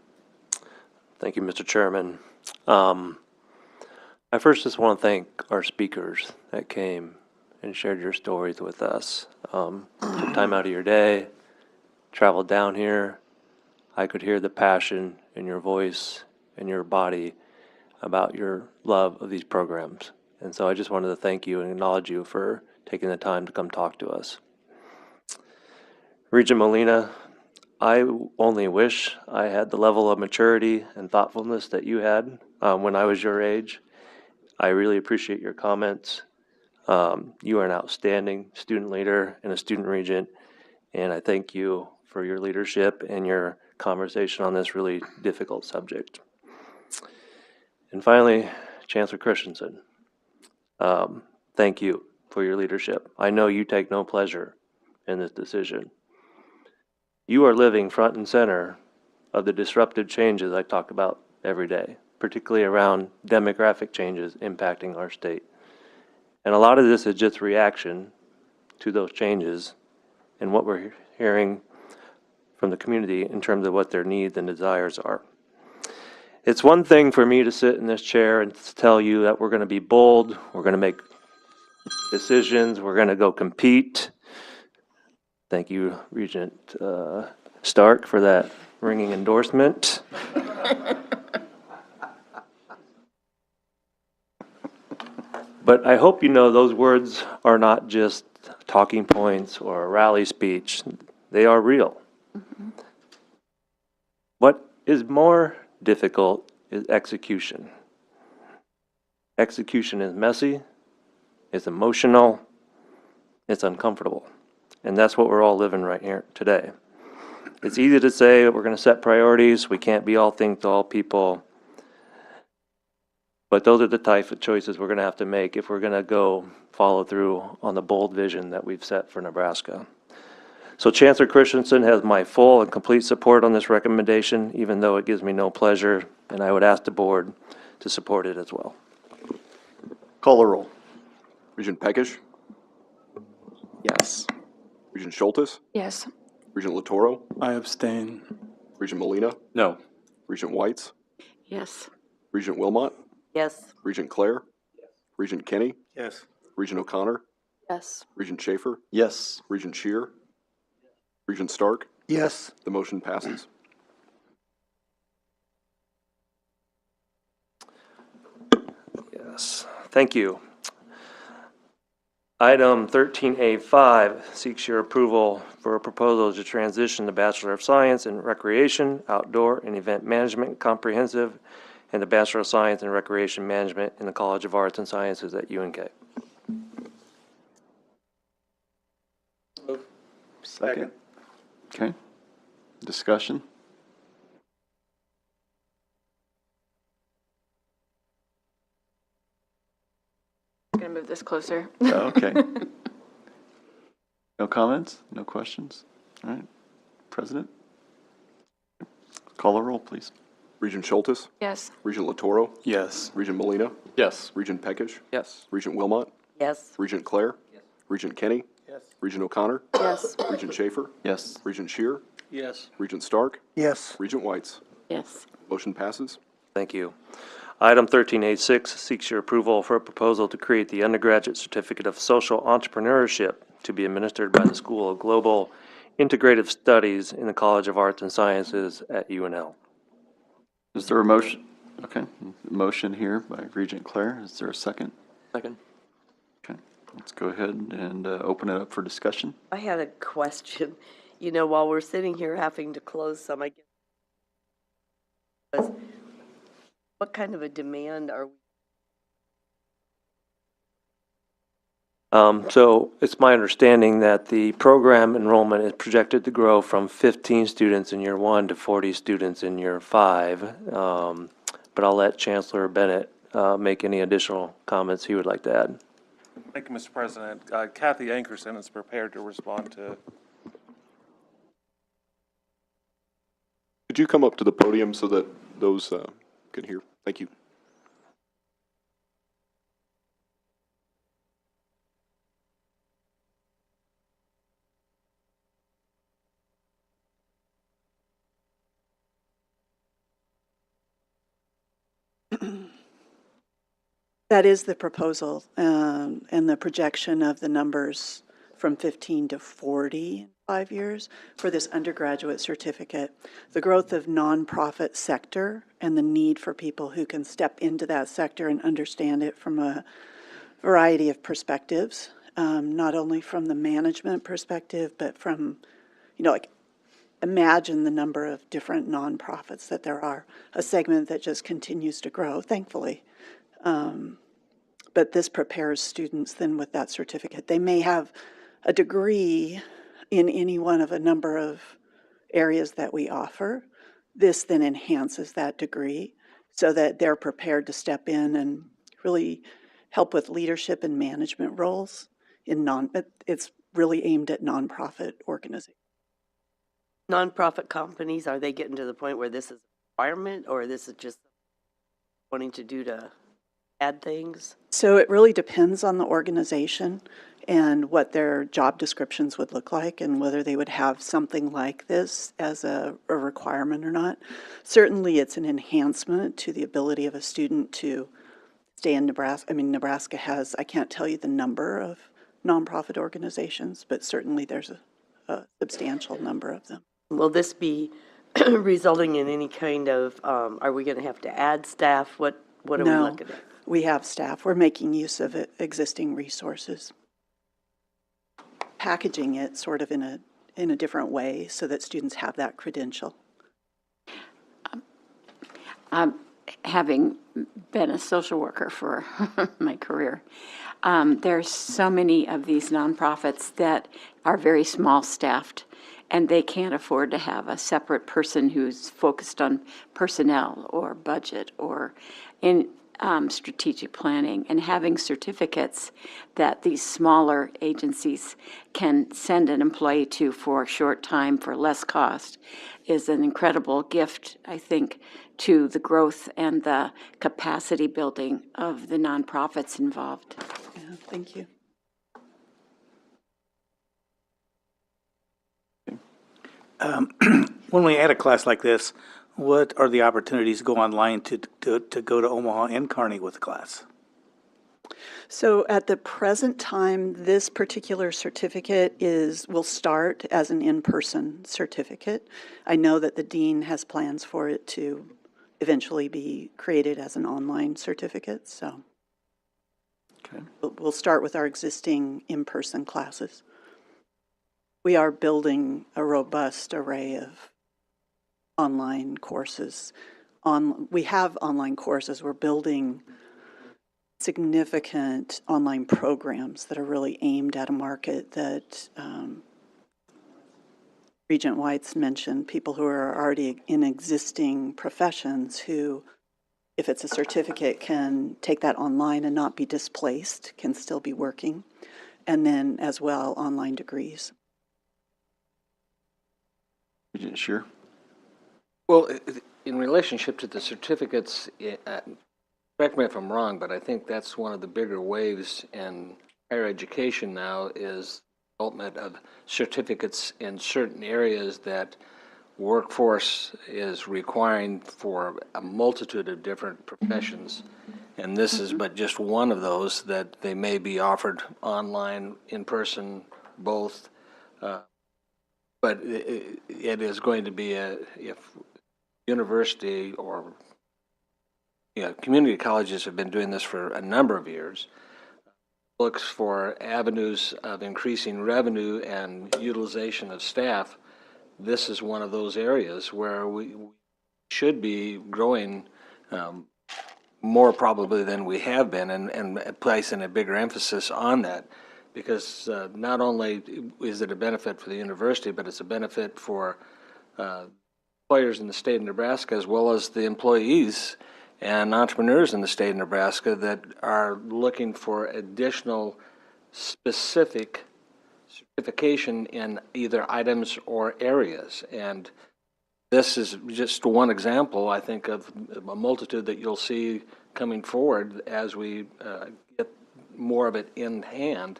Thank you, Mr. Chairman. I first just want to thank our speakers that came and shared your stories with us. Took time out of your day, traveled down here. I could hear the passion in your voice and your body about your love of these programs. And so I just wanted to thank you and acknowledge you for taking the time to come talk to us. Regent Molina, I only wish I had the level of maturity and thoughtfulness that you had when I was your age. I really appreciate your comments. You are an outstanding student leader and a student regent, and I thank you for your leadership and your conversation on this really difficult subject. And finally, Chancellor Christensen, thank you for your leadership. I know you take no pleasure in this decision. You are living front and center of the disruptive changes I talk about every day, particularly around demographic changes impacting our state. And a lot of this is just reaction to those changes and what we're hearing from the community in terms of what their needs and desires are. It's one thing for me to sit in this chair and tell you that we're going to be bold, we're going to make decisions, we're going to go compete. Thank you, Regent Stark, for that ringing endorsement. But I hope you know those words are not just talking points or a rally speech. They are real. Mm-hmm. What is more difficult is execution. Execution is messy, it's emotional, it's uncomfortable. And that's what we're all living right here today. It's easy to say we're going to set priorities, we can't be all things to all people. But those are the type of choices we're going to have to make if we're going to go follow through on the bold vision that we've set for Nebraska. So Chancellor Christensen has my full and complete support on this recommendation, even though it gives me no pleasure, and I would ask the board to support it as well. Call the roll. Regent Peckish? Yes. Regent Schultes? Yes. Regent Latoro? I abstain. Regent Molina? No. Regent Whites? Yes. Regent Wilmot? Yes. Regent Clare? Regent Kenny? Yes. Regent O'Connor? Yes. Regent Schaefer? Yes. Regent Shear? Regent Stark? Yes. The motion passes. Yes, thank you. Item 13A5 seeks your approval for a proposal to transition the Bachelor of Science in Recreation, Outdoor, and Event Management Comprehensive and the Bachelor of Science in Recreation Management in the College of Arts and Sciences at UNK. Second. Okay. Discussion? I'm going to move this closer. Okay. No comments? No questions? All right. President? Call the roll, please. Regent Schultes? Yes. Regent Latoro? Yes. Regent Molina? Yes. Regent Peckish? Yes. Regent Wilmot? Yes. Regent Clare? Yes. Regent Kenny? Yes. Regent O'Connor? Yes. Regent Schaefer? Yes. Regent Shear? Yes. Regent Stark? Yes. Regent Whites? Yes. Motion passes. Thank you. Item 13A6 seeks your approval for a proposal to create the undergraduate certificate of social entrepreneurship to be administered by the School of Global Integrative Studies in the College of Arts and Sciences at UNL. Is there a motion? Okay. Motion here by Regent Clare. Is there a second? Second. Okay. Let's go ahead and open it up for discussion. I had a question. You know, while we're sitting here having to close some, I guess, what kind of a demand are we? So it's my understanding that the program enrollment is projected to grow from 15 students in year 1 to 40 students in year 5. But I'll let Chancellor Bennett make any additional comments he would like to add. Thank you, Mr. President. Kathy Ankerson is prepared to respond to. Could you come up to the podium so that those can hear? Thank you. That is the proposal and the projection of the numbers from 15 to 40 in 5 years for this undergraduate certificate. The growth of nonprofit sector and the need for people who can step into that sector and understand it from a variety of perspectives, not only from the management perspective, but from, you know, like imagine the number of different nonprofits that there are, a segment that just continues to grow, thankfully. But this prepares students then with that certificate. They may have a degree in any one of a number of areas that we offer. This then enhances that degree so that they're prepared to step in and really help with leadership and management roles it's really aimed at nonprofit organizations. Nonprofit companies, are they getting to the point where this is a requirement, or this is just wanting to do to add things? So it really depends on the organization and what their job descriptions would look like and whether they would have something like this as a requirement or not. Certainly it's an enhancement to the ability of a student to stay in Nebraska. I mean, Nebraska has, I can't tell you the number of nonprofit organizations, but certainly there's a substantial number of them. Will this be resulting in any kind of, are we going to have to add staff? What are we looking at? We have staff. We're making use of existing resources, packaging it sort of in a different way so that students have that credential. Having been a social worker for my career, there's so many of these nonprofits that are very small staffed, and they can't afford to have a separate person who's focused on personnel or budget or in strategic planning. And having certificates that these smaller agencies can send an employee to for a short time for less cost is an incredible gift, I think, to the growth and the capacity building of the nonprofits involved. Yeah, thank you. When we add a class like this, what are the opportunities to go online to go to Omaha and Kearney with the class? So at the present time, this particular certificate will start as an in-person certificate. I know that the dean has plans for it to eventually be created as an online certificate, so okay. We'll start with our existing in-person classes. We are building a robust array of online courses. We have online courses. We're building significant online programs that are really aimed at a market that Regent White's mentioned, people who are already in existing professions who, if it's a certificate, can take that online and not be displaced, can still be working, and then as well online degrees. Sure. Well, in relationship to the certificates, correct me if I'm wrong, but I think that's one of the bigger waves in higher education now is development of certificates in certain areas that workforce is requiring for a multitude of different professions. And this is but just one of those that they may be offered online, in person, both. But it is going to be if university or community colleges have been doing this for a number of years, looks for avenues of increasing revenue and utilization of staff. This is one of those areas where we should be growing more probably than we have been and placing a bigger emphasis on that. Because not only is it a benefit for the university, but it's a benefit for players in the state of Nebraska, as well as the employees and entrepreneurs in the state of Nebraska that are looking for additional specific certification in either items or areas. And this is just one example, I think, of a multitude that you'll see coming forward as we get more of it in hand.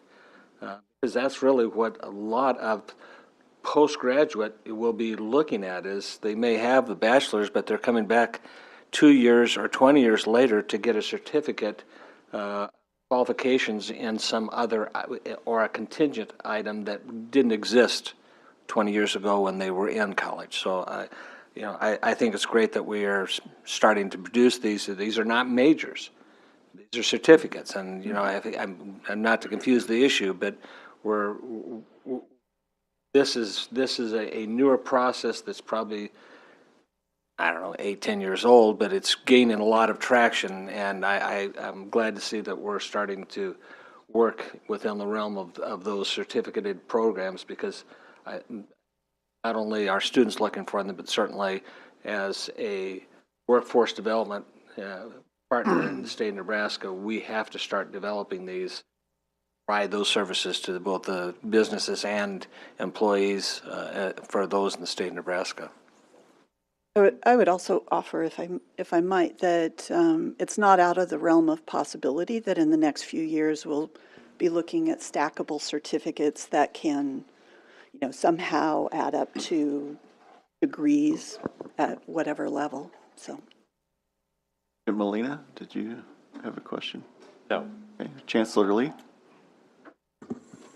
Because that's really what a lot of postgraduate will be looking at is they may have the bachelor's, but they're coming back 2 years or 20 years later to get a certificate qualifications in some other or a contingent item that didn't exist 20 years ago when they were in college. So I think it's great that we are starting to produce these. These are not majors. These are certificates, and I'm not to confuse the issue, but we're this is a newer process that's probably, I don't know, 8-10 years old, but it's gaining a lot of traction, and I'm glad to see that we're starting to work within the realm of those certificated programs, because not only are students looking for them, but certainly as a workforce development partner in the state of Nebraska, we have to start developing these, provide those services to both the businesses and employees for those in the state of Nebraska. I would also offer, if I might, that it's not out of the realm of possibility that in the next few years we'll be looking at stackable certificates that can, somehow add up to degrees at whatever level. So, Melina, did you have a question? No. Okay. Chancellor Lee?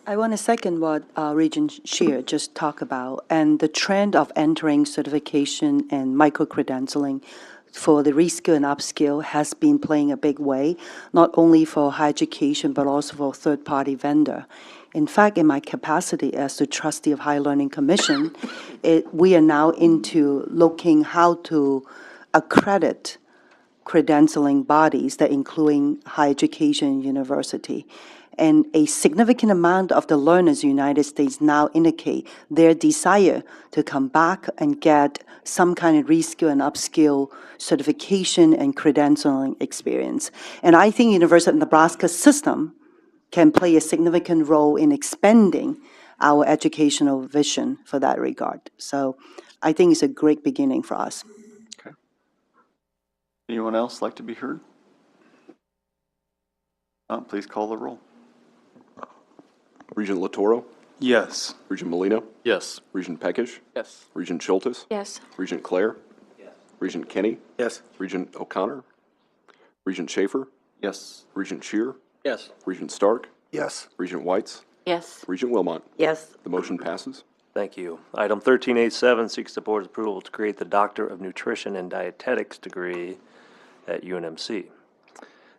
I want to second what Regent Shear just talked about, and the trend of entering certification and micro-credentialing for the reskill and upskill has been playing a big way, not only for higher education, but also for third-party vendor. In fact, in my capacity as the trustee of Higher Learning Commission, we are now into looking how to accredit credentialing bodies that including higher education university. And a significant amount of the learners in the United States now indicate their desire to come back and get some kind of reskill and upskill certification and credentialing experience. And I think University of Nebraska system can play a significant role in expanding our educational vision for that regard. So I think it's a great beginning for us. Okay. Anyone else like to be heard? Please call the roll. Regent Latoro? Yes. Regent Molina? Yes. Regent Peckish? Yes. Regent Schultes? Yes. Regent Clare? Yes. Regent Kenny? Yes. Regent O'Connor? Regent Schaefer? Yes. Regent Shear? Yes. Regent Stark? Yes. Regent Whites? Yes. Regent Wilmot? Yes. The motion passes. Thank you. Item 13A7 seeks the board's approval to create the Doctor of Nutrition and Dietetics degree at UNMC.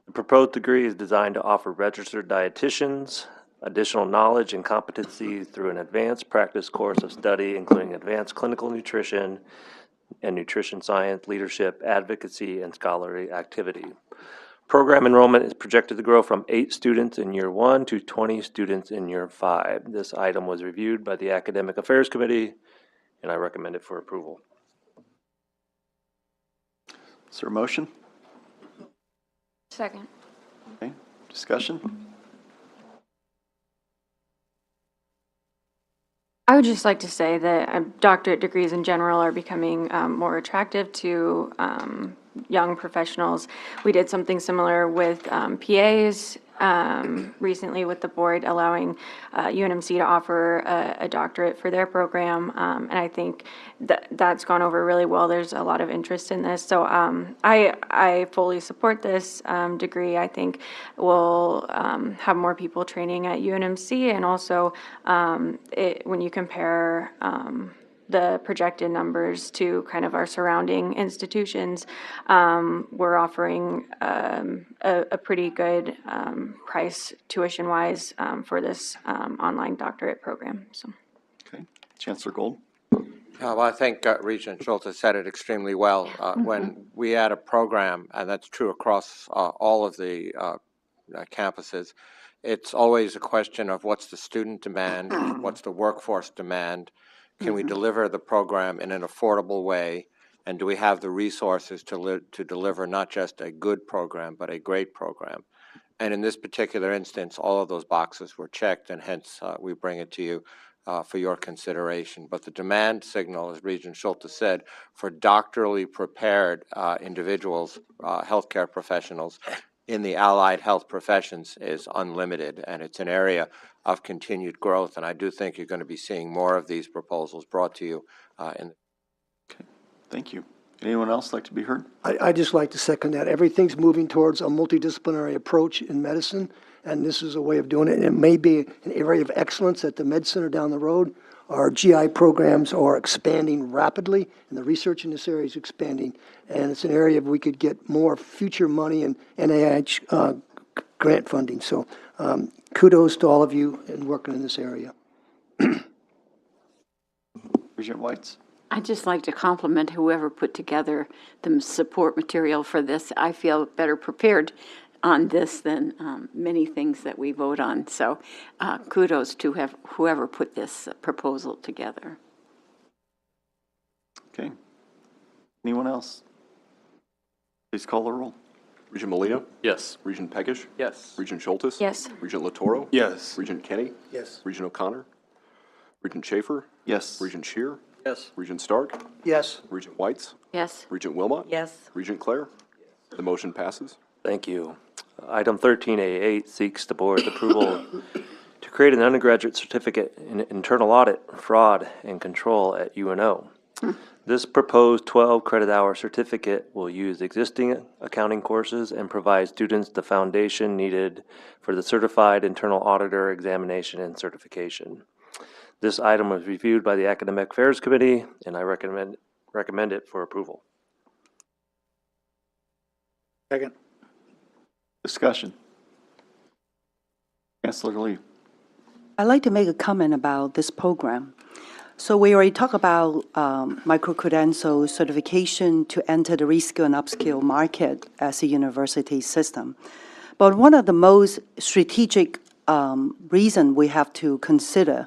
The proposed degree is designed to offer registered dietitians additional knowledge and competencies through an advanced practice course of study, including advanced clinical nutrition and nutrition science, leadership, advocacy, and scholarly activity. Program enrollment is projected to grow from 8 students in year 1 to 20 students in year 5. This item was reviewed by the Academic Affairs Committee, and I recommend it for approval. Is there a motion? Second. Okay. Discussion? I would just like to say that doctorate degrees in general are becoming more attractive to young professionals. We did something similar with PAs recently with the board, allowing UNMC to offer a doctorate for their program, and I think that's gone over really well. There's a lot of interest in this, so I fully support this degree. I think we'll have more people training at UNMC, and also when you compare the projected numbers to kind of our surrounding institutions, we're offering a pretty good price tuition-wise for this online doctorate program. So. Okay. Chancellor Gold? Well, I think Regent Schultes said it extremely well. When we add a program, and that's true across all of the campuses, it's always a question of what's the student demand, what's the workforce demand, can we deliver the program in an affordable way, and do we have the resources to deliver not just a good program, but a great program? And in this particular instance, all of those boxes were checked, and hence we bring it to you for your consideration. But the demand signal, as Regent Schultes said, for doctorally prepared individuals, healthcare professionals, in the allied health professions is unlimited, and it's an area of continued growth. And I do think you're going to be seeing more of these proposals brought to you. Okay, thank you. Anyone else like to be heard? I'd just like to second that. Everything's moving towards a multidisciplinary approach in medicine, and this is a way of doing it. And it may be an area of excellence at the Med Center down the road. Our GI programs are expanding rapidly, and the research in this area is expanding. And it's an area we could get more future money and NIH grant funding. So kudos to all of you in working in this area. Regent Whites? I'd just like to compliment whoever put together the support material for this. I feel better prepared on this than many things that we vote on. So kudos to whoever put this proposal together. Okay. Anyone else? Please call the roll. Regent Molina, Yes. Regent Peckish, Yes. Regent Schultes. Yes. Regent Latoro. Yes. Regent Kenny, Yes. Regent O'Connor, Regent Schaefer, Yes. Regent Shear, Yes. Regent Stark, Yes. Regent Whites, Yes. Regent Wilmot. Yes. Regent Clare. The motion passes. Thank you. Item 13A8 seeks the board's approval to create an undergraduate certificate in internal audit, fraud, and control at UNO. This proposed 12 credit hour certificate will use existing accounting courses and provide students the foundation needed for the certified internal auditor examination and certification. This item was reviewed by the Academic Affairs Committee, and I recommend it for approval. Second. Discussion. Chancellor Lee. I'd like to make a comment about this program. So we already talked about micro-credential certification to enter the reskill and upskill market as a university system. But one of the most strategic reason we have to consider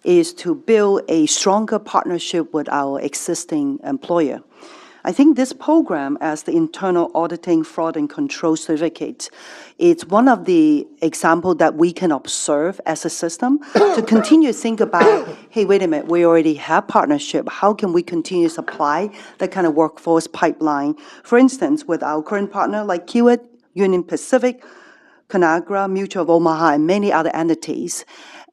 is to build a stronger partnership with our existing employer. I think this program, as the Internal Auditing, Fraud, and Control Certificate, it's one of the examples that we can observe as a system to continue to think about, hey, wait a minute, we already have partnership. How can we continue to supply that kind of workforce pipeline? For instance, with our current partner like Kiewit, Union Pacific, Conagra, Mutual of Omaha, and many other entities.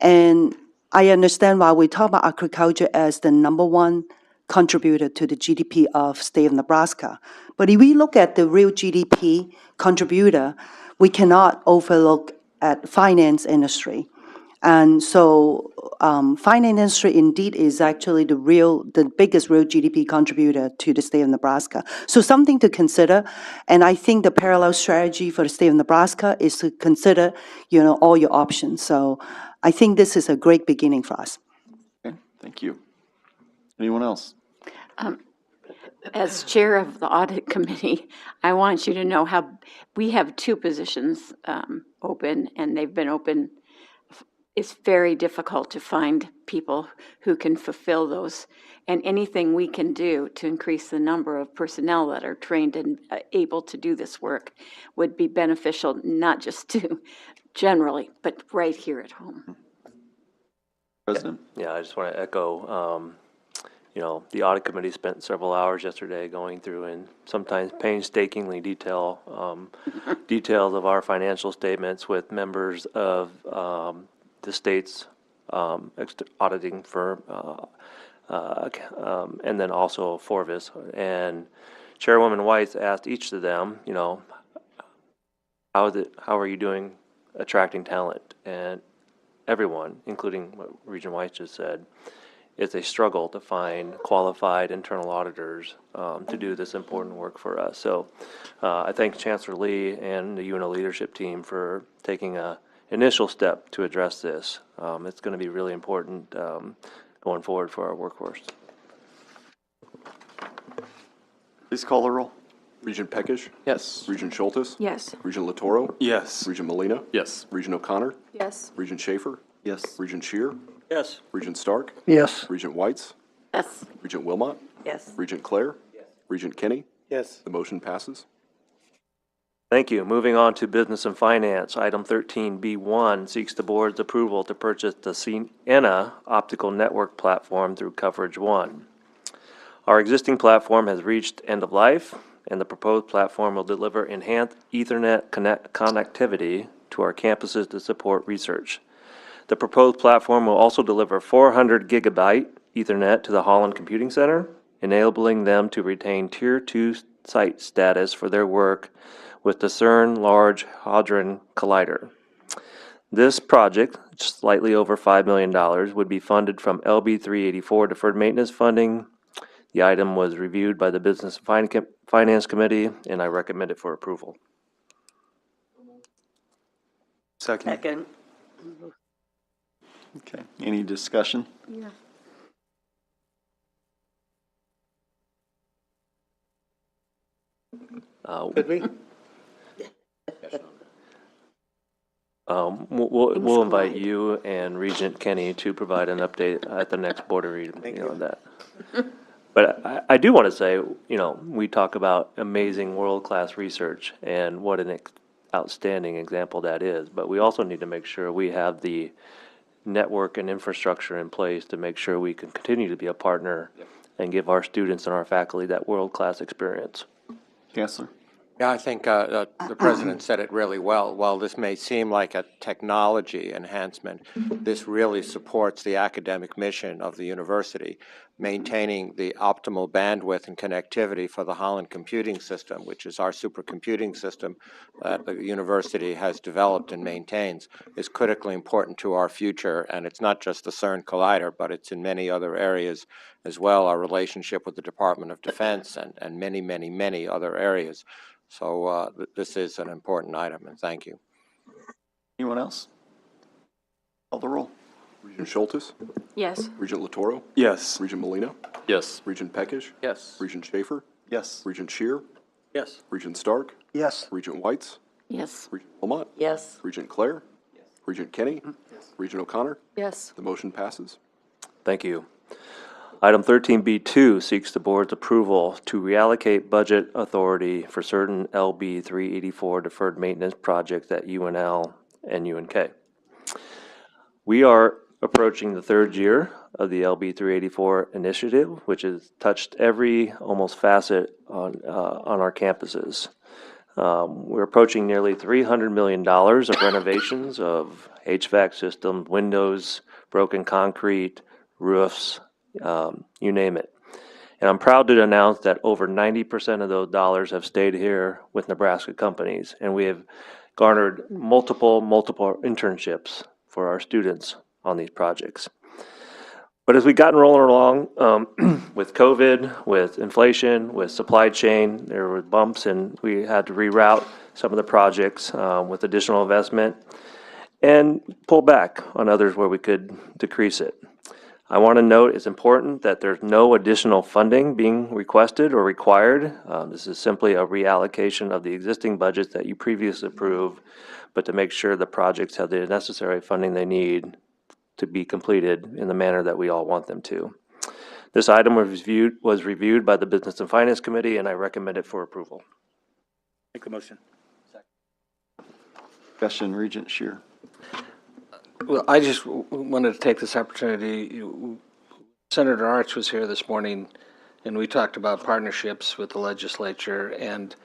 And I understand why we talk about agriculture as the #1 contributor to the GDP of state of Nebraska. But if we look at the real GDP contributor, we cannot overlook at finance industry. And so finance industry indeed is actually the biggest real GDP contributor to the state of Nebraska. So something to consider. And I think the parallel strategy for the state of Nebraska is to consider, all your options. So I think this is a great beginning for us. Okay, thank you. Anyone else? As chair of the audit committee, I want you to know how we have 2 positions open, and they've been open. It's very difficult to find people who can fulfill those, and anything we can do to increase the number of personnel that are trained and able to do this work would be beneficial, not just to generally, but right here at home. President? Yeah, I just want to echo, the audit committee spent several hours yesterday going through and sometimes painstakingly details of our financial statements with members of the state's auditing firm, and then also Forvis. And Chairwoman White asked each of them, how are you doing attracting talent? And everyone, including what Regent White just said, it's a struggle to find qualified internal auditors to do this important work for us. So I thank Chancellor Lee and the UNO leadership team for taking an initial step to address this. It's going to be really important going forward for our workforce. Please call the roll. Regent Peckish, Yes. Regent Schultes, Yes. Regent Latoro, Yes. Regent Molina, Yes. Regent O'Connor, Yes. Regent Schaefer, Yes. Regent Shear, Yes. Regent Stark, Yes. Regent Whites, Yes. Regent Wilmot, Yes. Regent Clare, Regent Kenny. Yes. The motion passes. Thank you. Moving on to Business and Finance, item 13B1 seeks the board's approval to purchase the Sienna optical network platform through Coverage One. Our existing platform has reached end of life, and the proposed platform will deliver enhanced Ethernet connectivity to our campuses to support research. The proposed platform will also deliver 400 gigabyte Ethernet to the Holland Computing Center, enabling them to retain Tier 2 site status for their work with the CERN Large Hadron Collider. This project, slightly over $5 million, would be funded from LB 384 deferred maintenance funding. The item was reviewed by the Business and Finance Committee, and I recommend it for approval. Second. Second. Okay, any discussion? Yeah. Could we? We'll invite you and Regent Kenny to provide an update at the next Board of Regents meeting on that. But I do want to say, we talk about amazing world-class research and what an outstanding example that is, but we also need to make sure we have the network and infrastructure in place to make sure we can continue to be a partner and give our students and our faculty that world-class experience. Chancellor? Yeah, I think the President said it really well. While this may seem like a technology enhancement, this really supports the academic mission of the university, maintaining the optimal bandwidth and connectivity for the Holland computing system, which is our supercomputing system that the university has developed and maintains, is critically important to our future. And it's not just the CERN Collider, but it's in many other areas as well, our relationship with the Department of Defense and many, many, many other areas. So this is an important item, and thank you. Anyone else? Call the roll. Regent Schultes? Yes. Regent Latoro? Yes. Regent Molina? Yes. Regent Peckish? Yes. Regent Schaefer? Yes. Regent Shear? Yes. Regent Stark? Yes. Regent Whites? Yes. Regent Wilmot? Yes. Regent Clare? Regent Kenny? Regent O'Connor? Yes. The motion passes. Thank you. Item 13B2 seeks the board's approval to reallocate budget authority for certain LB 384 deferred maintenance projects at UNL and UNK. We are approaching the third year of the LB 384 initiative, which has touched every almost facet on our campuses. We're approaching nearly $300 million of renovations of HVAC systems, windows, broken concrete, roofs, you name it. And I'm proud to announce that over 90% of those dollars have stayed here with Nebraska companies, and we have garnered multiple internships for our students on these projects. But as we've gotten rolling along with COVID, with inflation, with supply chain, there were bumps, and we had to reroute some of the projects with additional investment and pull back on others where we could decrease it. I want to note it's important that there's no additional funding being requested or required. This is simply a reallocation of the existing budgets that you previously approved, but to make sure the projects have the necessary funding they need to be completed in the manner that we all want them to. This item was reviewed by the Business and Finance Committee, and I recommend it for approval. Make the motion. Discussion, Regent Shear. Well, I just wanted to take this opportunity. Senator Arch was here this morning, and we talked about partnerships with the legislature. And,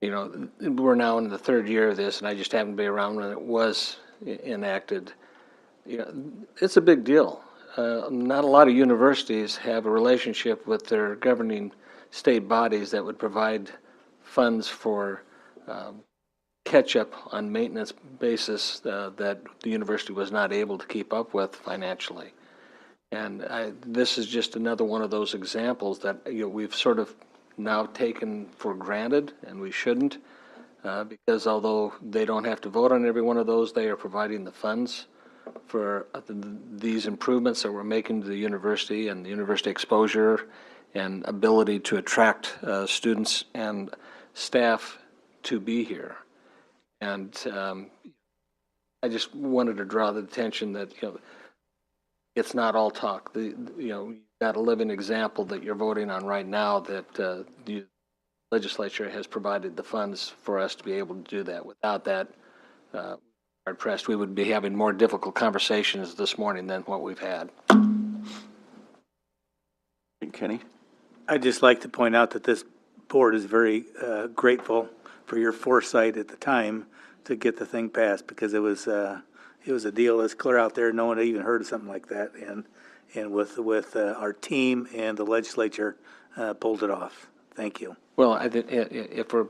we're now in the third year of this, and I just happened to be around when it was enacted. It's a big deal. Not a lot of universities have a relationship with their governing state bodies that would provide funds for catch up on maintenance basis that the university was not able to keep up with financially. And this is just another one of those examples that we've sort of now taken for granted, and we shouldn't, because although they don't have to vote on every one of those, they are providing the funds for these improvements that we're making to the university and the university exposure and ability to attract students and staff to be here. And I just wanted to draw the attention that it's not all talk. You've got a living example that you're voting on right now that the legislature has provided the funds for us to be able to do that. Without that, hard pressed, we would be having more difficult conversations this morning than what we've had. Kenny? I'd just like to point out that this board is very grateful for your foresight at the time to get the thing passed, because it was a deal that's clear out there. No one had even heard of something like that, and with our team and the legislature pulled it off. Thank you. Well, if we're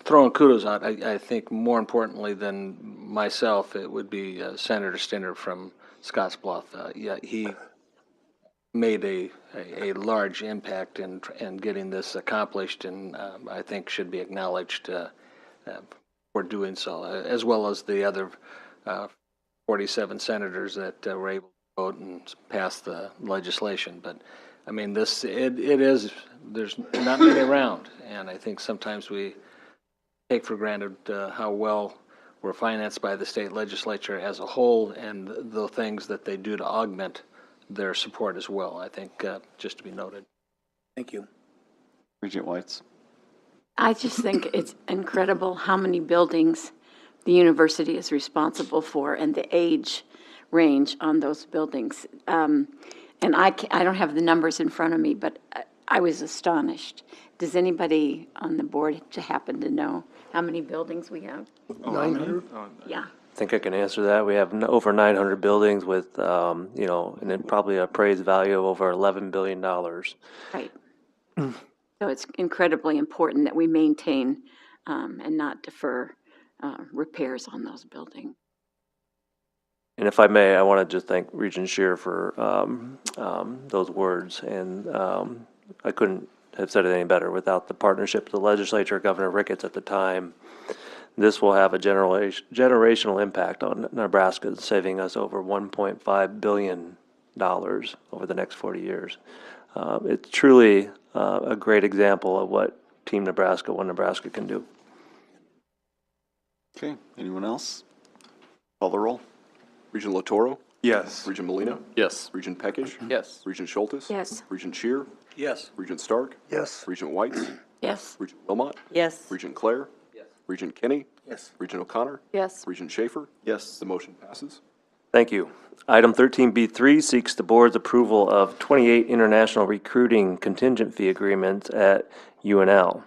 throwing kudos out, I think more importantly than myself, it would be Senator Stinner from Scottsbluff. He made a large impact in getting this accomplished, and I think should be acknowledged for doing so, as well as the other 47 senators that were able to vote and pass the legislation. But I mean, there's not many around, and I think sometimes we take for granted how well we're financed by the state legislature as a whole and the things that they do to augment their support as well. I think just to be noted. Thank you. Regent Whites. I just think it's incredible how many buildings the university is responsible for and the age range on those buildings. And I don't have the numbers in front of me, but I was astonished. Does anybody on the board happen to know how many buildings we have? 900? Yeah. I think I can answer that. We have over 900 buildings with, you know, and then probably a appraised value of over $11 billion. Right. So it's incredibly important that we maintain and not defer repairs on those buildings. And if I may, I want to just thank Regent Shear for those words. And I couldn't have said it any better. Without the partnership of the legislature, Governor Ricketts at the time, this will have a generational impact on Nebraska, saving us over $1.5 billion over the next 40 years. It's truly a great example of what Team Nebraska, One Nebraska can do. Okay, anyone else? Call the roll. Regent Latoro? Yes. Regent Molina? Yes. Regent Peckish? Yes. Regent Schultes? Yes. Regent Shear? Yes. Regent Stark? Yes. Regent Whites? Yes. Regent Wilmot? Yes. Regent Clare? Yes. Regent Kenny? Yes. Regent O'Connor? Yes. Regent Schaefer? Yes. The motion passes. Thank you. Item 13B3 seeks the board's approval of 28 international recruiting contingent fee agreements at UNL.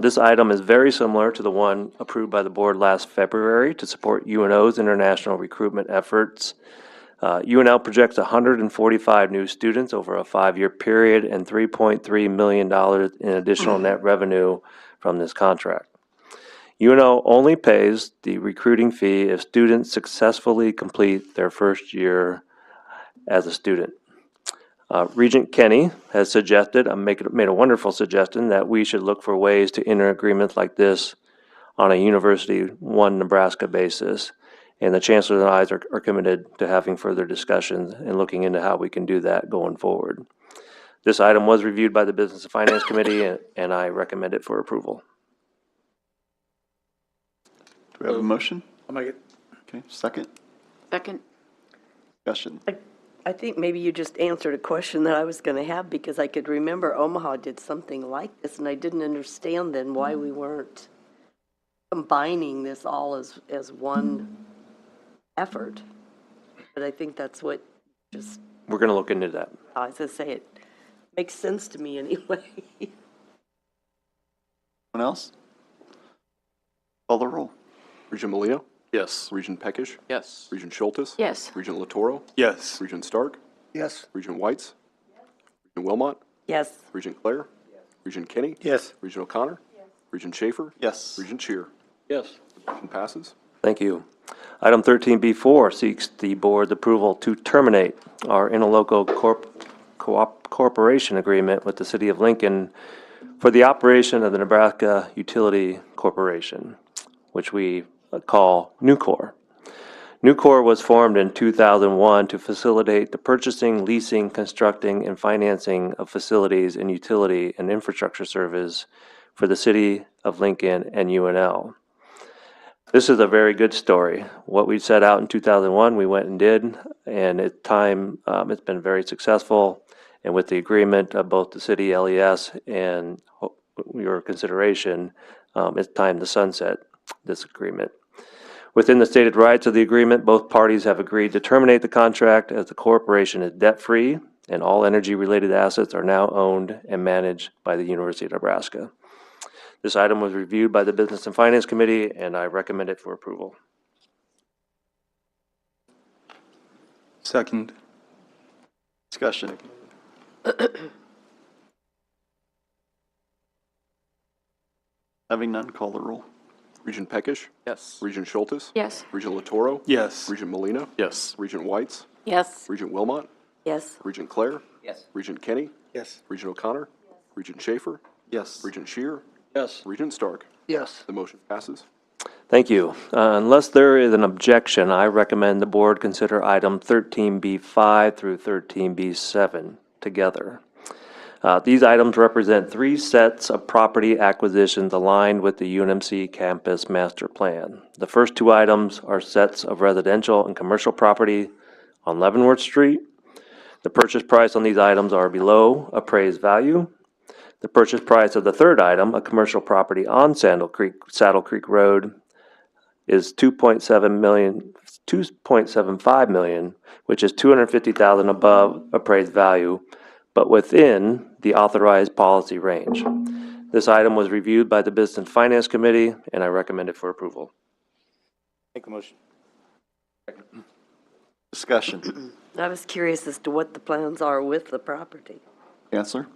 This item is very similar to the one approved by the board last February to support UNO's international recruitment efforts. UNL projects 145 new students over a 5-year period and $3.3 million in additional net revenue from this contract. UNO only pays the recruiting fee if students successfully complete their first year as a student. Regent Kenny has suggested, made a wonderful suggestion, that we should look for ways to enter agreements like this on a University One Nebraska basis. And the Chancellor and I are committed to having further discussions and looking into how we can do that going forward. This item was reviewed by the Business and Finance Committee, and I recommend it for approval. Do we have a motion? I'll make it. Okay, second. Second. Discussion. I think maybe you just answered a question that I was going to have, because I could remember Omaha did something like this, and I didn't understand then why we weren't combining this all as one effort. But I think that's what just, We're going to look into that. I was going to say, it makes sense to me anyway. Anyone else? Call the roll. Regent Molina? Yes. Regent Peckish? Yes. Regent Schultes? Yes. Regent Latoro? Yes. Regent Stark? Yes. Regent Whites? Regent Wilmot? Yes. Regent Clare? Regent Kenny? Yes. Regent O'Connor? Regent Schaefer? Yes. Regent Shear? Yes. The motion passes. Thank you. Item 13B4 seeks the board's approval to terminate our interlocal corporation agreement with the City of Lincoln for the operation of the Nebraska Utility Corporation, which we call Nucor. Nucor was formed in 2001 to facilitate the purchasing, leasing, constructing, and financing of facilities and utility and infrastructure service for the City of Lincoln and UNL. This is a very good story. What we set out in 2001, we went and did, and it's been very successful. And with the agreement of both the city, LES, and your consideration, it's time to sunset this agreement. Within the stated rights of the agreement, both parties have agreed to terminate the contract as the corporation is debt-free and all energy-related assets are now owned and managed by the University of Nebraska. This item was reviewed by the Business and Finance Committee, and I recommend it for approval. Second. Discussion. Having none, call the roll. Regent Peckish? Yes. Regent Schultes? Yes. Regent Latoro? Yes. Regent Molina? Yes. Regent Whites? Yes. Regent Wilmot? Yes. Regent Clare? Yes. Regent Kenny? Yes. Regent O'Connor? Regent Schaefer? Yes. Regent Shear? Yes. Regent Stark? Yes. The motion passes. Thank you. Unless there is an objection, I recommend the board consider item 13B5 through 13B7 together. These items represent 3 sets of property acquisitions aligned with the UNMC campus master plan. The first 2 items are sets of residential and commercial property on Leavenworth Street. The purchase price on these items are below appraised value. The purchase price of the third item, a commercial property on Saddle Creek Road, is $2.75 million, which is $250,000 above appraised value, but within the authorized policy range. This item was reviewed by the Business and Finance Committee, and I recommend it for approval. Make a motion. Discussion. I was curious as to what the plans are with the property. Counselor?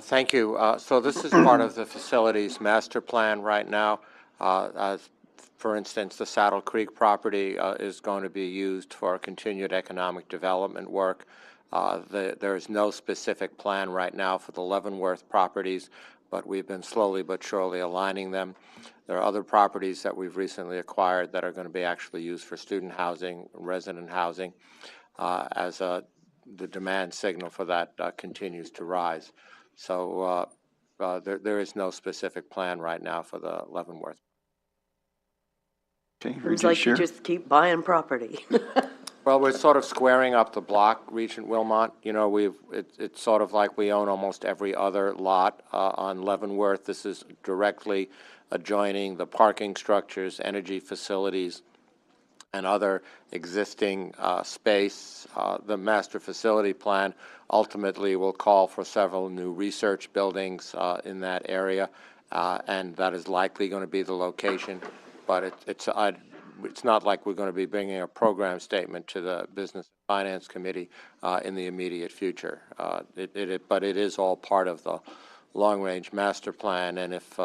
Thank you. So this is part of the facilities master plan right now. For instance, the Saddle Creek property is going to be used for continued economic development work. There is no specific plan right now for the Leavenworth properties, but we've been slowly but surely aligning them. There are other properties that we've recently acquired that are going to be actually used for student housing, resident housing, as the demand signal for that continues to rise. So there is no specific plan right now for the Leavenworth. Okay, Seems like you just keep buying property. Well, we're sort of squaring up the block, Regent Wilmot. You know, it's sort of like we own almost every other lot on Leavenworth. This is directly adjoining the parking structures, energy facilities, and other existing space. The master facility plan ultimately will call for several new research buildings in that area, and that is likely going to be the location. But it's not like we're going to be bringing a program statement to the Business and Finance Committee in the immediate future. But it is all part of the long-range master plan, and if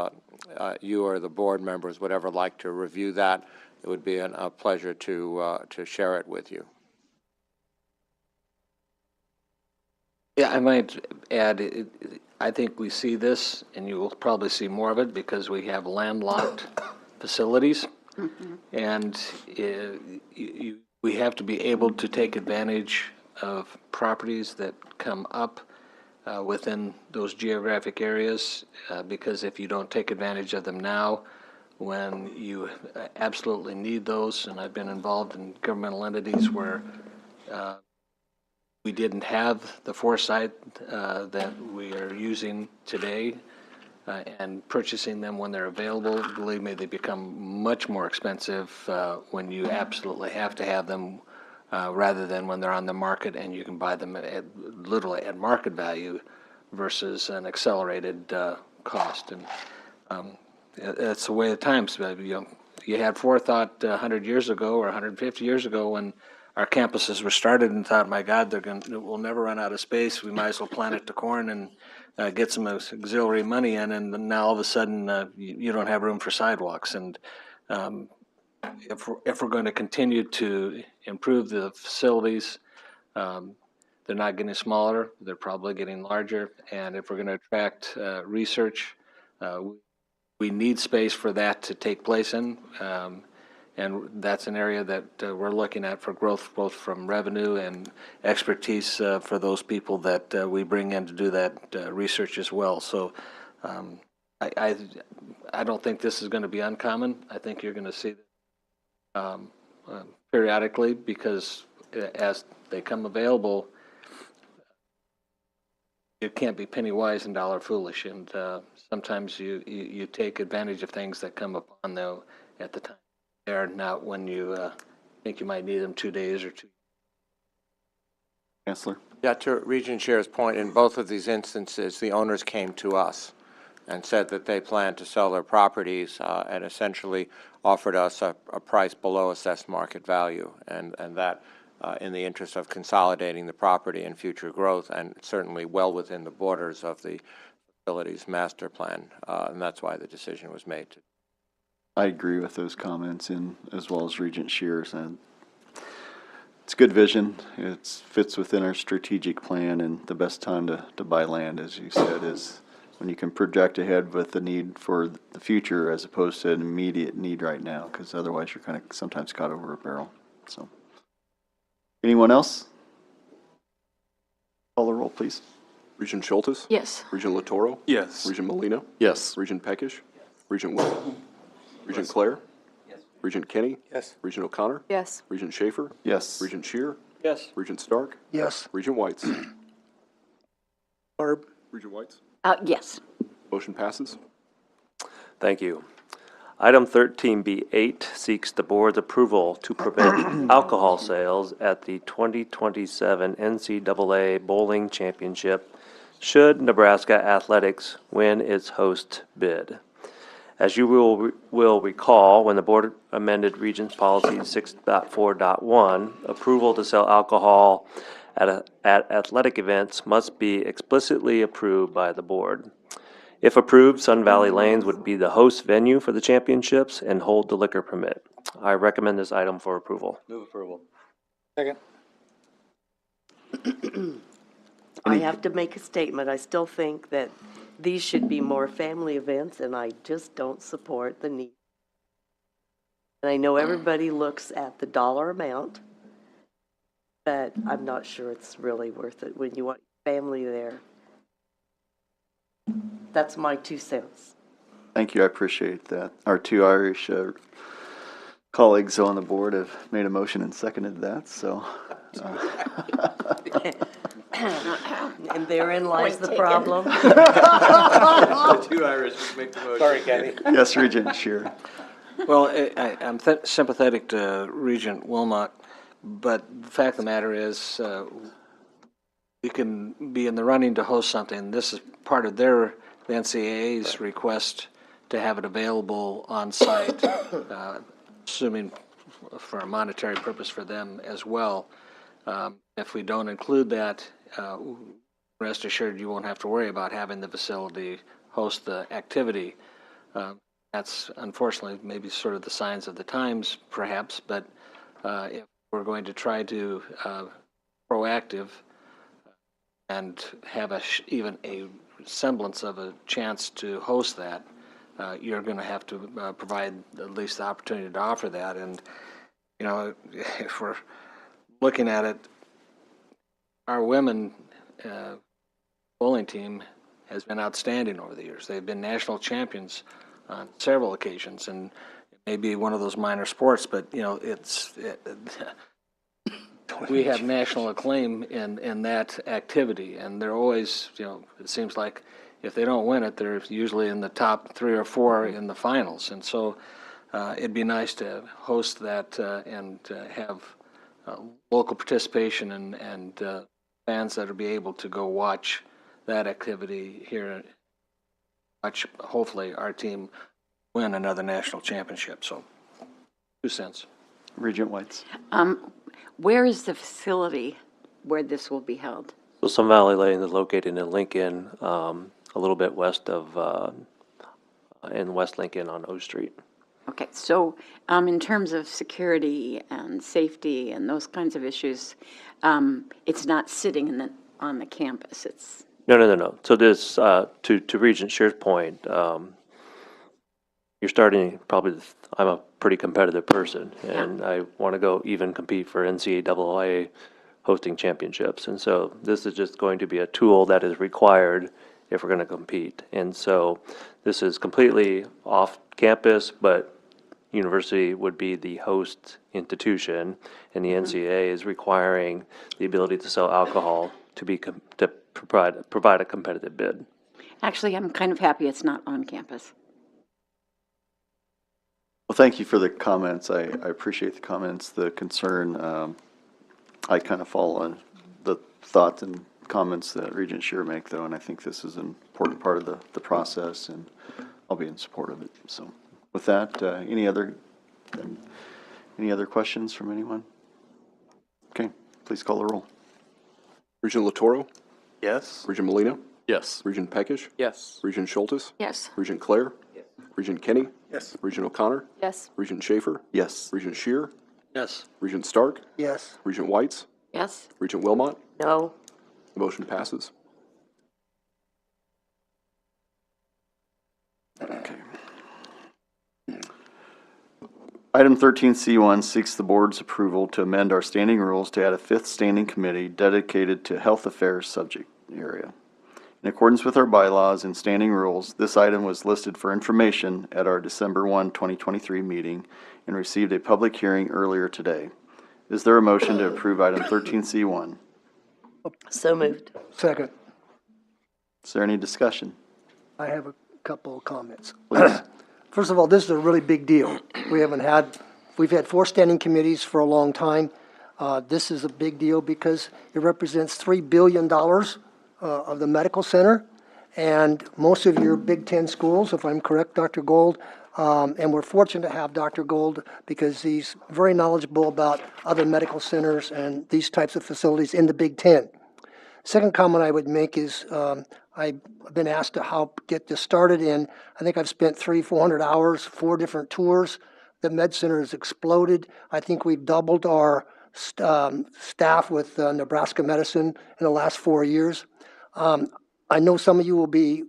you or the board members would ever like to review that, it would be a pleasure to share it with you. Yeah, I might add, I think we see this, and you will probably see more of it because we have landlocked facilities. Mm-hmm. And we have to be able to take advantage of properties that come up within those geographic areas, because if you don't take advantage of them now, when you absolutely need those, and I've been involved in governmental entities where we didn't have the foresight that we are using today, and purchasing them when they're available, believe me, they become much more expensive when you absolutely have to have them, rather than when they're on the market and you can buy them literally at market value versus an accelerated cost. And that's the way of times. You had forethought 100 years ago or 150 years ago when our campuses were started and thought, my God, we'll never run out of space. We might as well plant it to corn and get some auxiliary money in, and now all of a sudden you don't have room for sidewalks. And if we're going to continue to improve the facilities, they're not getting smaller, they're probably getting larger. And if we're going to attract research, we need space for that to take place in. And that's an area that we're looking at for growth, both from revenue and expertise for those people that we bring in to do that research as well. So I don't think this is going to be uncommon. I think you're going to see periodically, because as they come available, it can't be penny wise and dollar foolish. And sometimes you take advantage of things that come upon though at the time. They're not when you think you might need them 2 days or 2. Chancellor? Yeah, to Regent Chair's point, in both of these instances, the owners came to us and said that they planned to sell their properties and essentially offered us a price below assessed market value, and that in the interest of consolidating the property and future growth, and certainly well within the borders of the facilities master plan, and that's why the decision was made. I agree with those comments, and as well as Regent Shears. And it's good vision. It fits within our strategic plan, and the best time to buy land, as you said, is when you can project ahead with the need for the future as opposed to an immediate need right now, because otherwise you're kind of sometimes caught over a barrel. So, anyone else? Call the roll, please. Regent Schultes? Yes. Regent Latoro? Yes. Regent Molina? Yes. Regent Peckish? Regent Will? Regent Claire? Regent Kenny? Yes. Regent O'Connor? Yes. Regent Schaefer? Yes. Regent Shear? Yes. Regent Stark? Yes. Regent Whites? Barb? Regent Whites? Yes. Motion passes. Thank you. Item 13B8 seeks the board's approval to permit alcohol sales at the 2027 NCAA Bowling Championship should Nebraska Athletics win its host bid. As you will recall, when the board amended Regents Policy 6.4.1, approval to sell alcohol at athletic events must be explicitly approved by the board. If approved, Sun Valley Lanes would be the host venue for the championships and hold the liquor permit. I recommend this item for approval. Move approval. Second. I have to make a statement. I still think that these should be more family events, and I just don't support the need. And I know everybody looks at the dollar amount, but I'm not sure it's really worth it when you want family there. That's my 2 cents. Thank you, I appreciate that. Our 2 Irish colleagues on the board have made a motion and seconded that, so. And therein lies the problem. The 2 Irish make the motion. Sorry, Kenny. Yes, Regent Shear. Well, I'm sympathetic to Regent Wilmot, but the fact of the matter is, we can be in the running to host something. This is part of the NCAA's request to have it available on site, assuming for a monetary purpose for them as well. If we don't include that, rest assured you won't have to worry about having the facility host the activity. That's unfortunately maybe sort of the signs of the times, perhaps, but if we're going to try to proactive and have even a semblance of a chance to host that, you're going to have to provide at least the opportunity to offer that. And, you know, if we're looking at it, our women bowling team has been outstanding over the years. They've been national champions on several occasions, and it may be one of those minor sports, but, you know, we have national acclaim in that activity, and they're always, you know, it seems like if they don't win it, they're usually in the top 3 or 4 in the finals. And so it'd be nice to host that and have local participation and fans that will be able to go watch that activity here, watch hopefully our team win another national championship. So 2 cents. Regent Whites. Where is the facility where this will be held? So Sun Valley Lane is located in Lincoln, a little bit west of, in West Lincoln on O Street. Okay, so in terms of security and safety and those kinds of issues, it's not sitting on the campus. It's No. So this, to Regent Shear's point, you're starting probably, I'm a pretty competitive person, and I want to go even compete for NCAA hosting championships. And so this is just going to be a tool that is required if we're going to compete. And so this is completely off campus, but university would be the host institution, and the NCAA is requiring the ability to sell alcohol to provide a competitive bid. actually, I'm kind of happy it's not on campus. Well, thank you for the comments. I appreciate the comments, the concern. I kind of follow on the thoughts and comments that Regent Shear make, though, and I think this is an important part of the process, and I'll be in support of it. So with that, any other questions from anyone? Okay, please call the roll. Regent Latoro? Yes. Regent Molina? Yes. Regent Peckish? Yes. Regent Schultes? Yes. Regent Claire? Yes. Regent Kenny? Yes. Regent O'Connor? Yes. Regent Schaefer? Yes. Regent Shear? Yes. Regent Stark? Yes. Regent Whites? Yes. Regent Wilmot? No. The motion passes. Okay. Item 13C1 seeks the board's approval to amend our standing rules to add a 5th standing committee dedicated to health affairs subject area. In accordance with our bylaws and standing rules, this item was listed for information at our December 1, 2023 meeting and received a public hearing earlier today. Is there a motion to approve item 13C1? So moved. Second. Is there any discussion? I have a couple of comments. Please. First of all, this is a really big deal. We've had 4 standing committees for a long time. This is a big deal because it represents $3 billion of the medical center, and most of your Big Ten schools, if I'm correct, Dr. Gold, and we're fortunate to have Dr. Gold because he's very knowledgeable about other medical centers and these types of facilities in the Big Ten. Second comment I would make is I've been asked to help get this started, and I think I've spent 300-400 hours, 4 different tours. The Med Center has exploded. I think we've doubled our staff with Nebraska medicine in the last 4 years. I know some of you will be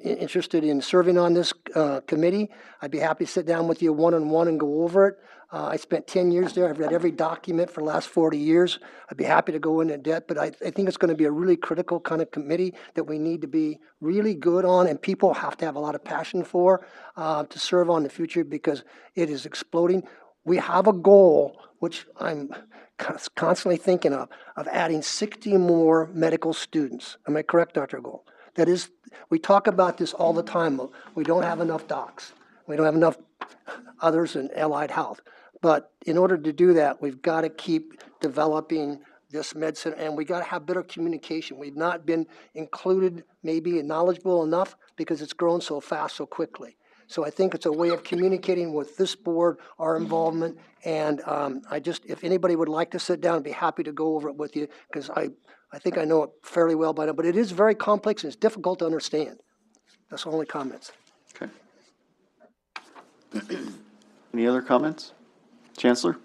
interested in serving on this committee. I'd be happy to sit down with you one-on-one and go over it. I spent 10 years there. I've read every document for the last 40 years. I'd be happy to go into depth, but I think it's going to be a really critical kind of committee that we need to be really good on, and people have to have a lot of passion for to serve on the future because it is exploding. We have a goal, which I'm constantly thinking of adding 60 more medical students. Am I correct, Dr. Gold? That is, we talk about this all the time. We don't have enough docs. We don't have enough others in allied health. But in order to do that, we've got to keep developing this medicine, and we got to have better communication. We've not been included, maybe knowledgeable enough because it's grown so fast, so quickly. So I think it's a way of communicating with this board, our involvement, and if anybody would like to sit down, I'd be happy to go over it with you because I think I know it fairly well by now, but it is very complex and it's difficult to understand. That's the only comments. Okay. Any other comments? Chancellor?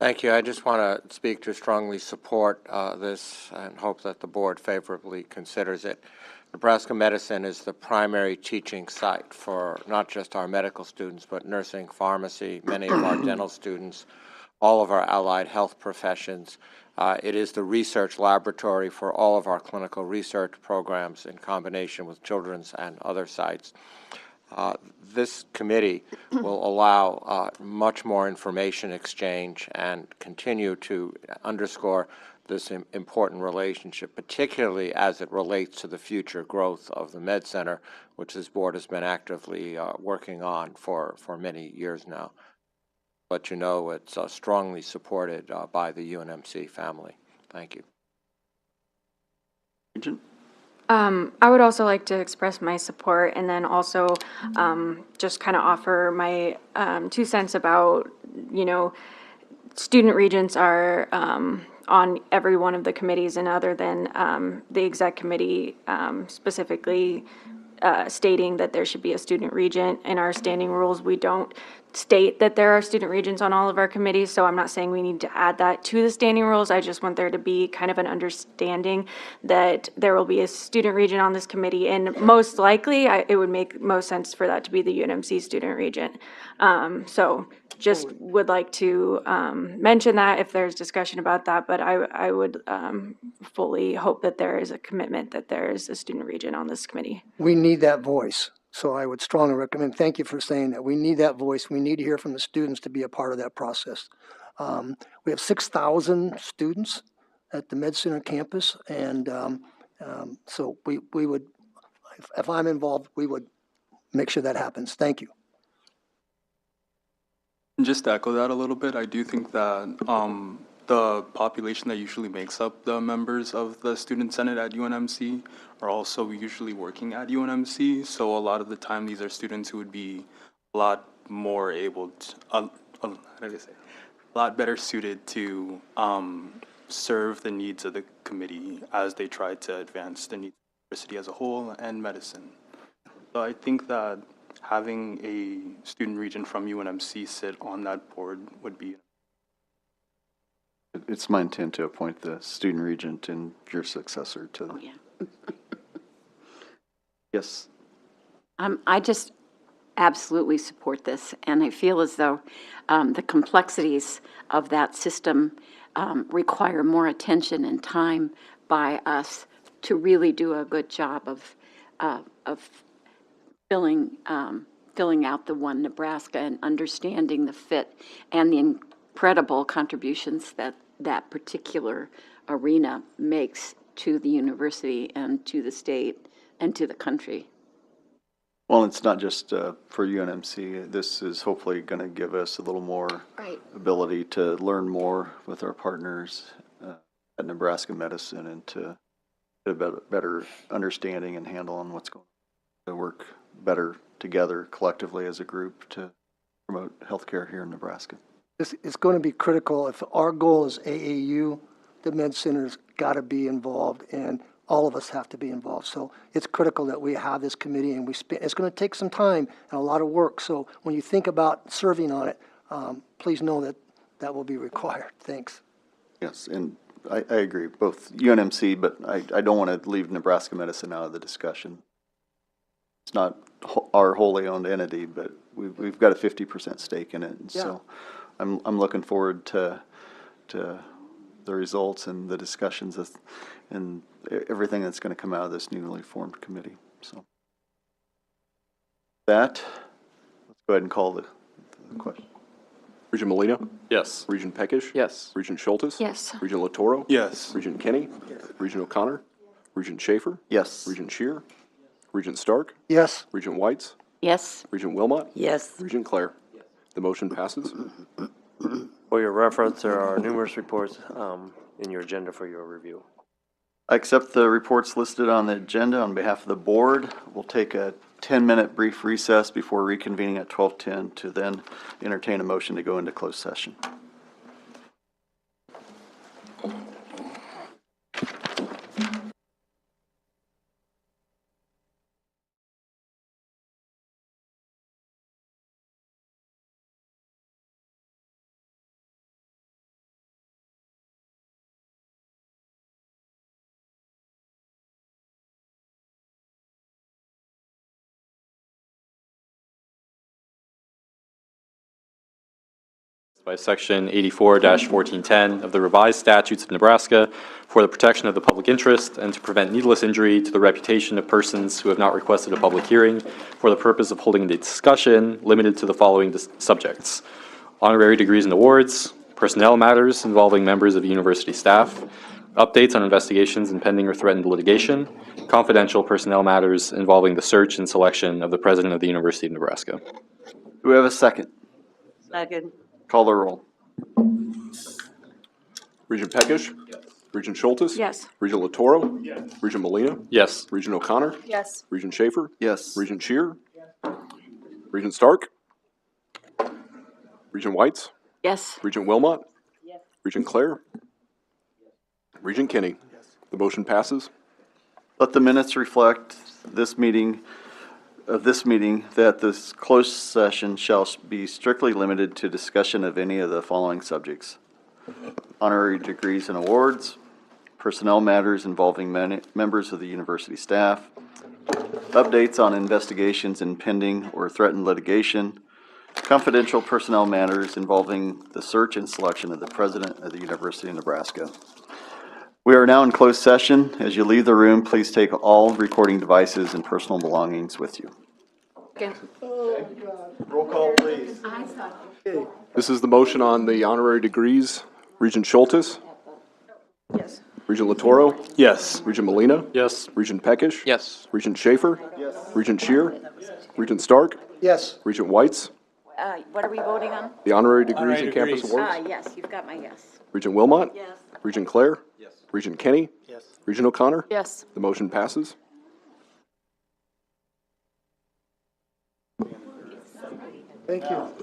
Thank you. I just want to speak to strongly support this and hope that the board favorably considers it. Nebraska Medicine is the primary teaching site for not just our medical students, but nursing, pharmacy, many of our dental students, all of our allied health professions. It is the research laboratory for all of our clinical research programs in combination with children's and other sites. This committee will allow much more information exchange and continue to underscore this important relationship, particularly as it relates to the future growth of the Med Center, which this board has been actively working on for many years now. But you know it's strongly supported by the UNMC family. Thank you. Regent? I would also like to express my support and then also just kind of offer my 2 cents about, student regents are on every one of the committees, and other than the exec committee specifically stating that there should be a student regent. In our standing rules, we don't state that there are student regents on all of our committees, so I'm not saying we need to add that to the standing rules. I just want there to be kind of an understanding that there will be a student regent on this committee, and most likely it would make most sense for that to be the UNMC student regent. So just would like to mention that if there's discussion about that, but I would fully hope that there is a commitment that there is a student regent on this committee. We need that voice. So I would strongly recommend, thank you for saying that. We need that voice. We need to hear from the students to be a part of that process. We have 6,000 students at the Med Center campus, and so we would, if I'm involved, we would make sure that happens. Thank you. Just to echo that a little bit, I do think that the population that usually makes up the members of the Student Senate at UNMC are also usually working at UNMC. So a lot of the time, these are students who would be a lot more able to, how do I say, a lot better suited to serve the needs of the committee as they try to advance the needs of the university as a whole and medicine. So I think that having a student regent from UNMC sit on that board would be. It's my intent to appoint the student regent and your successor to the. Oh, yeah. Yes. I just absolutely support this, and I feel as though the complexities of that system require more attention and time by us to really do a good job of filling out the One Nebraska and understanding the fit and the incredible contributions that that particular arena makes to the university and to the state and to the country. Well, it's not just for UNMC. This is hopefully going to give us a little more ability to learn more with our partners at Nebraska Medicine and to get a better understanding and handle on what's going on, to work better together collectively as a group to promote healthcare here in Nebraska. It's going to be critical. If our goal is AAU, the Med Center's got to be involved, and all of us have to be involved. So it's critical that we have this committee, and it's going to take some time and a lot of work. So when you think about serving on it, please know that that will be required. Thanks. Yes, and I agree, both UNMC, but I don't want to leave Nebraska Medicine out of the discussion. It's not our wholly owned entity, but we've got a 50% stake in it. And so I'm looking forward to the results and the discussions and everything that's going to come out of this newly formed committee. So let's go ahead and call the question. Regent Molina? Yes. Regent Peckish? Yes. Regent Schultes? Yes. Regent Latoro? Yes. Regent Kenny? Yes. Regent O'Connor? Regent Schaefer? Yes. Regent Shear? Regent Stark? Yes. Regent Whites? Yes. Regent Wilmot? Yes. Regent Clare? The motion passes. For your reference, there are numerous reports in your agenda for your review. I accept the reports listed on the agenda on behalf of the board. We'll take a 10-minute brief recess before reconvening at 12:10 to then entertain a motion to go into closed session. By Section 84-1410 of the Revised Statutes of Nebraska for the protection of the public interest and to prevent needless injury to the reputation of persons who have not requested a public hearing for the purpose of holding the discussion limited to the following subjects: honorary degrees and awards, personnel matters involving members of university staff, updates on investigations and pending or threatened litigation, confidential personnel matters involving the search and selection of the president of the University of Nebraska. Do we have a second? Second. Call the roll. Regent Peckish? Yes. Regent Schultes? Yes. Regent Latoro? Yes. Regent Molina? Yes. Regent O'Connor? Yes. Regent Schaefer? Yes. Regent Shear? Yes. Regent Stark? Regent Whites? Yes. Regent Wilmot? Yes. Regent Clare? Regent Kenny? Yes. The motion passes. Let the minutes reflect this meeting that this closed session shall be strictly limited to discussion of any of the following subjects: honorary degrees and awards, personnel matters involving members of the university staff, updates on investigations in pending or threatened litigation, confidential personnel matters involving the search and selection of the president of the University of Nebraska. We are now in closed session. As you leave the room, please take all recording devices and personal belongings with you. Okay. Roll call, please. This is the motion on the honorary degrees. Regent Schultes? Yes. Regent Latoro? Yes. Regent Molina? Yes. Regent Peckish? Yes. Regent Schaefer? Yes. Regent Shear? Regent Stark? Yes. Regent Whites? What are we voting on? The honorary degrees and campus awards? Yes, you've got my yes. Regent Wilmot? Yes. Regent Clare? Yes. Regent Kenny? Yes. Regent O'Connor? Yes. The motion passes. Thank you.